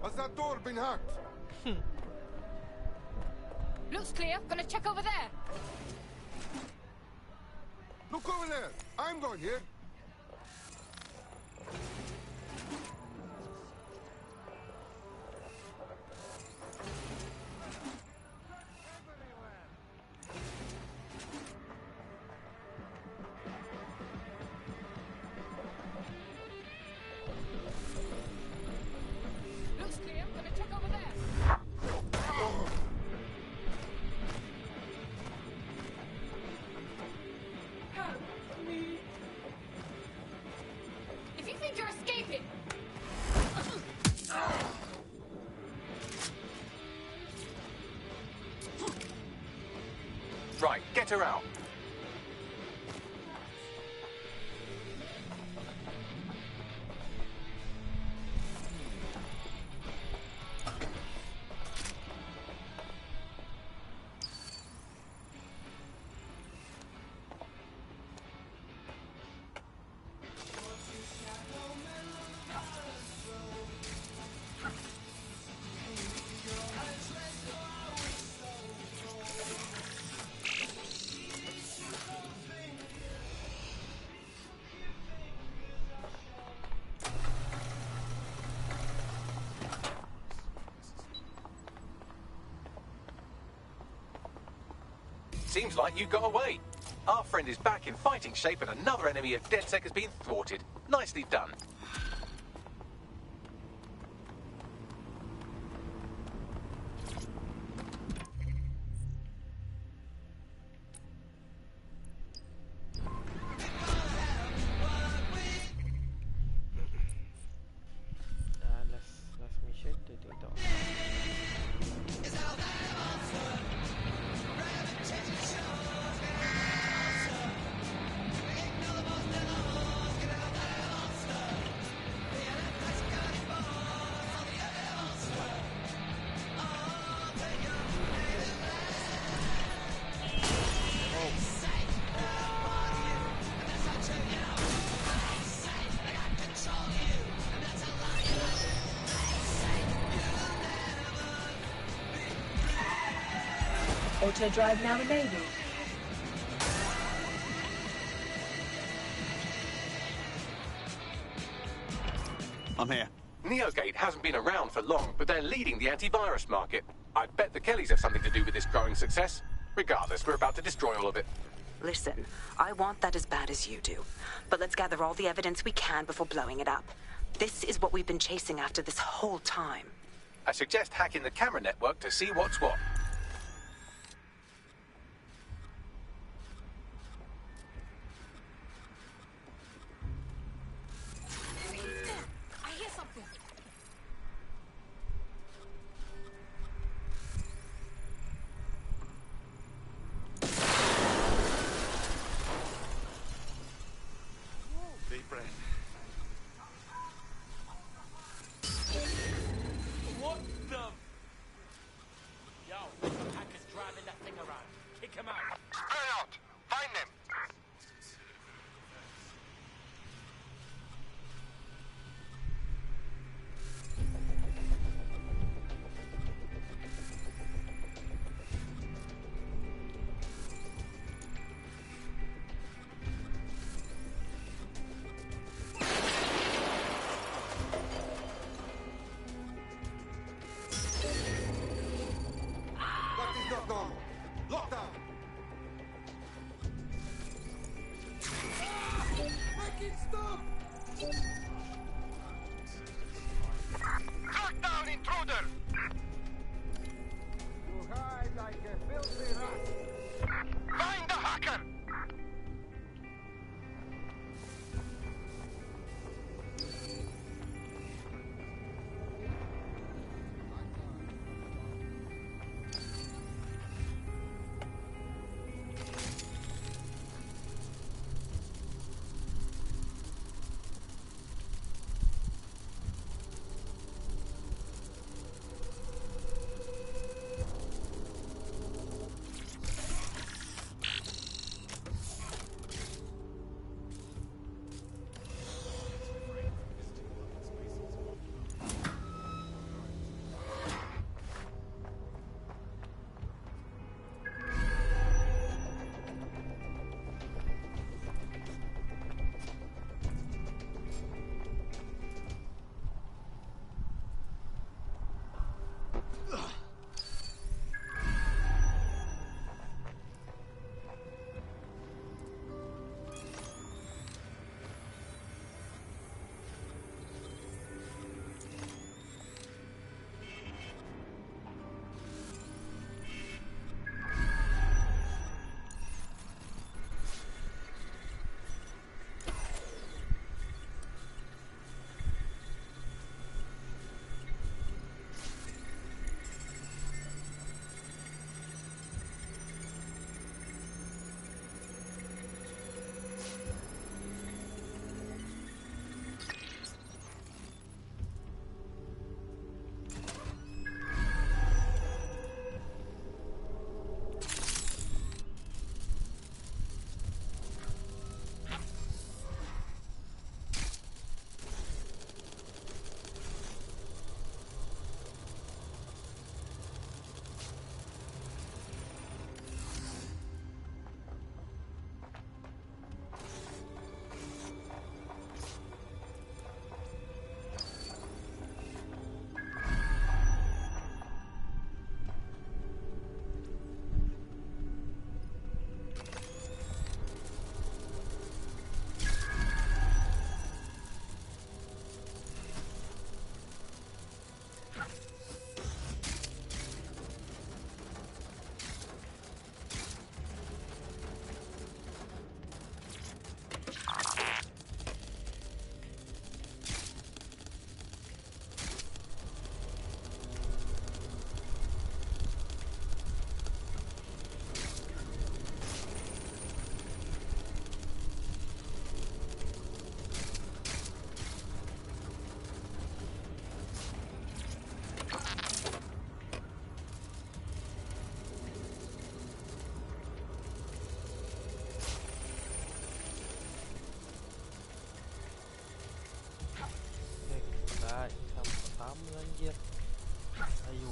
[SPEAKER 12] Has that door been hacked?
[SPEAKER 8] Looks clear. Gonna check over there.
[SPEAKER 12] Look over there. I'm going here.
[SPEAKER 8] Looks clear. Gonna check over there. Help me. If you think you're escaping.
[SPEAKER 1] Right, get her out. Seems like you got away. Our friend is back in fighting shape and another enemy of DedSec has been thwarted. Nicely done.
[SPEAKER 6] Last mission to do dog.
[SPEAKER 7] Auto drive now enabled.
[SPEAKER 4] I'm here.
[SPEAKER 1] NeoGate hasn't been around for long, but they're leading the antivirus market. I bet the Kellys have something to do with this growing success. Regardless, we're about to destroy all of it.
[SPEAKER 15] Listen, I want that as bad as you do. But let's gather all the evidence we can before blowing it up. This is what we've been chasing after this whole time.
[SPEAKER 1] I suggest hacking the camera network to see what's what.
[SPEAKER 8] I hear something.
[SPEAKER 21] Deep breath. What the? Yo.
[SPEAKER 6] anjir. Ayo.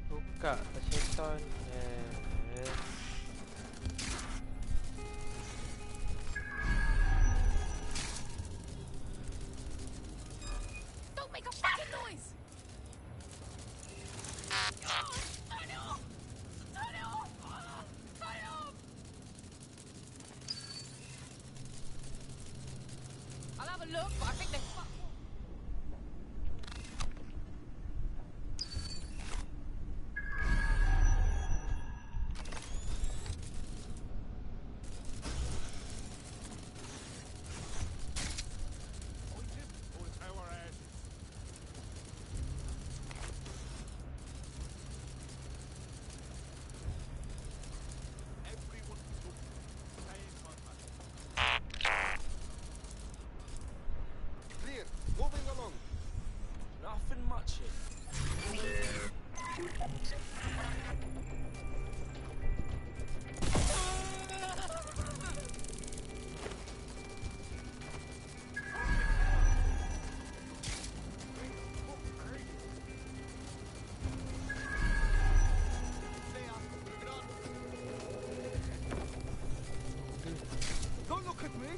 [SPEAKER 6] Buka Washington. Yes.
[SPEAKER 8] Don't make a fucking noise! Oh, turn it off! Turn it off! Oh, turn it off! I'll have a look, but I think they're fucked.
[SPEAKER 12] Clear. Moving along.
[SPEAKER 2] Nothing much here.
[SPEAKER 12] Don't look at me.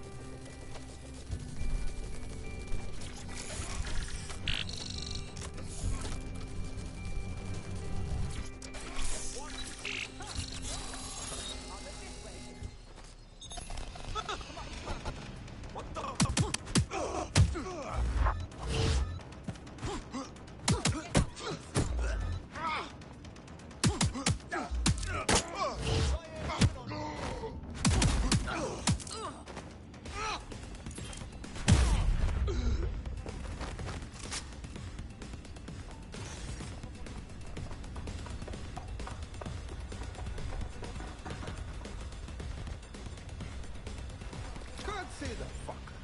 [SPEAKER 12] Can't see the fucker.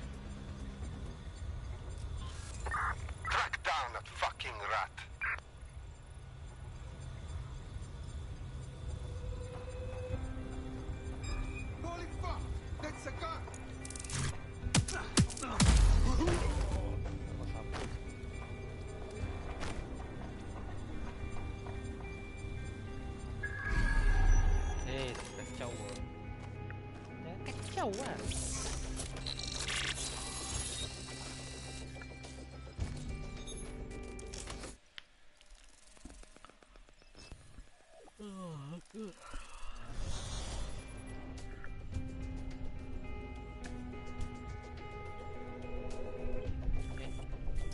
[SPEAKER 17] Track down that fucking rat.
[SPEAKER 12] Holy fuck! That's a gun!
[SPEAKER 6] Kacau. Kacau lah.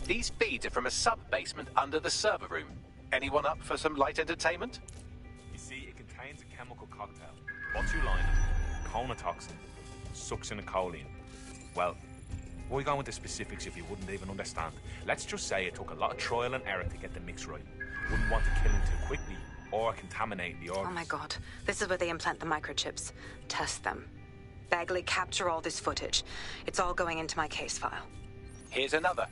[SPEAKER 1] These feeds are from a sub-basement under the server room. Anyone up for some light entertainment?
[SPEAKER 13] You see, it contains a chemical cocktail. Botulinum, conotoxin, succinylcholine. Well, why go into specifics if you wouldn't even understand? Let's just say it took a lot of trial and error to get the mix right. Wouldn't want to kill him too quickly or contaminate the organs.
[SPEAKER 15] Oh my god. This is where they implant the microchips. Test them. Bagley, capture all this footage. It's all going into my case file.
[SPEAKER 1] Here's another.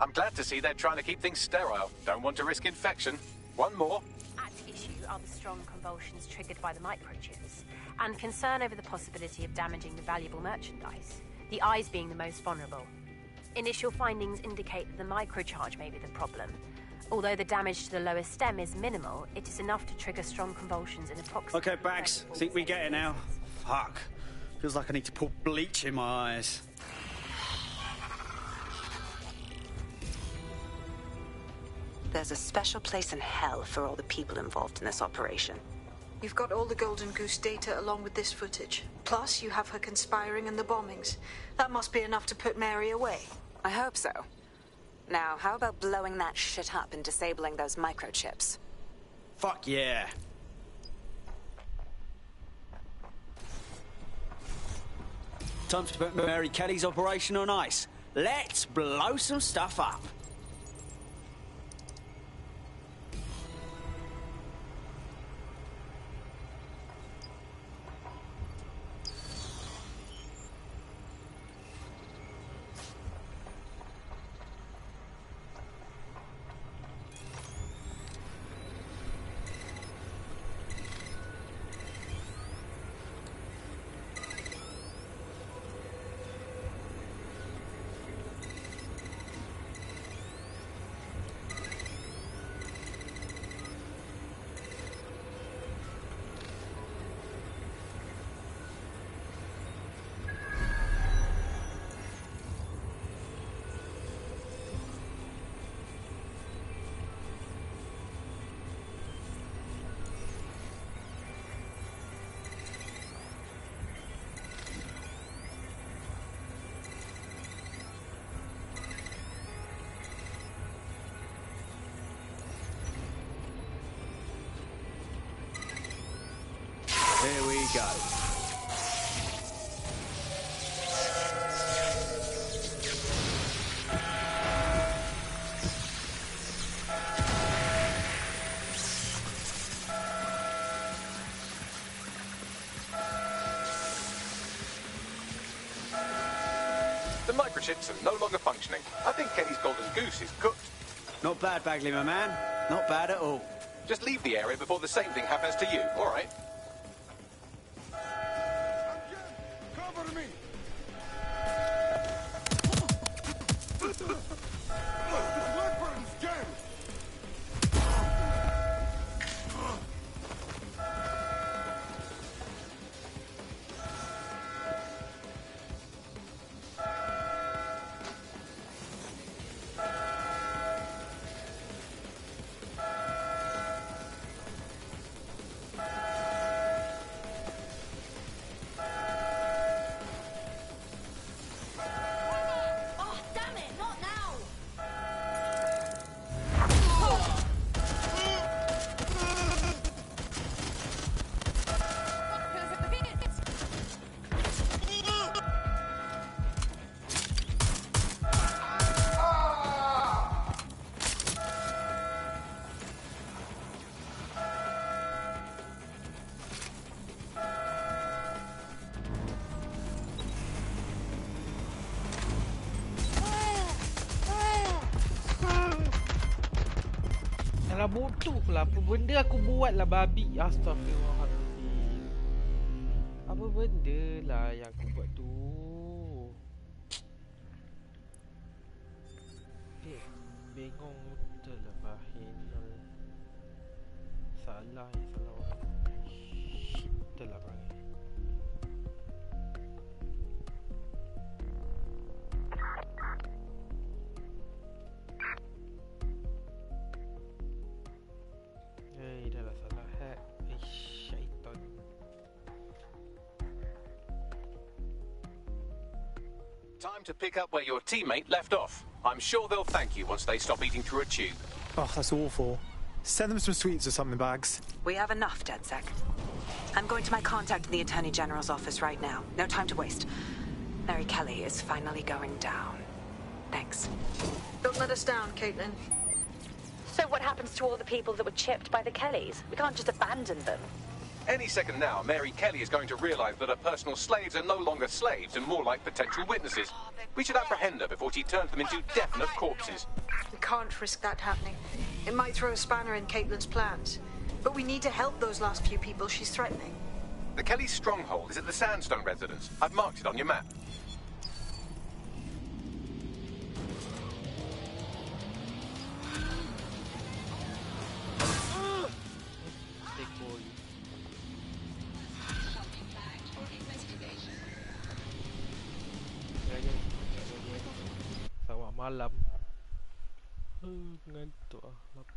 [SPEAKER 1] I'm glad to see they're trying to keep things sterile. Don't want to risk infection. One more.
[SPEAKER 8] At issue,
[SPEAKER 9] are the strong convulsions triggered by the microchips, and concern over the possibility of damaging the valuable merchandise, the eyes being the most vulnerable. Initial findings indicate that the microcharge may be the problem. Although the damage to the lower stem is minimal, it is enough to trigger strong convulsions in approximately...
[SPEAKER 4] Okay, Bags, think we get it now? Fuck. Feels like I need to pour bleach in my eyes.
[SPEAKER 15] There's a special place in hell for all the people involved in this operation.
[SPEAKER 11] You've got all the Golden Goose data along with this footage. Plus, you have her conspiring and the bombings. That must be enough to put Mary away.
[SPEAKER 15] I hope so. Now, how about blowing that shit up and disabling those microchips?
[SPEAKER 4] Fuck yeah. Time to put Mary Kelly's operation on ice. Let's blow some stuff up. Here we go.
[SPEAKER 1] The microchips are no longer functioning. I think K.E.Y.D.'s Golden Goose is cooked.
[SPEAKER 4] Not bad, Bagley, my man. Not bad at all.
[SPEAKER 1] Just leave the area before the same thing happens to you, all right?
[SPEAKER 12] Cover me! Weapons, gang!
[SPEAKER 6] Alah bodoh lah, apa benda aku buat lah babi. Astaghfirullahaladzim. Apa benda lah yang aku buat tu. Bingung betul lah Bahin. Salah ya, salah orang. Betul lah Bahin. Dah lah salah hack. Syaitan.
[SPEAKER 1] Time to pick up where your teammate left off. I'm sure they'll thank you once they stop eating through a tube.
[SPEAKER 10] Oh, that's awful. Send them some sweets or something, Bags.
[SPEAKER 15] We have enough, DedSec. I'm going to my contact in the Attorney General's office right now. No time to waste. Mary Kelly is finally going down. Thanks.
[SPEAKER 11] Don't let us down, Caitlin.
[SPEAKER 19] So what happens to all the people that were chipped by the Kellys? We can't just abandon them.
[SPEAKER 1] Any second now, Mary Kelly is going to realise that her personal slaves are no longer slaves and more like potential witnesses. We should apprehend her before she turns them into definite corpses.
[SPEAKER 11] We can't risk that happening. It might throw a spanner in Caitlin's plans. But we need to help those last few people she's threatening.
[SPEAKER 1] The Kelly's stronghold is at the Sandstone residence. I've marked it on your map.
[SPEAKER 6] Sama malam. Ngantuk ah. Lapar.